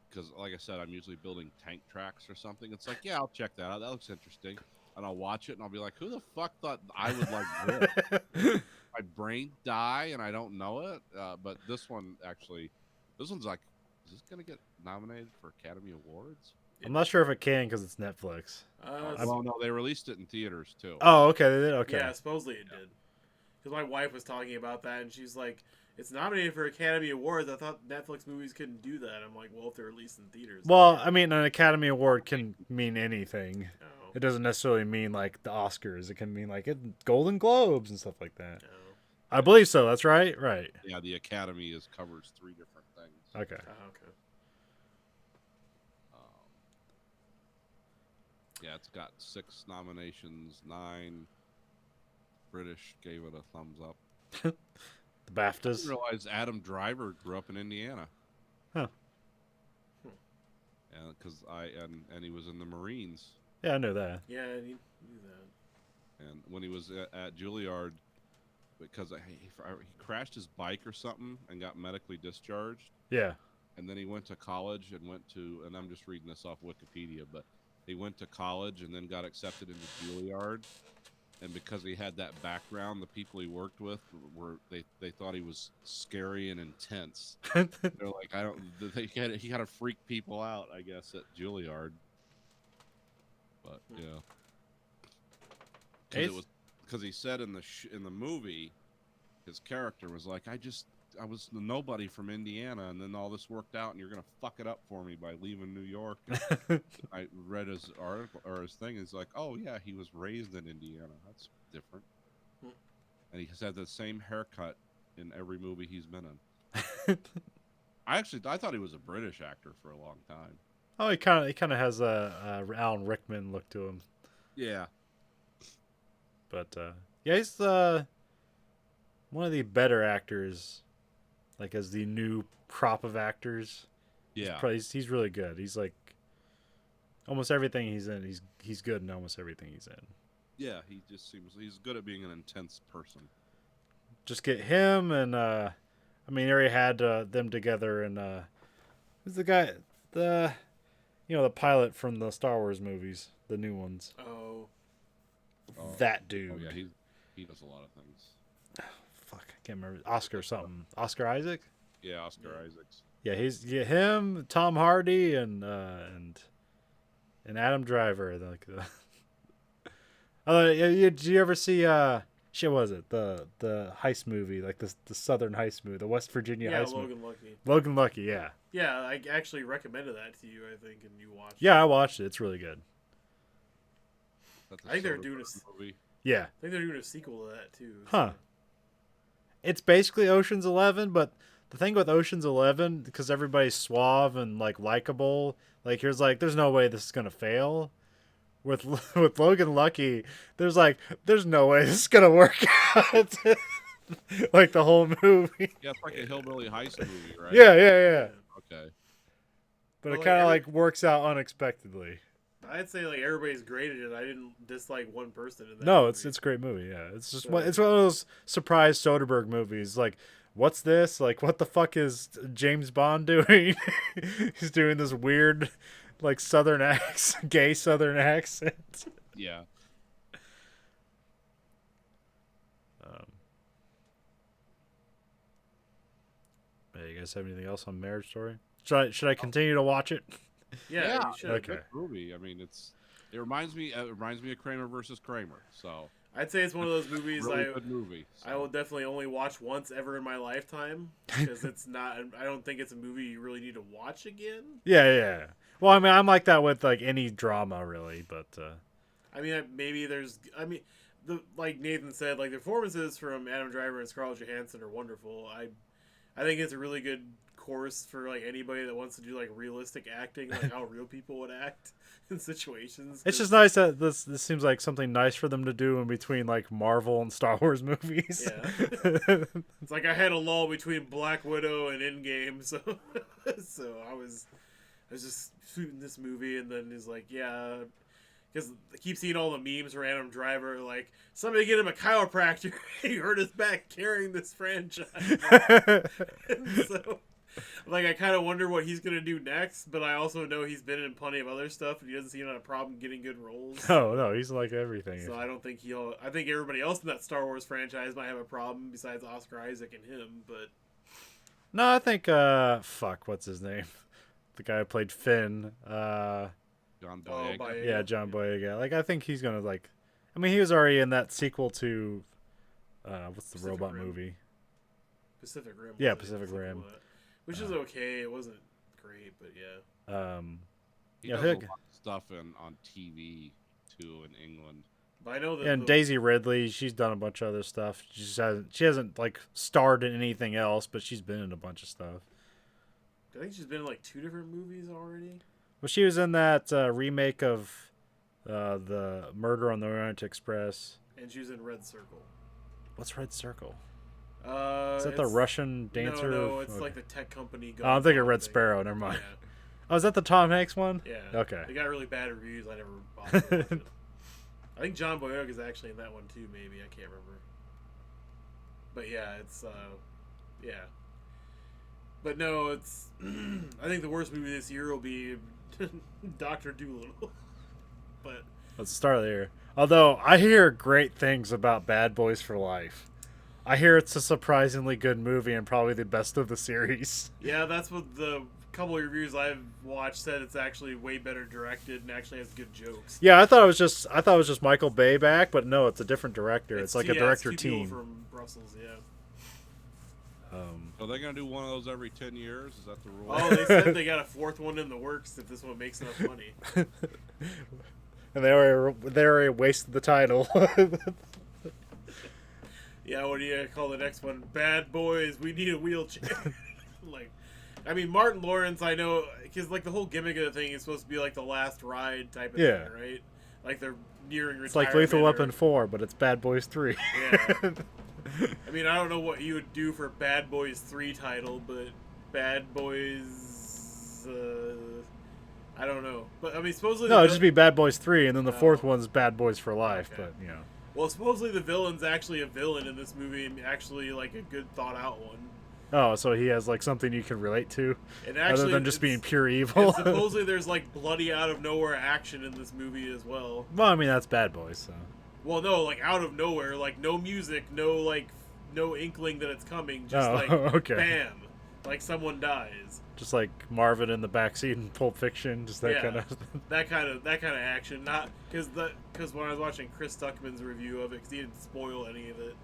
because like I said, I'm usually building tank tracks or something. It's like, yeah, I'll check that out. That looks interesting, and I'll watch it, and I'll be like, who the fuck thought I would like this? My brain die, and I don't know it. But this one's like Is this gonna get nominated for Academy Awards? I'm not sure if it can because it's Netflix. Well, no, they released it in theaters too. Oh, okay. They did? Okay. Yeah, supposedly it did. Because my wife was talking about that, and she's like, "It's nominated for Academy Awards. I thought Netflix movies couldn't do that." I'm like, "Well, if they're released in theaters." Well, I mean, an Academy Award can mean anything. No. It doesn't necessarily mean like the Oscars. It can mean like Golden Globes and stuff like that. No. I believe so. That's right. Right. Yeah, the Academy covers 3 different things. Okay. Oh, okay. Yeah, it's got 6 nominations, 9. British gave it a thumbs up. The I BAFTAs. didn't realize Adam Driver grew up in Indiana. Huh. And because and he was in the Marines. Yeah, I knew that. Yeah, I knew that. And when he was at Juilliard, because he crashed his bike or something and got medically discharged. Yeah. And then he went to college and and I'm just reading this off Wikipedia, but he went to college and then got accepted into Juilliard. And because he had that background, the people he worked with they thought he was scary and intense. They're like, he got to freak people out, I guess, at Juilliard. But yeah, because he said in the movie, his character was like, I was the nobody from Indiana, and then all this worked out, and you're gonna fuck it up for me by leaving New York. I read his article or his thing. It's like, oh yeah, he was raised in Indiana. That's different. And he's had the same haircut in every movie he's been in. I thought he was a British actor for a long time. Oh, he kind of has a Alan Rickman look to him. Yeah. But yeah, he's one of the better actors, like as the new crop of actors. Yeah. He's really good. He's like almost everything he's in. He's good in almost everything he's in. Yeah, he just seems he's good at being an intense person. Just get him and I mean, he already had them together and who's the guy the pilot from the Star Wars movies, the new ones. Oh. That dude. Oh yeah, he does a lot of things. Fuck, I can't remember. Oscar something. Oscar Isaac? Yeah, Oscar Isaacs. Yeah, him, Tom Hardy, and Adam Driver. Like, did you ever see shit? Was it the heist movie, like the Southern heist movie, the West Virginia heist movie? Logan Lucky. Logan Lucky, yeah. Yeah, I actually recommended that to you, I think, and you watched. Yeah, I watched it. It's really good. I think they're doing movie. Yeah. I think they're doing a sequel to that too. Huh. It's basically Ocean's 11, but the thing with Ocean's 11, because everybody's suave and like likable, like there's no way this is gonna fail. With Logan Lucky, there's no way this is gonna work out. Like the whole movie. Yeah, it's like a hillbilly heist movie, right? Yeah. Okay. But it kind of works out unexpectedly. I'd say like everybody's great at it. I didn't dislike one person in that. No, movie. it's a great movie. Yeah, it's just it's one of those surprise Soderbergh movies. Like, what's this? Like, what the fuck is James Bond doing? He's doing this weird, like gay Southern accent. Yeah. Hey, you guys have anything else on Marriage Story? Should I continue to watch it? Yeah, you should. Okay. Good movie. I mean, it reminds me of Kramer versus Kramer. So I'd say it's one of those movies good movie. I will definitely only watch once ever in my lifetime because it's not. I don't think it's a movie you really need to watch again. Yeah. Well, I mean, I'm like that with like any drama, really. But I mean, maybe like Nathan said, like the performances from Adam Driver and Scarlett Johansson are wonderful. I think it's a really good course for like anybody that wants to do like realistic acting, like how real people would act in situations. it's just nice that this seems like something nice for them to do in between like Marvel and Star Wars movies. Yeah. It's like I had a lull between Black Widow and Endgame, so I was just shooting this movie, and then he's like, yeah, because I keep seeing all the memes from Adam Driver, like, somebody get him a chiropractor. He hurt his back carrying this franchise. So, like, I kind of wonder what he's going to do next, but I also know he's been in plenty of other stuff, and he doesn't seem to have a problem getting good roles. No, he's like everything. So I don't think I think everybody else in that Star Wars franchise might have a problem besides Oscar Isaac and him, but No, I think fuck, what's his name? The guy who played Finn. John Oh, Boyega. Boyega. Yeah, John Boyega. Like, I think he's gonna like. I mean, he was already in that sequel to, what's the Pacific robot Rim. movie? Pacific Rim. Yeah, was it? Pacific Sequel Rim. to that. Which is okay. It wasn't great, but yeah. He Yeah, does a he'll- lot of stuff on TV too in England. But I know that And Daisy Ridley, she's done a bunch of other stuff. She hasn't like starred in anything else, but she's been in a bunch of stuff. I think she's been in like 2 different movies already. Well, she was in that remake of the Murder on the Orient Express. And she was in Red Circle. What's Red Circle? Is Is that the Russian dancer? No, it's Okay. like the tech company. Oh, I'm thinking Gunpowder Red thing. Sparrow. Never mind. Yeah. Oh, is that the Tom Hanks one? Yeah. Okay. They got really bad reviews. I never bothered to watch it. I think John Boyega is actually in that one too. Maybe I can't remember. But yeah, it's yeah. But no, it's. I think the worst movie this year will be Doctor Dolittle. But Let's start there. Although I hear great things about Bad Boys for Life. I hear it's a surprisingly good movie and probably the best of the series. yeah, that's what the couple of reviews I've watched said. It's actually way better directed and actually has good jokes. Yeah, I thought it was just Michael Bay back, but no, it's a different director. It's like a yeah, director it's two people team. from Brussels. Yeah. Are they gonna do one of those every 10 years? Is that the rule? Oh, they said they got a 4th one in the works if this one makes enough money. And they already wasted the title. Yeah, what do you call the next one? Bad Boys, we need a wheelchair. Like, I mean, Martin Lawrence, I know, because like the whole gimmick of the thing is supposed to be like the last ride type of Yeah. thing, right? Like they're nearing retirement. It's like Lethal or- Weapon 4, but it's Bad Boys 3. Yeah. I mean, I don't know what you would do for Bad Boys 3 title, but Bad Boys, I don't know. But I mean, supposedly No, it'd just be Bad Boys 3, and then the fourth Oh. one's Bad Boys for Life. Okay. But you know, well, supposedly the villain's actually a villain in this movie, and actually like a good thought out one. oh, so he has like something you can relate to, And other actually, than just it's- being pure And evil. supposedly there's like bloody out of nowhere action in this movie as well. Well, I mean that's Bad Boys. So. Well, no, like out of nowhere, like no music, no inkling that it's coming, just Oh, like okay. bam, like someone dies. Just like Marvin in the backseat in Pulp Fiction, just that Yeah. kind of. That kind of action, not because when I was watching Chris Stuckman's review of it, because he didn't spoil any of it,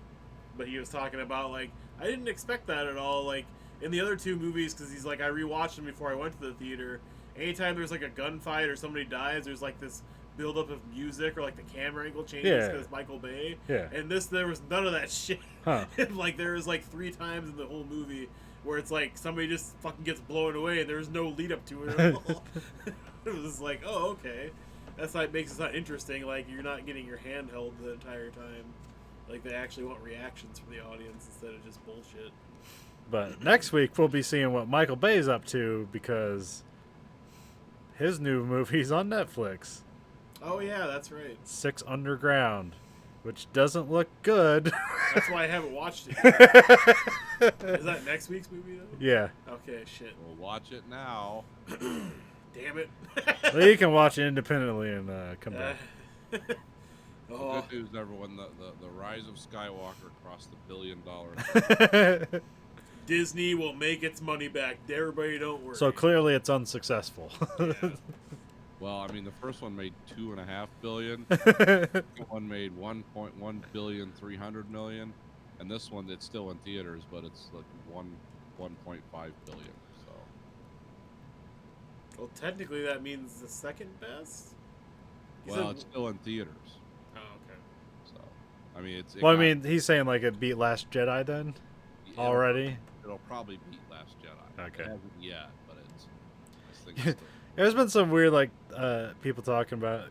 but he was talking about like I didn't expect that at all. Like in the other 2 movies, because he's like I rewatched them before I went to the theater. Anytime there's like a gunfight or somebody dies, there's like this buildup of music or like the camera angle changes Yeah. because Michael Bay. Yeah. And this there was none of that shit. Huh. Like there was like 3 times in the whole movie where it's like somebody just fucking gets blown away and there's no lead up to it at all. It was like, oh, okay. That's like makes it not interesting. Like you're not getting your hand held the entire time. Like they actually want reactions from the audience instead of just bullshit. But next week we'll be seeing what Michael Bay's up to because his new movie's on Netflix. Oh yeah, that's right. 6 Underground, which doesn't look good. That's why I haven't watched it yet. Is that next week's movie though? Yeah. Okay, shit. We'll watch it now. Damn it. Well, you can watch it independently and come back. Oh, Good news, everyone. The rise of Skywalker crossed the $1 billion. Disney will make its money back. Everybody, don't worry. So clearly it's unsuccessful. Well, I mean, the first one made $2.5 billion. The second one made $1.1 billion, 300 million, and this one it's still in theaters, but it's like 1.5 billion. So Well, technically that means the second best. You well, said- it's still in theaters. Oh, okay. So I mean, it Well, I got- mean, he's saying like it beat Last Jedi then already. It'll probably beat Last Jedi. Okay. It hasn't yet, but it's. I think it's still, There's been some weird like people talking about.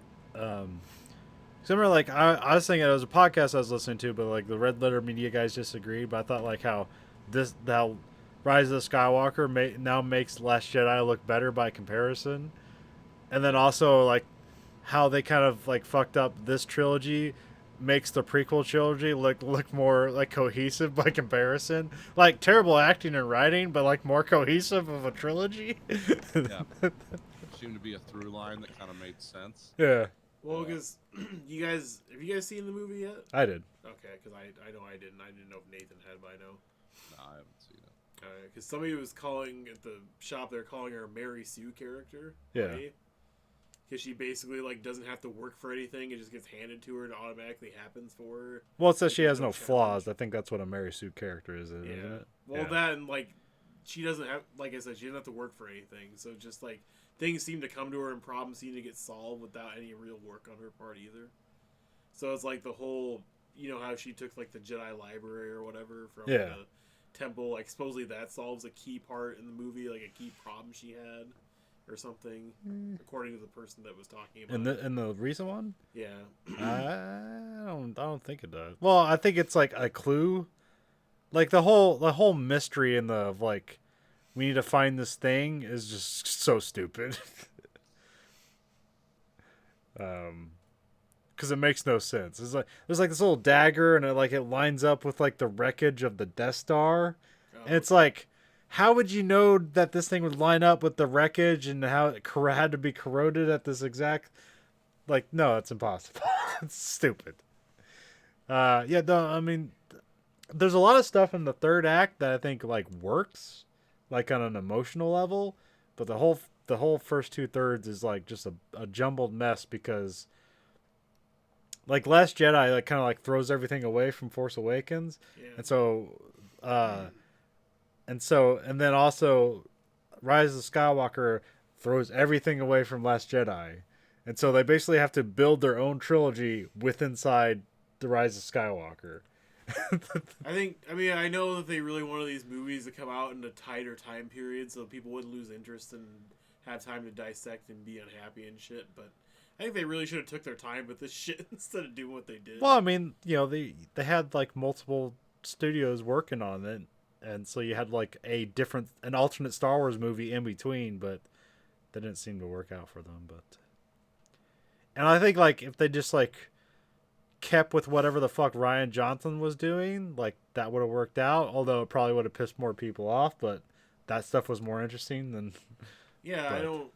Similar, like I was thinking it was a podcast I was listening to, but like the Red Letter Media guys disagreed. But I thought like how Rise of the Skywalker now makes Last Jedi look better by comparison, and then also like how they kind of like fucked up this trilogy makes the prequel trilogy look more like cohesive by comparison. Like terrible acting and writing, but like more cohesive of a trilogy. yeah. Seemed to be a through line that kind of made sense. Yeah, Well, because have you guys seen the movie yet? I did. Okay, because I know I didn't. I didn't know if Nathan had by now. No, I haven't seen it. Because somebody was calling at the shop, they're calling her a Mary Sue character. Yeah. Because she basically like doesn't have to work for anything; it just gets handed to her and automatically happens for her. Well, it says she Like, has no challenge. flaws. I think that's what a Mary Sue character is, isn't it? Well, Yeah. that and like she doesn't have, like I said, she doesn't have to work for anything. So just like things seem to come to her and problems seem to get solved without any real work on her part either. So it's like the whole, you know, how she took like the Jedi library or whatever from Yeah. the temple. Like supposedly that solves a key part in the movie, like a key problem she had or something, according to the person that was talking about. In the recent one, Yeah. I don't think it does. Well, I think it's like a clue, like the whole mystery in the like, we need to find this thing is just so stupid. Because it makes no sense. It's like there's like this little dagger, and it lines up with like the wreckage of the Death Star, and it's like, how would you know that this thing would line up with the wreckage and how it had to be corroded at this exact? Like, no, it's impossible. It's stupid. Yeah, no, I mean, there's a lot of stuff in the third act that I think like works, like on an emotional level, but the whole first 2/3 is like just a jumbled mess because, like, Last Jedi like kind of like throws everything away from Force Awakens, and then also Rise of Skywalker throws everything away from Last Jedi. And so they basically have to build their own trilogy inside the Rise of Skywalker. I know that they really wanted these movies to come out in a tighter time period so people wouldn't lose interest and have time to dissect and be unhappy and shit, but I think they really should have took their time with this shit instead of doing what they did. Well, I mean, you know, they had like multiple studios working on it, and so you had like an alternate Star Wars movie in between, but that didn't seem to work out for them. And I think like if they just like kept with whatever the fuck Ryan Johnson was doing, like that would have worked out. Although it probably would have pissed more people off, but that stuff was more interesting than. Yeah, but...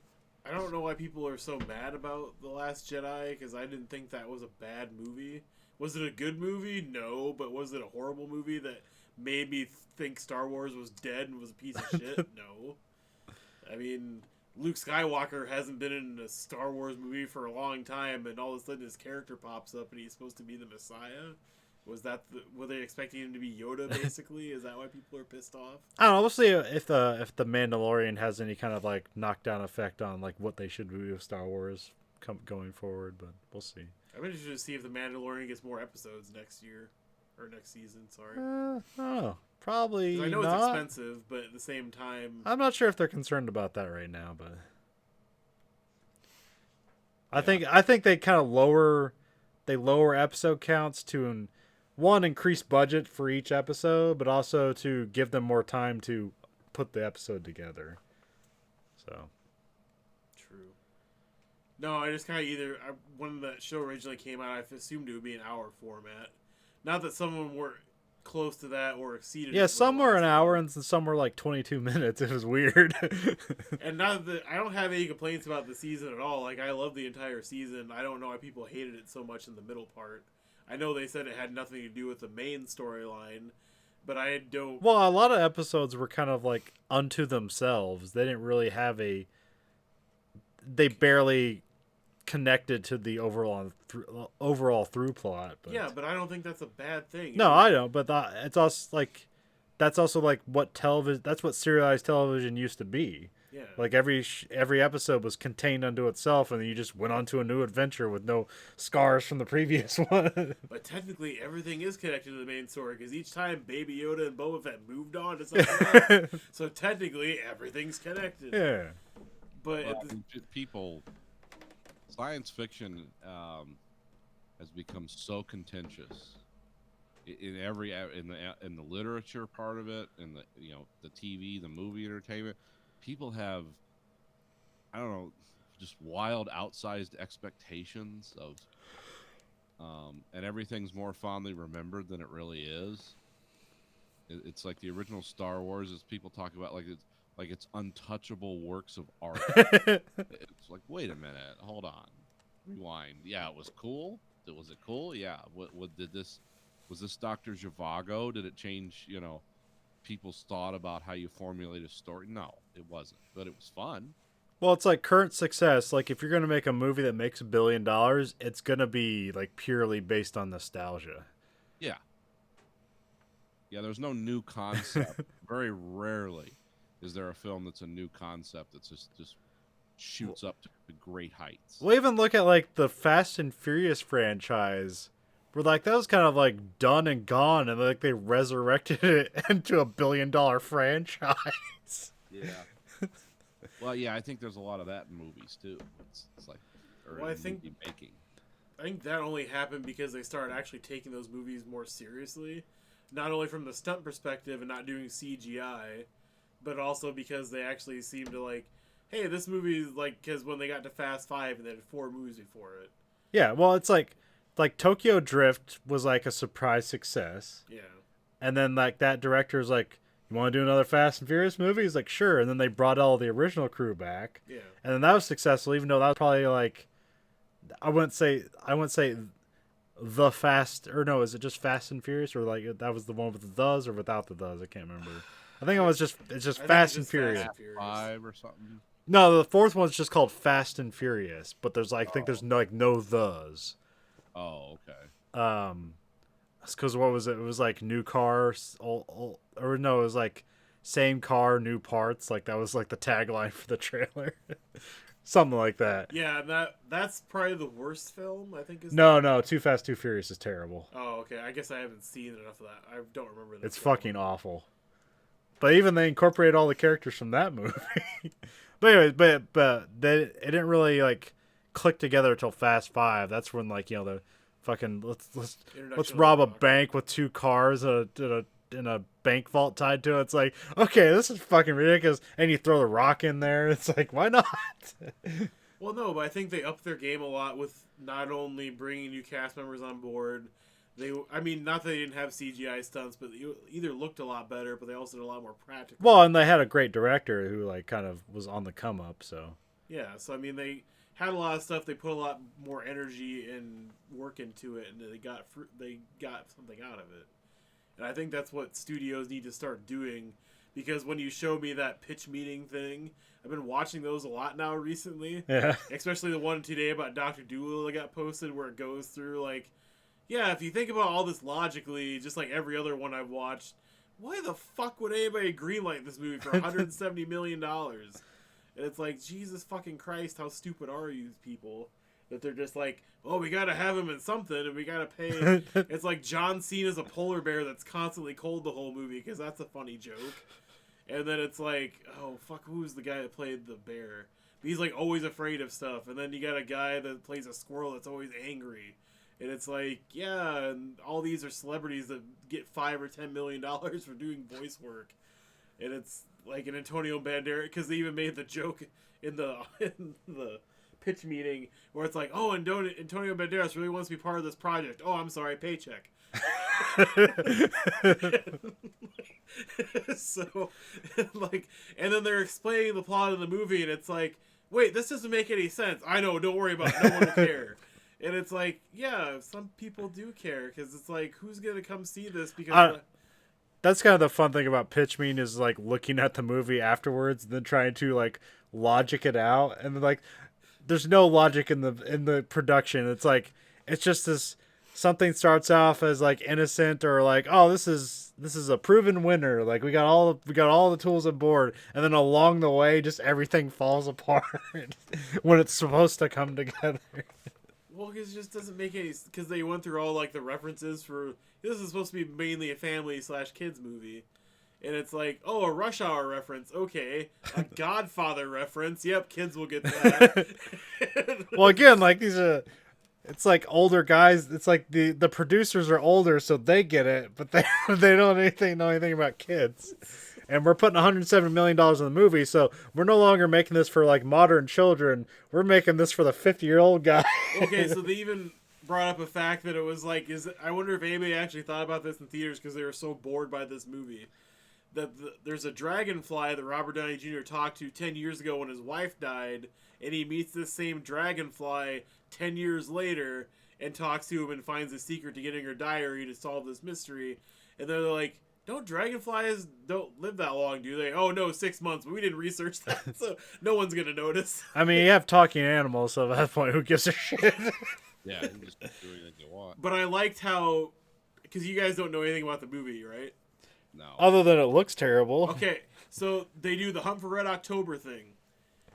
I don't know why people are so mad about The Last Jedi, because I didn't think that was a bad movie. Was it a good movie? No, but was it a horrible movie that made me think Star Wars was dead and was a piece of shit? No. I mean, Luke Skywalker hasn't been in a Star Wars movie for a long time, and all of a sudden his character pops up and he's supposed to be the Messiah. Were they expecting him to be Yoda, basically? Is that why people are pissed off? I don't know. We'll see if the Mandalorian has any kind of like knockdown effect on like what they should do with Star Wars going forward, but we'll see. I'm interested to see if the Mandalorian gets more episodes next year or next season. Sorry. Oh, probably. I know not. it's expensive, but at the same time, I'm not sure if they're concerned about that right now, but I think they kind of lower episode counts to increase budget for each episode, but also to give them more time to put the episode together. So true. No, I just kind of when the show originally came out, I assumed it would be an hour format. Not that some of them were close to that or exceeded. Yeah, some were an hour and some were like 22 minutes. It was weird. And not that I don't have any complaints about the season at all. Like, I love the entire season. I don't know why people hated it so much in the middle part. I know they said it had nothing to do with the main storyline, but I don't. Well, a lot of episodes were kind of like unto themselves. They didn't really have they barely connected to the overall through plot. But... Yeah, but I don't think that's a bad thing. No, I don't. But it's also like that's also like what television. That's what serialized television used to be. Yeah. Like every episode was contained unto itself, and then you just went on to a new adventure with no scars from the previous one. But technically, everything is connected to the main story because each time Baby Yoda and Boba Fett moved on to something else, so technically everything's connected. Yeah. But people, science fiction has become so contentious in the literature part of it, in the TV, the movie entertainment. People have, I don't know, just wild outsized expectations of, and everything's more fondly remembered than it really is. It's like the original Star Wars, as people talk about, like it's untouchable works of art. It's like, wait a minute, hold on, rewind. Yeah, it was cool. Was it cool? Yeah. What was this Dr. Zhivago? Did it change? people's thought about how you formulate a story. No, it wasn't, but it was fun. Well, it's like current success. Like if you're gonna make a movie that makes $1 billion, it's gonna be like purely based on nostalgia. Yeah. Yeah, there's no new concept. Very rarely is there a film that's a new concept that's just shoots up to great heights. Well, even look at like the Fast and Furious franchise, where like that was kind of like done and gone, and like they resurrected it into $1 billion franchise. Yeah. Well, yeah, I think there's a lot of that in movies too. It's like, or Well, I in think- movie making. I think that only happened because they started actually taking those movies more seriously, not only from the stunt perspective and not doing CGI, but also because they actually seemed to like, hey, this movie is like, because when they got to Fast 5 and they had 4 movies before it. Yeah, well, it's like Tokyo Drift was like a surprise success, Yeah. and then like that director was like, "You want to do another Fast and Furious movie?" He's like, "Sure," and then they brought all the original crew back, Yeah. and then that was successful, even though that was probably like, I wouldn't say the Fast, or no, is it just Fast and Furious, or like that was the one with the does or without the does? I can't remember. I think it's just I think Fast it's and just Furious. Fast and Furious. 5 or something. No, the fourth one's just called Fast and Furious, but there's like I think there's no thes. Oh, okay. It's because what was it? It was like new cars, or no, it was like same car, new parts. Like that was like the tagline for the trailer, something like that. Yeah, that's probably the worst film, I think. No, Too Fast, Too Furious is terrible. Oh, okay. I guess I haven't seen enough of that. I don't remember that. It's fucking awful. But even they incorporated all the characters from that movie. But anyways, but it didn't really like click together until Fast 5. That's when like the fucking let's Introduction of rob The a Rock. bank with 2 cars in a bank vault tied to it. It's like, okay, this is fucking ridiculous. And you throw the Rock in there. It's like, why not? Well, no, but I think they upped their game a lot with not only bringing new cast members on board. I mean, not that they didn't have CGI stunts, but they either looked a lot better, but they also did a lot more practical. Well, and they had a great director who like kind of was on the come up. So Yeah, so I mean, they had a lot of stuff. They put a lot more energy and work into it, and they got something out of it. And I think that's what studios need to start doing, because when you show me that pitch meeting thing, I've been watching those a lot now recently. yeah, Especially the one today about Dr. Doolittle that got posted, where it goes through like, yeah, if you think about all this logically, just like every other one I've watched, why the fuck would anybody greenlight this movie for $170 million? And it's like, Jesus fucking Christ, how stupid are you people? That they're just like, oh, we gotta have him in something, and we gotta pay. It's like John Cena's a polar bear that's constantly cold the whole movie, because that's a funny joke. And then it's like, oh, fuck, who's the guy that played the bear? He's like always afraid of stuff. And then you got a guy that plays a squirrel that's always angry. And it's like, yeah, and all these are celebrities that get $5 or $10 million for doing voice work. And it's like an Antonio Banderas, because they even made the joke in the pitch meeting where it's like, oh, and Antonio Banderas really wants to be part of this project. Oh, I'm sorry, paycheck. So, like, and then they're explaining the plot of the movie, and it's like, wait, this doesn't make any sense. I know, don't worry about it. No one will care. And it's like, yeah, some people do care, because it's like, who's gonna come see this? Because that's kind of the fun thing about pitch meeting is like looking at the movie afterwards and then trying to like logic it out, and then like there's no logic in the production. It's like it's just this something starts off as like innocent, or like, oh, this is a proven winner, like we got all the tools on board, and then along the way just everything falls apart when it's supposed to come together. Well, because it just doesn't make any... Because they went through all, like, the references for... This is supposed to be mainly a family/kids movie. And it's like, oh, a Rush Hour reference. Okay. A Godfather reference. Yep, kids will get that. Well, again, like, these are... It's like older guys. It's like the producers are older, so they get it, but they don't know anything about kids. And we're putting $107 million in the movie, so we're no longer making this for like modern children. We're making this for the 50-year-old guy. Okay, so they even brought up a fact that it was like, I wonder if anybody actually thought about this in theaters because they were so bored by this movie. That there's a dragonfly that Robert Downey Jr. talked to 10 years ago when his wife died, and he meets this same dragonfly 10 years later and talks to him and finds the secret to getting her diary to solve this mystery. And they're like, don't dragonflies don't live that long, do they? Oh no, 6 months, but we didn't research that, so no one's gonna notice. I mean, you have talking animals, so at that point, who gives a shit? Yeah, you can just do anything you want. But I liked how, because you guys don't know anything about the movie, right? No. Other than it looks terrible. Okay, so they do the Hunt for Red October thing.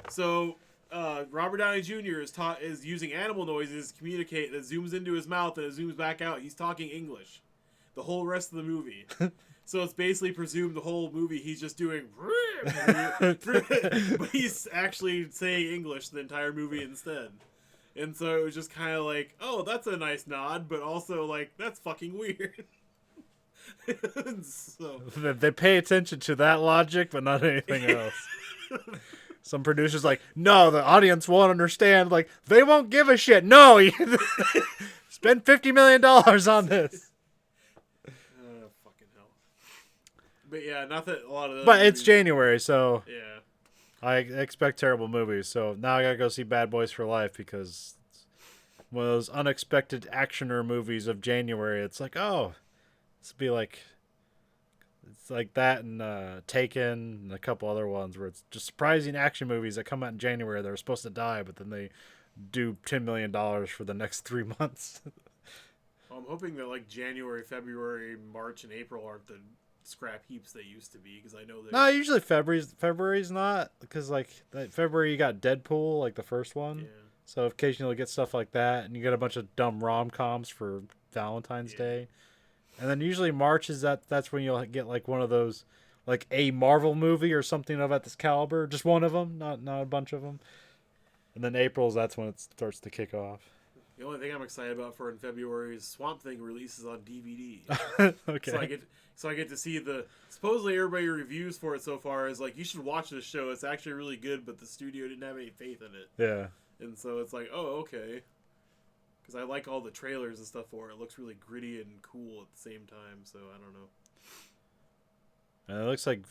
So Robert Downey Jr. is using animal noises to communicate. That zooms into his mouth and it zooms back out. He's talking English, the whole rest of the movie. So it's basically presumed the whole movie he's just doing, but he's actually saying English the entire movie instead. And so it was just kind of like, oh, that's a nice nod, but also like that's fucking weird. So They pay attention to that logic, but not anything else. Some producers like, no, the audience won't understand. Like, they won't give a shit. No, spend $50 million on this. fucking hell. But yeah, not that a lot of those. But it's movies- January, so Yeah. I expect terrible movies. So now I gotta go see Bad Boys for Life because it's one of those unexpected actioner movies of January. It's like, oh, this would be like, it's like that and Taken and a couple other ones where it's just surprising action movies that come out in January. They're supposed to die, but then they do $10 million for the next 3 months. Well, I'm hoping that like January, February, March, and April aren't the scrap heaps they used to be, because I know that. No, usually February's not, because like February you got Deadpool, like the first one. Yeah. So occasionally you'll get stuff like that, and you get a bunch of dumb rom-coms for Valentine's Yeah. Day. And then usually March is that's when you'll get like one of those, like a Marvel movie or something of at this caliber, just one of them, not a bunch of them. And then April's, that's when it starts to kick off. The only thing I'm excited about for in February is Swamp Thing releases on DVD. Okay. So I get to see the, supposedly everybody reviews for it so far is like, you should watch this show. It's actually really good, but the studio didn't have any faith in it. Yeah. And so it's like, oh, okay. Because I like all the trailers and stuff for it. It looks really gritty and cool at the same time. So I don't know. And it looks like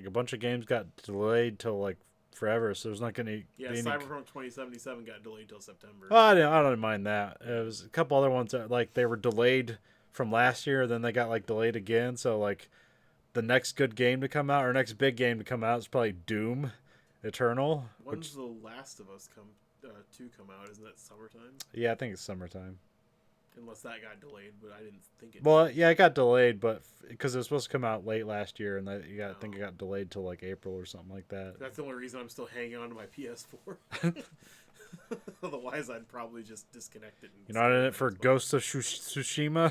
a bunch of games got delayed till like forever, so there's not going to Yeah, be any... Cyberpunk 2077 got delayed until September. Well, I don't mind that. It was a couple other ones that like they were delayed from last year, then they got like delayed again. So like the next good game to come out or next big game to come out is probably Doom Eternal. When's The Last of Us 2 come out? Isn't that summertime? Yeah, I think it's summertime. Unless that got delayed, but I didn't think it. Well, yeah, it got delayed, but because it was supposed to come out late last year, and I think it got delayed till like April or something like that. That's the only reason I'm still hanging on to my PS4. Otherwise, I'd probably just disconnect it. And You're not in it Xbox. for Ghost of Tsushima?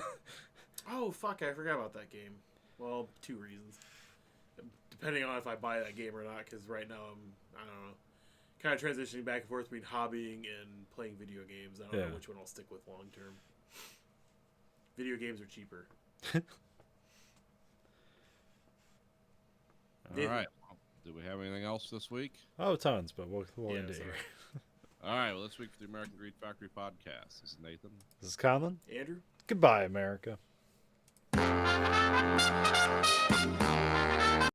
Oh fuck! I forgot about that game. Well, 2 reasons. Depending on if I buy that game or not, because right now I don't know, kind of transitioning back and forth between hobbying and playing video games. I don't know which one I'll stick with long term. Video games are cheaper. All right. Do we have anything else this week? Oh, tons, but we'll end it sorry. here. All right. Well, this week for the American Greed Factory podcast. This is Nathan. This is Conlon. Andrew? Goodbye, America.